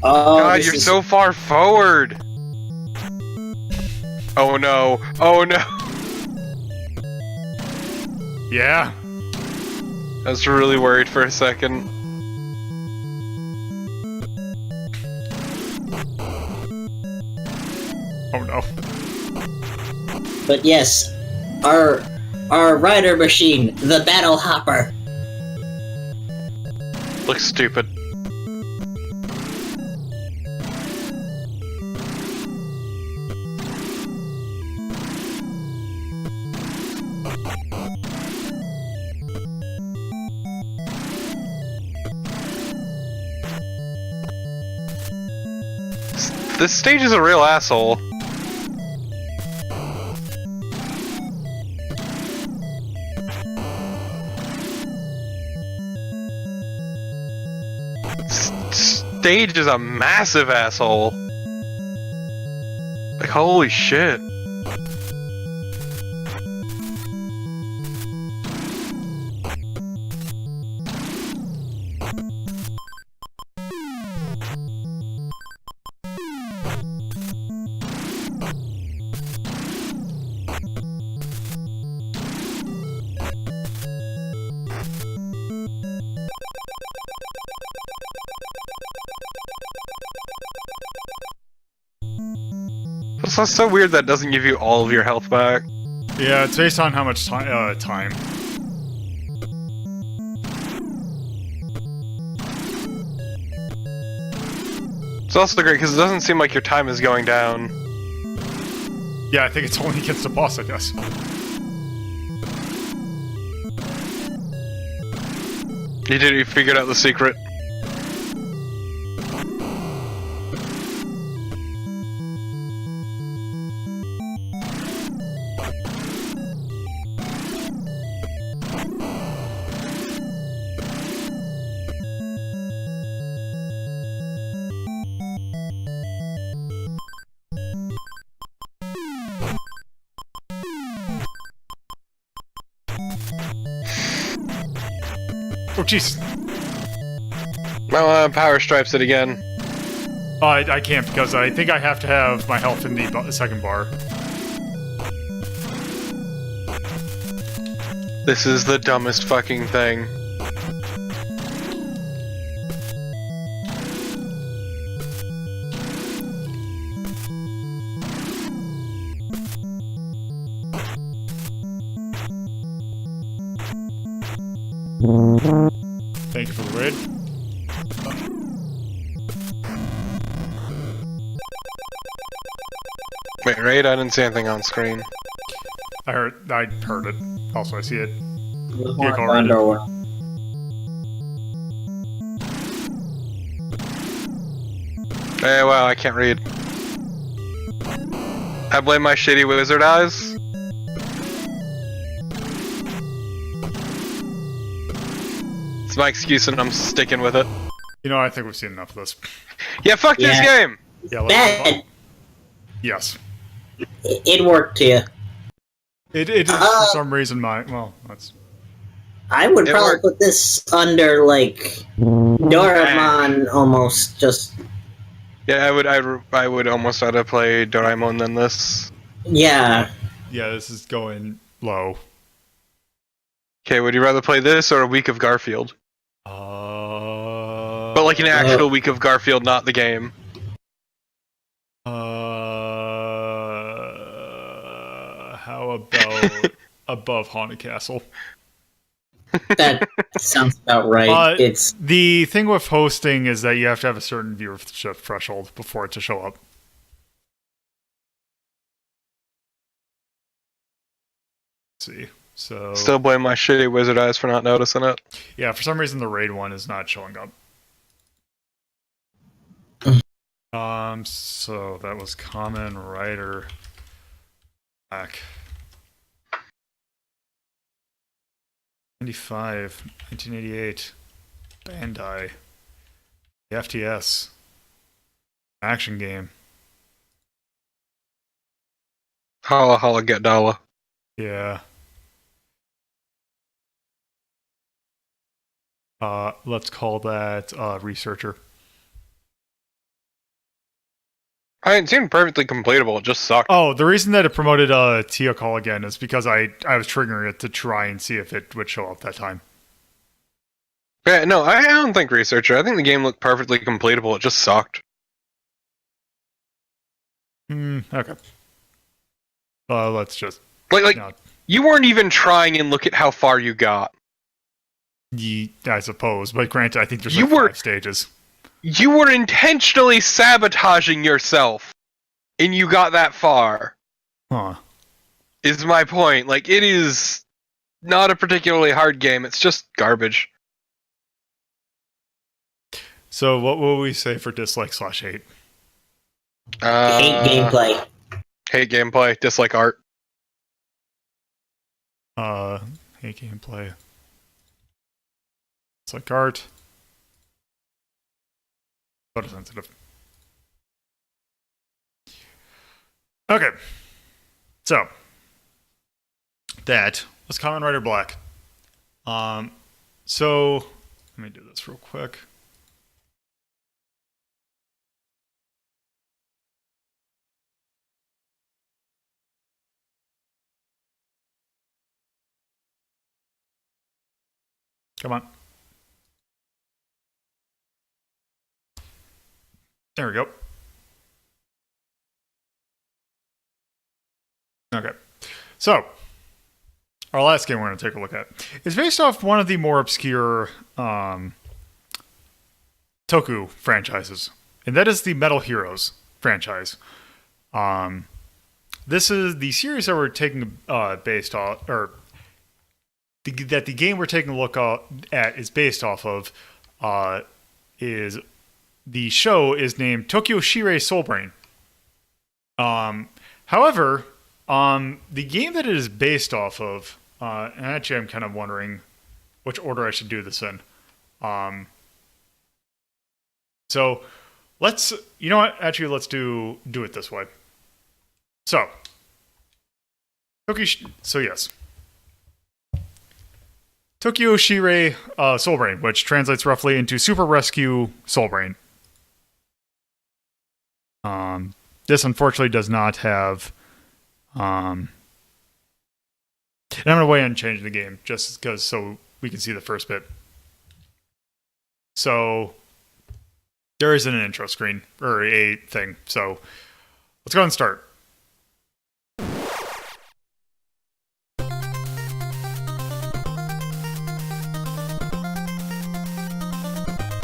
Oh, God, this you're is- so far forward. Oh no. Oh no. Yeah. I was really worried for a second. Oh no. But yes, our rider machine, the Battle Hopper. Looks stupid. This stage is a real asshole. Stage is a massive asshole. Like, holy shit. It's so weird that doesn't give you all of your health back. Yeah, it's based on how much time. It's also great because it doesn't seem like your time is going down. Yeah, I think it's only against the boss, I guess. You figured out the secret. Oh, jeez. Well, power stripes it again. I can't because I think I have to have my health in the second bar. This is the dumbest fucking thing. Thank you for the raid. Wait, raid? I didn't see anything on screen. I heard it. Also, I see it. Yeah, Hey, wow, I can't read. I blame my shitty wizard eyes. It's my excuse and I'm sticking with it. You know, I think we've seen enough of this. Yeah, fuck this Yeah. game! Yeah, let's move on. Bad. Yes. It worked to you. It is for some reason well, that's... I would It probably worked. put this under like Doraemon almost. Just Yeah, I would almost rather play Doraemon than this. yeah. Yeah, this is going low. Okay, would you rather play this or a week of Garfield? But like an actual week of Garfield, not the game. How about above Haunted Castle? That sounds about right. It's The thing with hosting is that you have to have a certain viewership threshold before it to show up. Let's see. So Still blame my shitty wizard eyes for not noticing it. yeah, for some reason the raid one is not showing up. So that was Kamen Rider Black. 1988. Bandai. The FTS. Action game. Holla holla get dollar. Yeah. Let's call that researcher. It seemed perfectly completable, it just sucked. Oh, the reason that it promoted Tia Call again is because I was triggering it to try and see if it would show up that time. Yeah, no, I don't think researcher. I think the game looked perfectly completable, it just sucked. Okay. Let's just... Like not, you weren't even trying and look at how far you got. I suppose, but granted, I think there's You like were- 5 stages. You were intentionally sabotaging yourself, and you got that far. Huh. Is my point. Like, it is not a particularly hard game, it's just garbage. So what will we say for dislike/hate? hate gameplay. Hate gameplay, dislike art. Hate gameplay. It's like art. Photosensitive. Okay. So that was Kamen Rider Black. So let me do this real quick. Come on. There we go. Okay. So, our last game we're going to take a look at is based off one of the more obscure Tokyuu franchises, and that is the Metal Heroes franchise. This is the series that we're taking based off, or that the game we're taking a look at is based off of. Is the show is named Tokyuu Shirei Solbrain. However, the game that it is based off of, and actually I'm kind of wondering which order I should do this in. So let's, you know what? Actually, let's do it this way. So, yes. Tokyuu Shirei Solbrain, which translates roughly into Super Rescue Solbrain. This unfortunately does not have. And I'm going to wait and change the game just because so we can see the first bit. So there isn't an intro screen or a thing. So let's go ahead and start.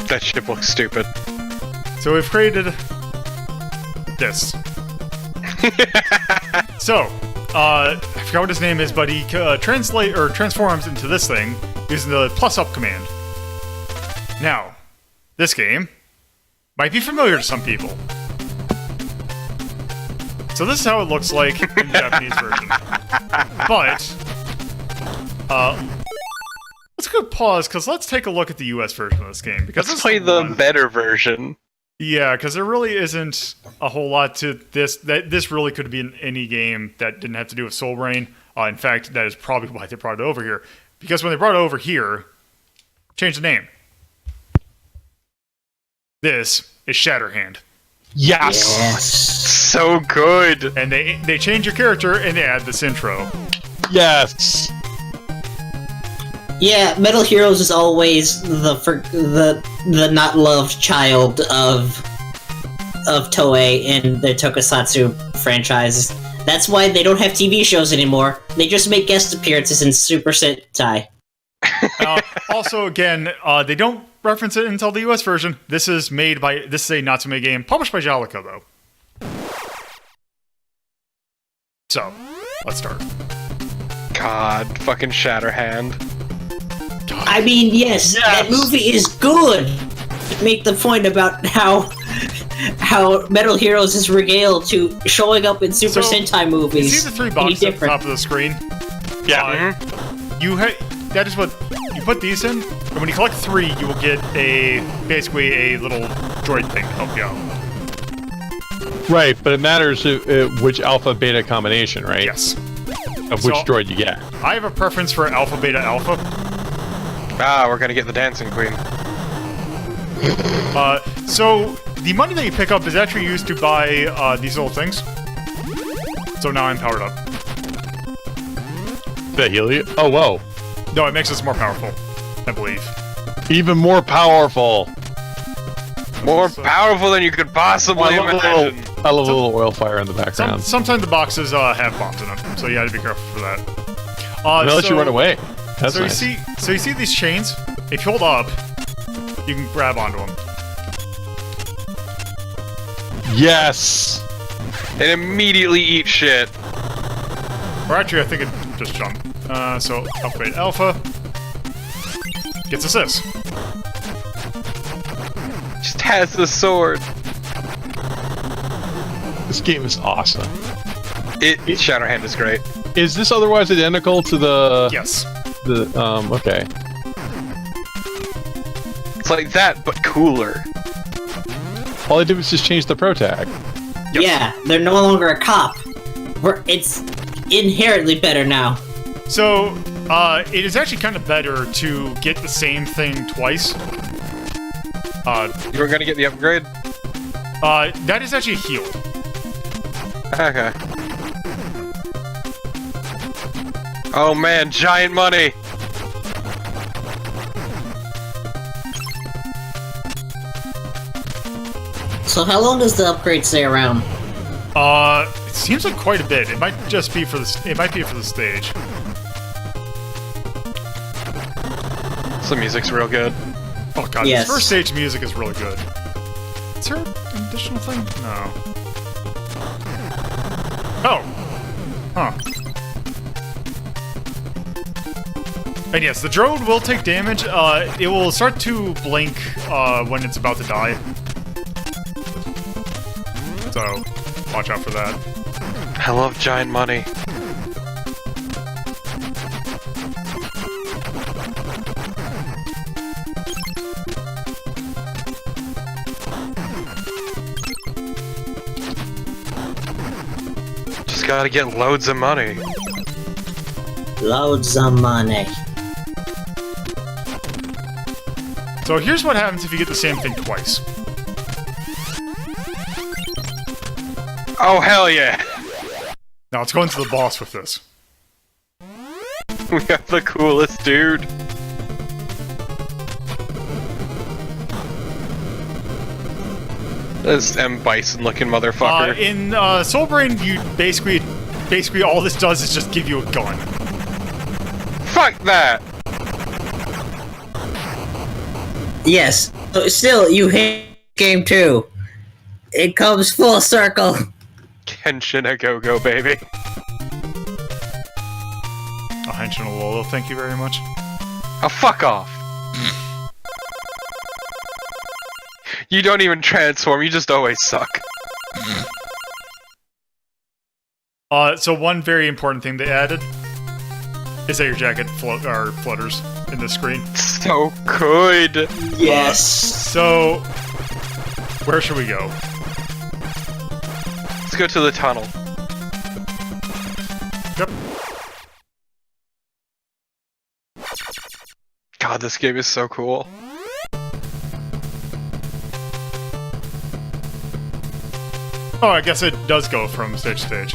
That ship looks stupid. So we've created this. So, I forgot what his name is, but he transforms into this thing using the +up command. Now, this game might be familiar to some people. So this is how it looks like in the Japanese version. But, let's go pause, because let's take a look at the US version of this game. Because Let's play the better version. Yeah, because there really isn't a whole lot to this. This really could be in any game that didn't have to do with Solbrain. In fact, that is probably why they brought it over here. because when they brought it over here, changed the name. This is Shatterhand. Yes. So good. And they change your character and they add this intro. Yes. Yeah, Metal Heroes is always the not loved child of Toei and the Tokusatsu franchise. That's why they don't have TV shows anymore. They just make guest appearances in Super Sentai. Also, again, they don't reference it until the US version. This is a Natsume game, published by Jalico, though. So, let's start. God, fucking Shatterhand. I mean, yes, that movie is good. Make the point about how Metal Heroes is regaled to showing up in Super Sentai movies. You see the three boxes at the top of the screen? Yeah. That is what you put these in, and when you collect 3, you will get basically a little droid thing to help you out. Right, but it matters which alpha beta combination, right? Yes. Of which droid you get. I have a preference for alpha beta alpha. We're gonna get the Dancing Queen. So the money that you pick up is actually used to buy these little things. So now I'm powered up. Did that heal you? Oh, whoa. No, it makes us more powerful, I believe. Even more powerful. More powerful than you could possibly imagine. I love a little oil fire in the background. Sometimes the boxes have bombs in them, so you have to be careful for that. They let you run away. That's so nice. you see these chains? If you hold up, you can grab onto them. Yes. And immediately eat shit. Or actually, I think it just jumped. So upgrade alpha gets us this. Just has the sword. This game is awesome. Shatterhand is great. Is this otherwise identical to the? Yes. Okay. It's like that, but cooler. All I did was just change the pro tag. Yep. Yeah, they're no longer a cop. It's inherently better now. So, it is actually kind of better to get the same thing twice. You were gonna get the upgrade? That is actually healed. Okay. Oh man, giant money! So how long does the upgrade stay around? It seems like quite a bit. It might just be for the. It might be for the stage. So the music's real good. Oh god, Yes. this first stage music is really good. Is there an additional thing? No. Oh. Huh. And yes, the droid will take damage. It will start to blink when it's about to die. So, watch out for that. I love giant money. Just gotta get loads of money. Loads of money. So here's what happens if you get the same thing twice. Oh hell yeah! Now let's go into the boss with this. We have the coolest dude. This M. Bison looking motherfucker. In Solbrain, you basically all this does is just give you a gun. Fuck that! Yes. So still, you hate game 2. It comes full circle. Henshin-A-Go-Go, baby. Oh, Henshin-A-Lolo, thank you very much. Oh, fuck off. You don't even transform, you just always suck. So one very important thing they added is that your jacket flutters in the screen. So good. Yes. So, where should we go? Let's go to the tunnel. Yep. God, this game is so cool. Oh, I guess it does go from stage to stage.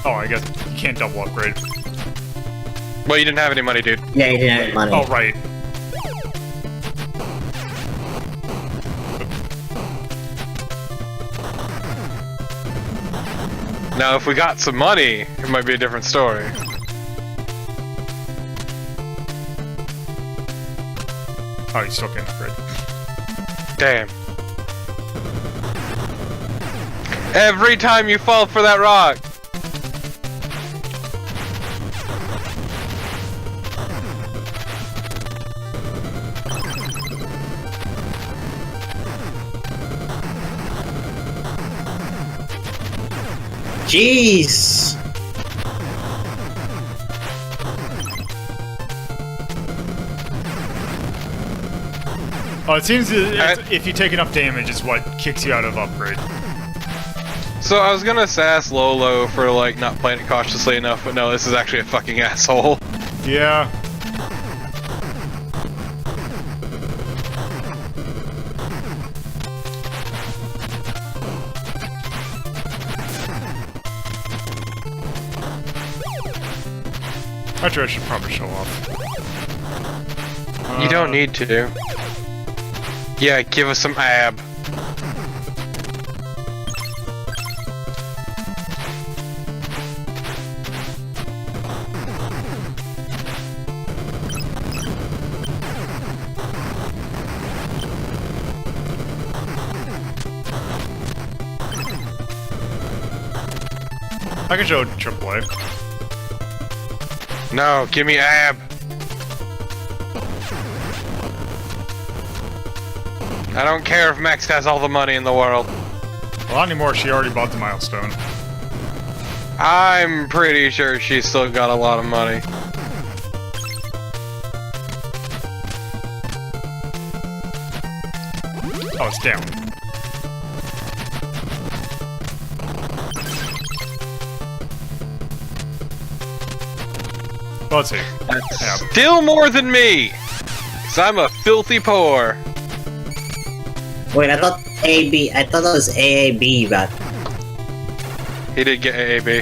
Oh, I guess you can't double upgrade. Well, you didn't have any money, dude. Yeah, you didn't have any money. Oh, right. Now, if we got some money, it might be a different story. Oh, you still can't upgrade. Damn. Every time you fall for that rock! Jeez. Oh, it seems that if you take enough damage is what kicks you out of upgrade. So I was gonna sass Lolo for like not playing it cautiously enough, but no, this is actually a fucking asshole. Yeah. Actually, I should probably show off. You don't need to. Yeah, give us some ab. I can show AAA. No, give me ab. I don't care if Max has all the money in the world. Well, not anymore. She already bought the milestone. I'm pretty sure she's still got a lot of money. Oh, it's down. Well, let's see. Yeah. Still more than me! Cause I'm a filthy poor. Wait, I thought AB. I thought that was AAB, but He did get AAB.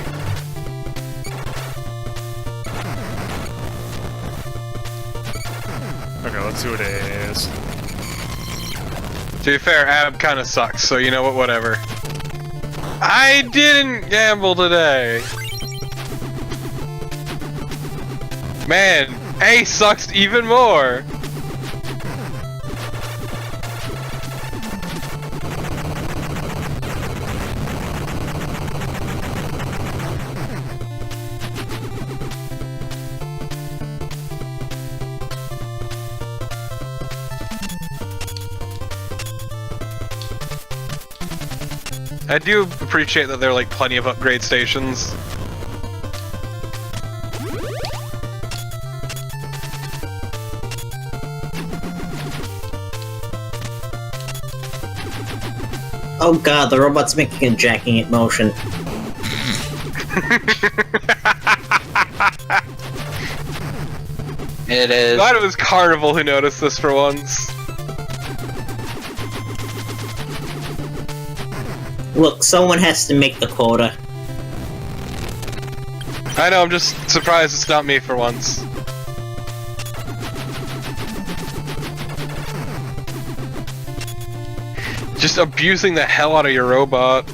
Okay, let's see what it is. To be fair, ab kinda sucks, so you know what, whatever. I didn't gamble today! Man, A sucks even more! I do appreciate that there are like plenty of upgrade stations. oh god, the robot's making a jacking it motion. It is. Glad it was Carnival who noticed this for once. Look, someone has to make the quota. I know, I'm just surprised it's not me for once. Just abusing the hell out of your robot.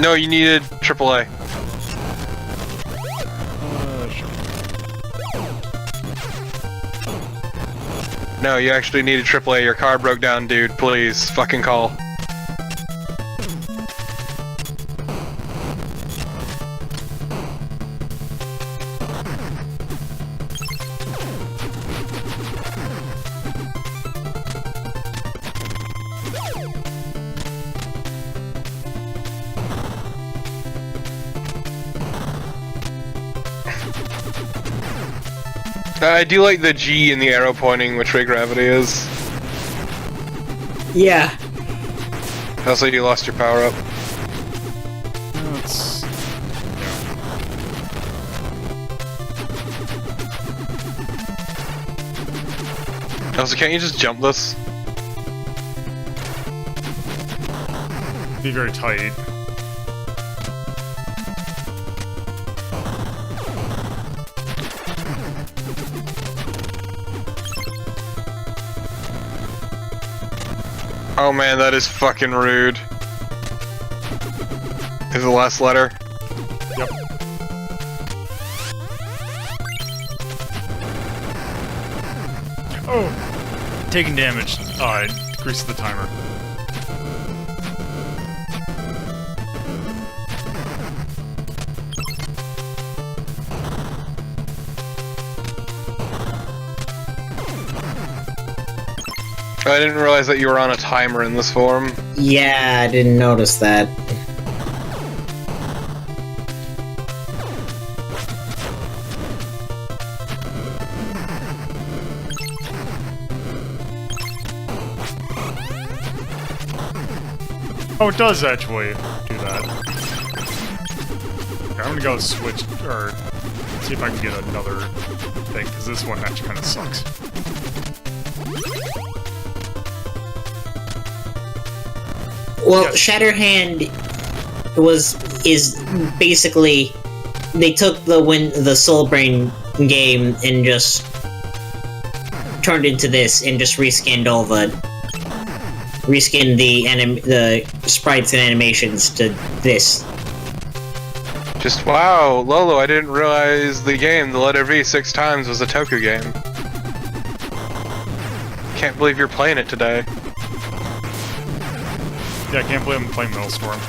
No, you needed AAA. Sure. No, you actually needed AAA. Your car broke down, dude. Please, fucking call. I do like the G in the arrow pointing which way gravity is. Yeah. Also, you lost your power up. Let's... Also, can't you just jump this? Be very tight. Oh man, that is fucking rude. Is the last letter? Yep. Oh! Taking damage decreases the timer. I didn't realize that you were on a timer in this form. Yeah, I didn't notice that. Oh, it does actually do that. Okay, I'm gonna go switch, or see if I can get another thing, because this one actually kind of sucks. Well, Yes. Shatterhand is basically they took the Solbrain game and just turned into this and just reskinned the sprites and animations to this. Just wow, Lolo, I didn't realize the letter V 6 times was a Tokyuu game. Can't believe you're playing it today. Yeah, I can't believe I'm playing Maelstrom.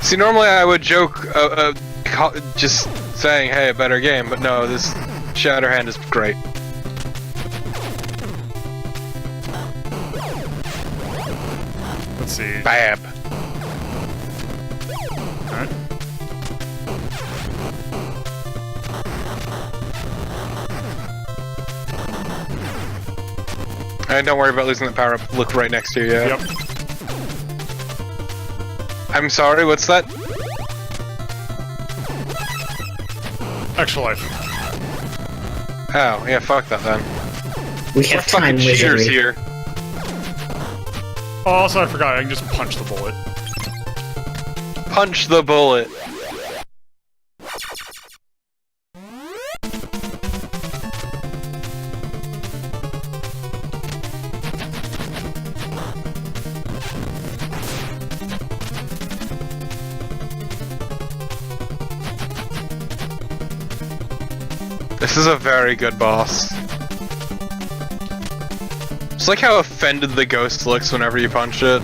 See, normally I would joke, just saying, hey, a better game, but no, this Shatterhand is great. Let's see. Bab. Alright. And don't worry about losing the power up. Look right next to you, yeah? Yep. I'm sorry, what's that? Extra life. Oh, yeah, fuck that then. We We're have time fucking cheaters wizardry. here. Oh, also I forgot, I can just punch the bullet. Punch the bullet. This is a very good boss. It's like how offended the ghost looks whenever you punch it.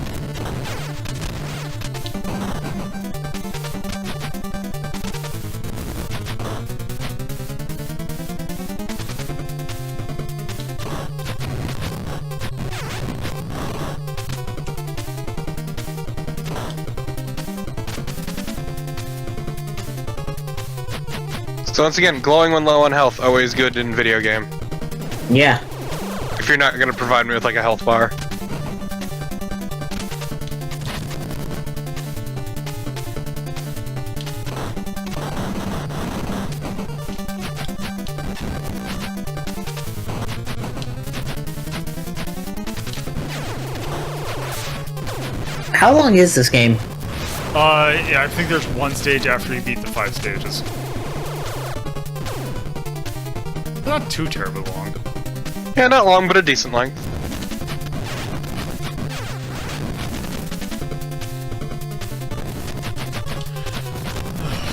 So once again, glowing when low on health, always good in video game. Yeah. If you're not gonna provide me with like a health bar. How long is this game? Yeah, I think there's one stage after you beat the 5 stages. Not too terribly long. Yeah, not long, but a decent length.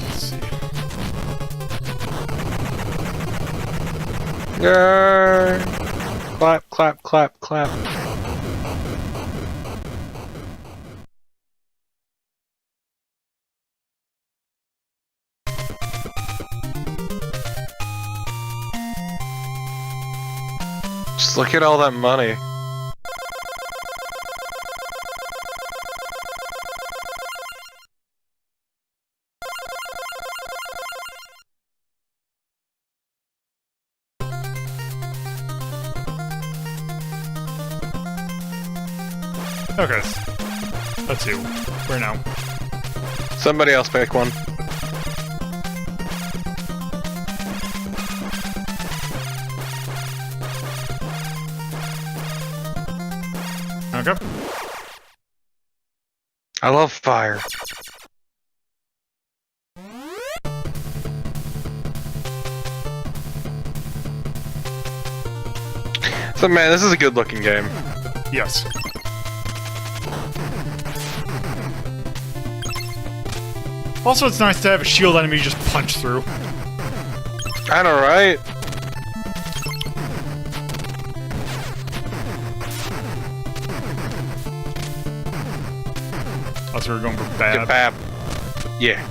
Let's see. Yeah. Clap, clap, clap, clap. Just look at all that money. Okay. Let's see. Where now? Somebody else pick one. Okay. I love fire. So man, this is a good looking game. Yes. Also, it's nice to have a shield enemy you just punch through. I know, right? That's where we're going for bad. Bab. Yeah.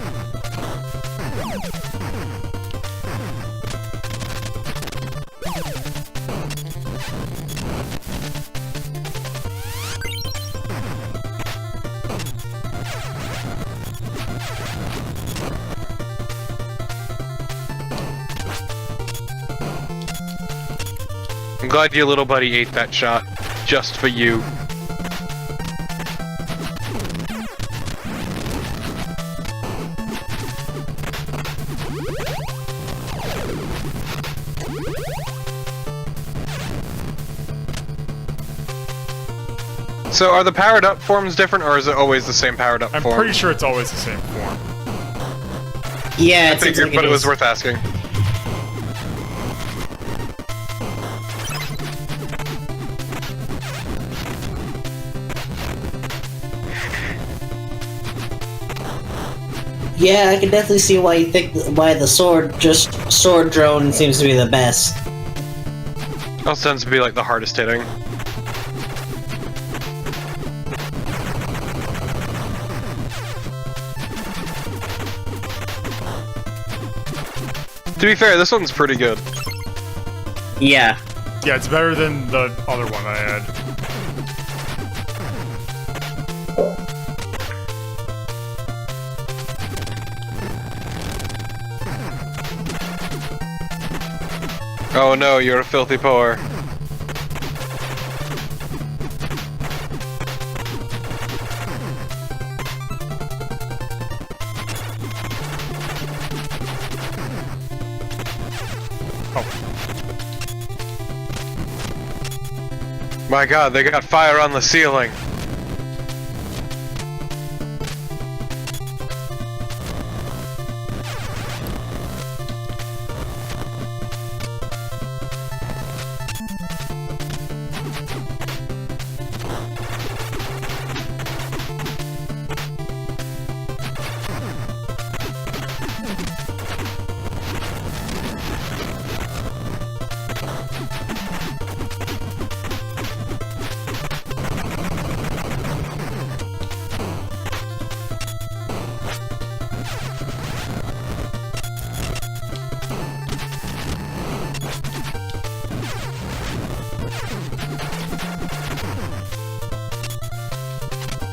I'm glad your little buddy ate that shot, just for you. So are the powered up forms different, or is it always the same powered up I'm form? pretty sure it's always the same form. Yeah, I it seems figured, like but it was is. worth asking. Yeah, I can definitely see why you think why the sword drone seems to be the best. Also tends to be like the hardest hitting. To be fair, this one's pretty good. Yeah. Yeah, it's better than the other one I had. Oh no, you're a filthy poor. My god, they got fire on the ceiling.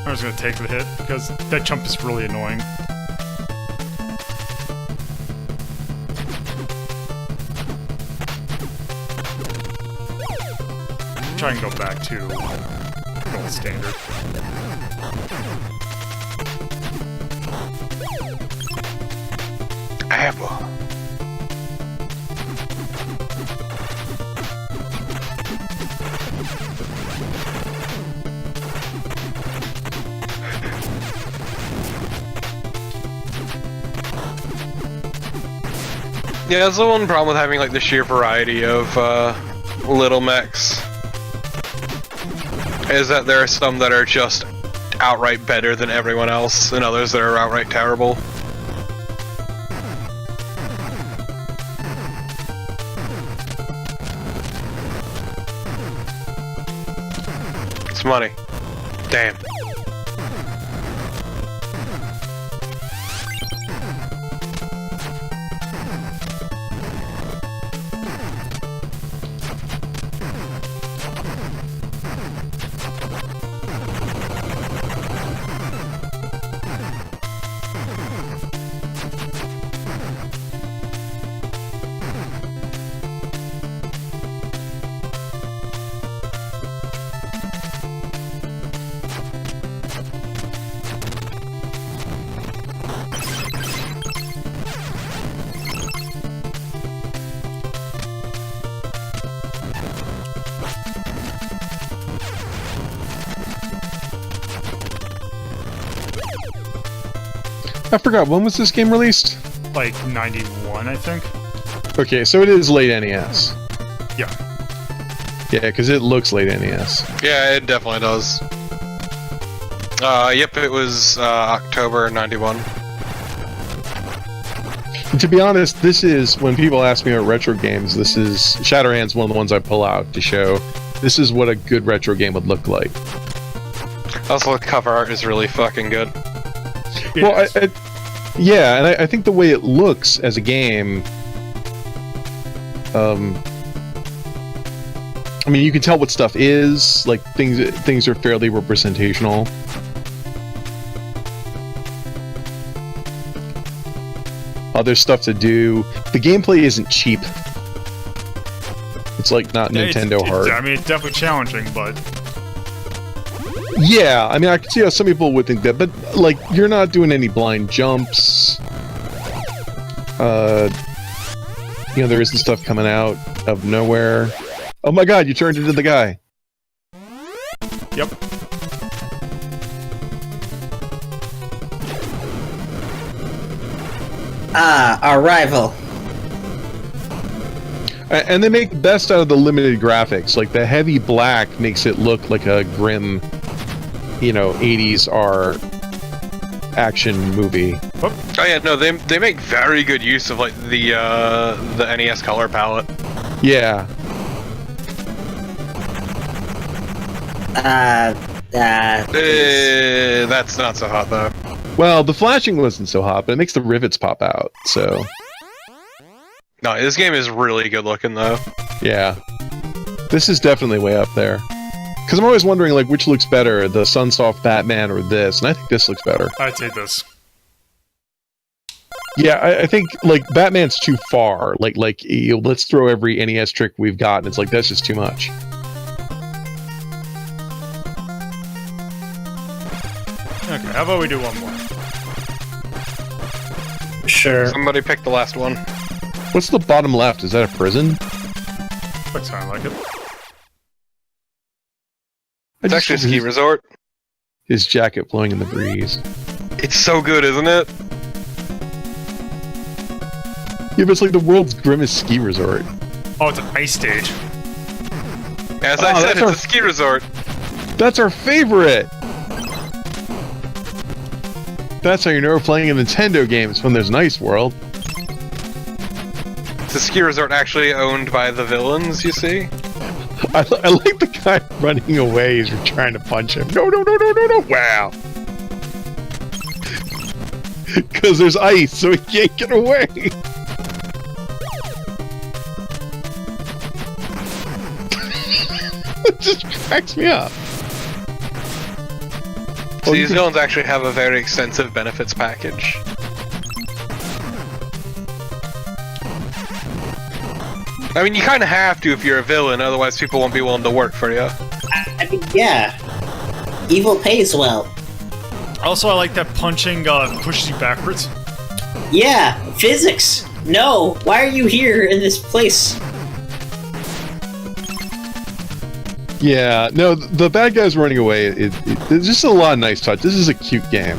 I'm just gonna take the hit, because that jump is really annoying. Try and go back to gold standard. Apple. Yeah, that's the one problem with having like the sheer variety of little mechs. Is that there are some that are just outright better than everyone else, and others that are outright terrible. It's money. Damn. I forgot, when was this game released? Like 91, I think. Okay, so it is late NES. Yeah. Yeah, because it looks late NES. Yeah, it definitely does. Yep, it was October 91. And to be honest, this is, when people ask me about retro games, this is, Shatterhand's one of the ones I pull out to show this is what a good retro game would look like. Also, the cover art is really fucking good. Well, yeah, and I think the way it looks as a game, I mean, you can tell what stuff is, like, things are fairly representational. There's stuff to do. The gameplay isn't cheap. It's like not Nintendo hard. I mean, it's definitely challenging, but... Yeah, I mean, I can see how some people would think that, but, like, you're not doing any blind jumps. You know, there isn't stuff coming out of nowhere. Oh my god, you turned into the guy. Yep. Ah, our rival. And they make the best out of the limited graphics. Like, the heavy black makes it look like a grim, you know, 80s R action movie. Oh yeah, no, they make very good use of, like, the NES color palette. Yeah. That's not so hot, though. Well, the flashing wasn't so hot, but it makes the rivets pop out, so... No, this game is really good looking, though. Yeah. This is definitely way up there. Because I'm always wondering, like, which looks better, the Sunsoft Batman or this, and I think this looks better. I'd say this. Yeah, I think, like, Batman's too far. Like, let's throw every NES trick we've got, and it's like, that's just too much. Okay, how about we do one more? Sure. Somebody pick the last one. What's the bottom left? Is that a prison? Looks kind of like it. It's actually a ski resort. His jacket blowing in the breeze. It's so good, isn't it? Yeah, but it's like the world's grimmest ski resort. Oh, it's an ice stage. As I said, it's a ski resort. That's our favorite! That's how you know we're playing a Nintendo game. It's when there's an ice world. It's a ski resort actually owned by the villains, you see? I like the guy running away as you're trying to punch him. No, no, no, no, no, no! Wow! Because there's ice, so he can't get away! It just cracks me up. So these villains actually have a very extensive benefits package. I mean, you kind of have to if you're a villain, otherwise people won't be willing to work for you. I mean, yeah. Evil pays well. Also, I like that punching pushes you backwards. Yeah, physics. No, why are you here in this place? Yeah, no, the bad guys running away, there's just a lot of nice touch. This is a cute game.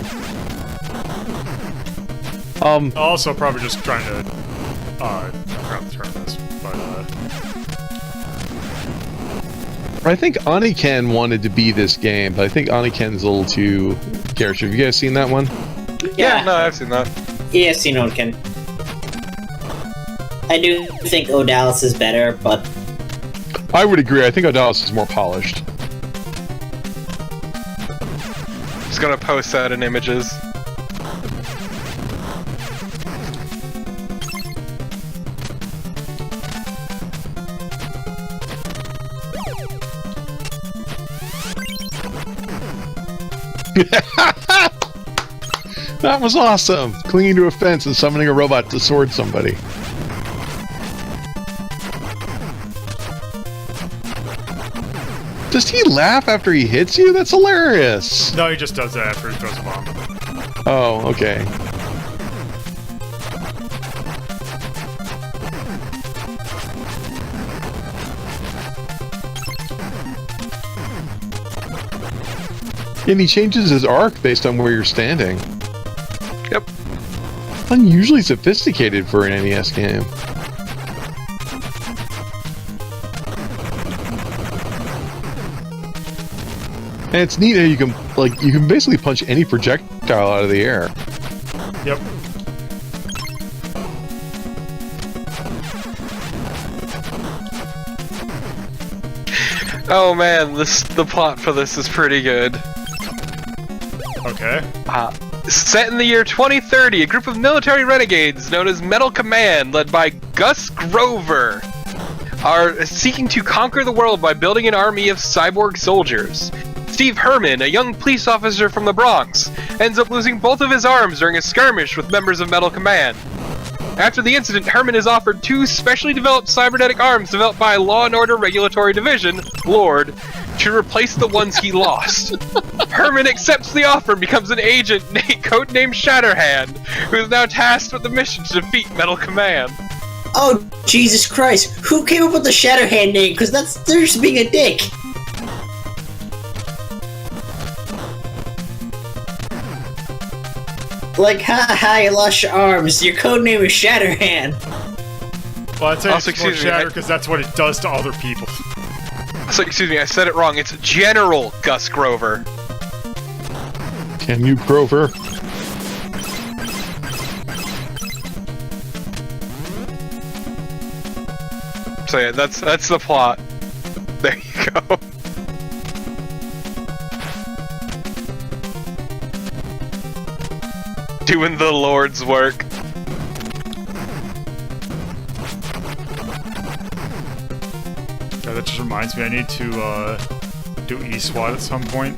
Also, probably just trying to, I forgot the term of this, but, I think Oniken wanted to be this game, but I think Oniken's a little too garish. Have you guys seen that one? Yeah, no, I've seen that. Yeah, I've seen Odin. I do think Odalis is better, but... I would agree. I think Odalis is more polished. Just gonna post that in images. That was awesome! Clinging to a fence and summoning a robot to sword somebody. Does he laugh after he hits you? That's hilarious! no, he just does that after he throws a bomb. Oh, okay. And he changes his arc based on where you're standing. Yep. unusually sophisticated for an NES game. And it's neat how you can basically punch any projectile out of the air. Yep. Oh man, the plot for this is pretty good. Okay. Set in the year 2030, a group of military renegades known as Metal Command, led by Gus Grover, are seeking to conquer the world by building an army of cyborg soldiers. Steve Herman, a young police officer from the Bronx, ends up losing both of his arms during a skirmish with members of Metal Command. After the incident, Herman is offered 2 specially developed cybernetic arms developed by Law and Order Regulatory Division, LORD, to replace the ones he lost. Herman accepts the offer and becomes an agent codenamed Shatterhand, who is now tasked with the mission to defeat Metal Command. Oh, Jesus Christ. Who came up with the Shatterhand name? Because they're just being a dick. Like, ha, you lost your arms. Your codename is Shatterhand. Well, I'd say Also, it's more excuse me, Shatter because that's what it does to other people. So, excuse me, I said it wrong. It's General Gus Grover. Can you, Grover? So yeah, that's the plot. There you go. Doing the Lord's work. Yeah, that just reminds me I need to do E-SWAT at some point.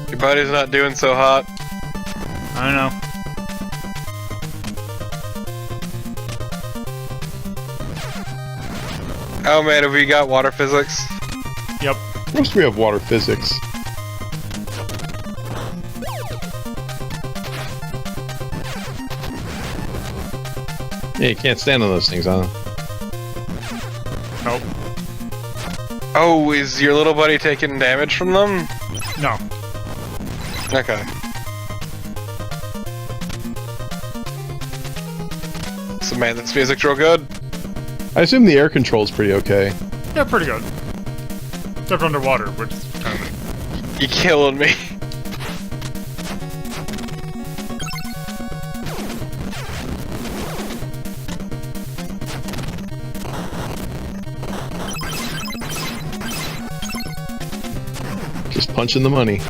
Your body's not doing so hot. I don't know. Oh man, have we got water physics? Yep. Of course we have water physics. Yeah, you can't stand on those things, huh? Nope. Oh, is your little buddy taking damage from them? No. Okay. So man, this music's real good. I assume the air control's pretty okay. Yeah, pretty good. Except underwater, which is kind of... You killing me. Just punching the money.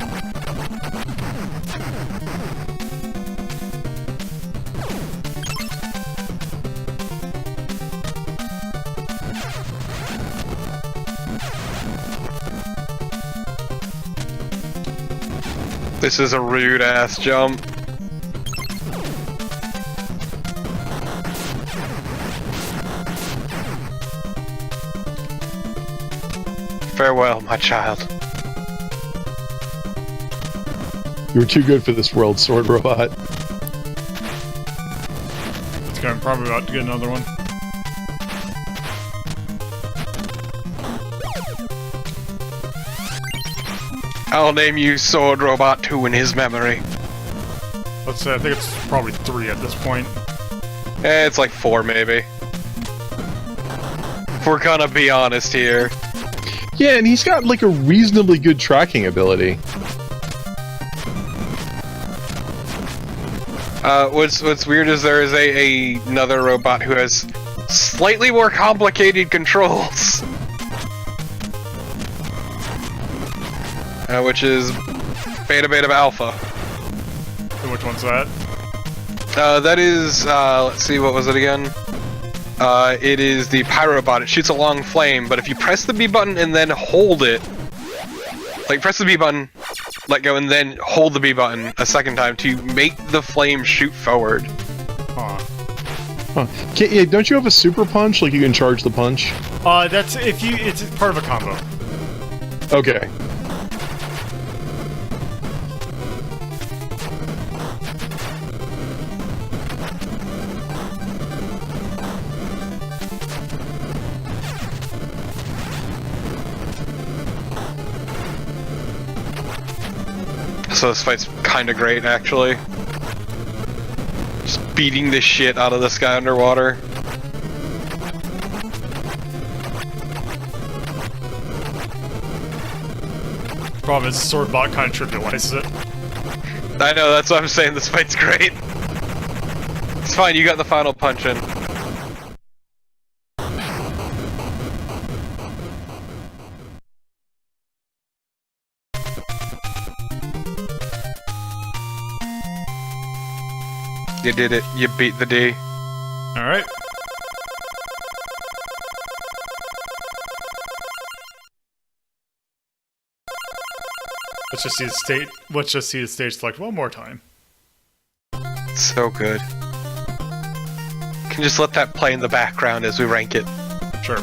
This is a rude ass jump. Farewell, my child. You're too good for this world, sword robot. It's gonna probably about to get another one. I'll name you Sword Robot 2 in his memory. Let's say I think it's probably 3 at this point. It's like 4 maybe. If we're gonna be honest here. Yeah, and he's got like a reasonably good tracking ability. What's weird is there is another robot who has slightly more complicated controls. Which is Beta Beta Alpha. So which one's that? That is, let's see, what was it again? It is the Pyrobot. It shoots a long flame, but if you press the B button and then hold it, like press the B button, let go, and then hold the B button a second time to make the flame shoot forward. Huh. Huh. Yeah, don't you have a super punch? Like you can charge the punch? That's if you. It's part of a combo. Okay. So this fight's kind of great, actually. Just beating the shit out of this guy underwater. Problem is, Swordbot kind of trivializes it. I know, that's why I'm saying this fight's great. It's fine, you got the final punch in. You did it. You beat the D. Alright. Let's just see the state. Let's just see the stage select one more time. So good. Can just let that play in the background as we rank it. Sure.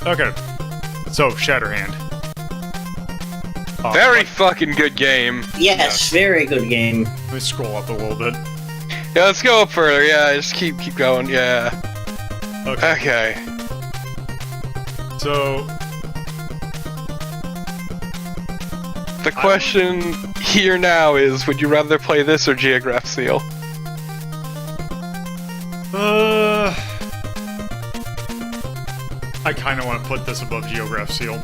Okay. So, Shatterhand. Very fucking good game. Yes, very good game. Let me scroll up a little bit. Yeah, let's go up further. Yeah, just keep going. Yeah. Okay. Okay. So, The question here now is, would you rather play this or Geograph Seal? I kind of want to put this above Geograph Seal.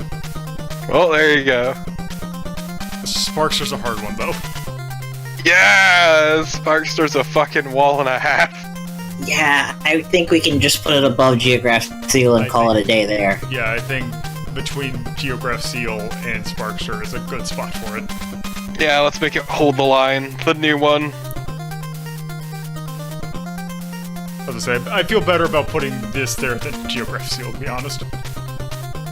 Well, there you go. Sparkster's a hard one, though. Yeah, Sparkster's a fucking wall and a half. Yeah, I think we can just put it above Geograph Seal and call it a day there. Yeah, I think between Geograph Seal and Sparkster is a good spot for it. Yeah, let's make it hold the line. The new one. As I say, I feel better about putting this there than Geograph Seal, to be honest.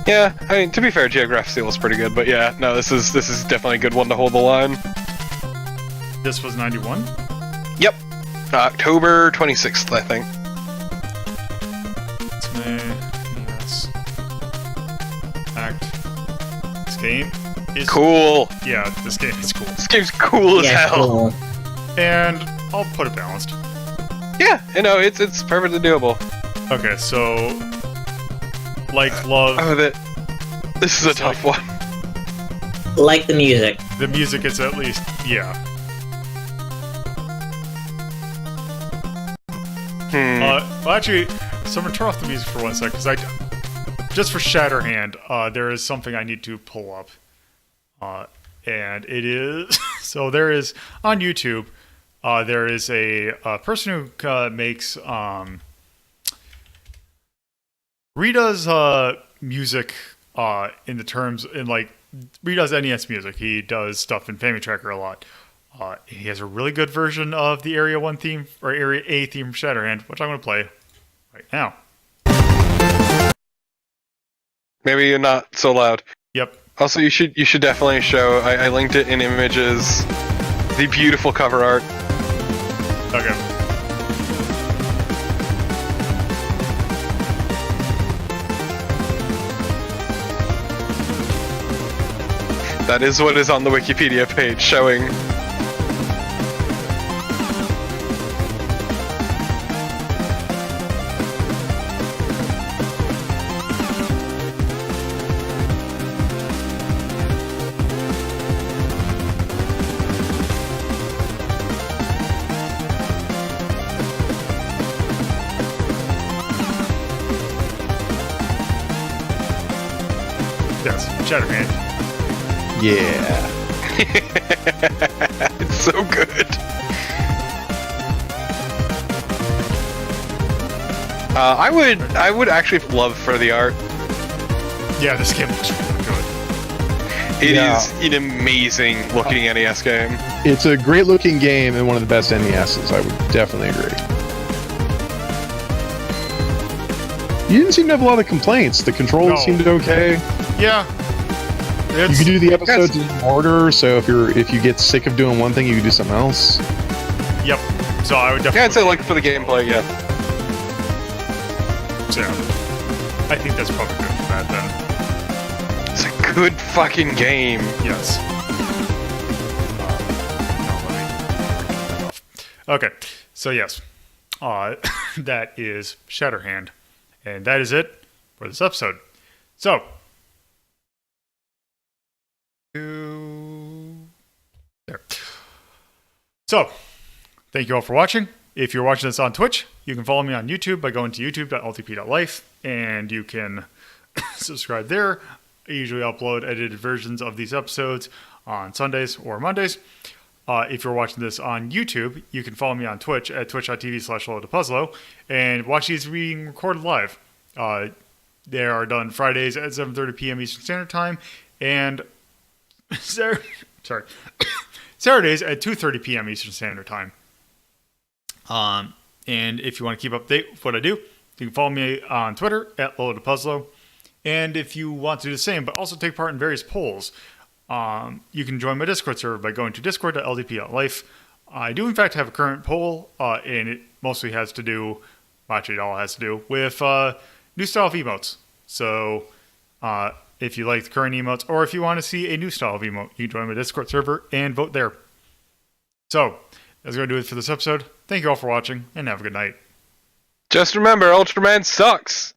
Yeah, I mean, to be fair, Geograph Seal is pretty good, but yeah, no, this is definitely a good one to hold the line. This was 91? Yep. October 26th, I think. It's May. Yes. Act. This game is Cool. Yeah, this game is cool. This game's cool as Yeah, hell. cool. And I'll put it balanced. Yeah, you know, it's perfectly doable. Okay, so like love. Oh, this is a tough one. Like the music. The music is at least well, actually, so I'm gonna turn off the music for 1 sec because just for Shatterhand, there is something I need to pull up, and it is so there is on YouTube. There is a person who makes redoes music in the terms in like redoes NES music. He does stuff in Family Tracker a lot. He has a really good version of the Area 1 theme or Area A theme from Shatterhand, which I'm going to play right now. Maybe you're not so loud. Yep. Also, you should definitely show. I linked it in images. The beautiful cover art. Okay. That is what is on the Wikipedia page showing. Yes, Shatterhand. Yeah. It's so good. I would actually love for the art. Yeah, this game looks really good. It is an amazing looking NES game. It's a great looking game and one of the best NESs. I would definitely agree. You didn't seem to have a lot of complaints. The controls seemed okay. Yeah. You can do the episodes in order, so if you get sick of doing one thing, you can do something else. Yep. So I would definitely. Yeah, I'd say like for the gameplay, yeah. So I think that's probably good for that then. It's a good fucking game. Yes. Okay. So yes, that is Shatterhand, and that is it for this episode. So There. So, thank you all for watching. If you're watching this on Twitch, you can follow me on YouTube by going to youtube.ltp.life, and you can subscribe there. I usually upload edited versions of these episodes on Sundays or Mondays. If you're watching this on YouTube, you can follow me on Twitch at twitch.tv/LoloToPuzzlo and watch these being recorded live. They are done Fridays at 7:30 p.m. Eastern Standard Time and Saturdays at 2:30 p.m. Eastern Standard Time. And if you want to keep up to date with what I do, you can follow me on Twitter at LoloToPuzzlo. And if you want to do the same, but also take part in various polls, you can join my Discord server by going to discord.ldp.life. I do, in fact, have a current poll, and it mostly has to do, actually, it all has to do with new style of emotes. So, if you like the current emotes, or if you want to see a new style of emote, you can join my Discord server and vote there. So, that's going to do it for this episode. Thank you all for watching, and have a good night. Just remember, Ultraman sucks!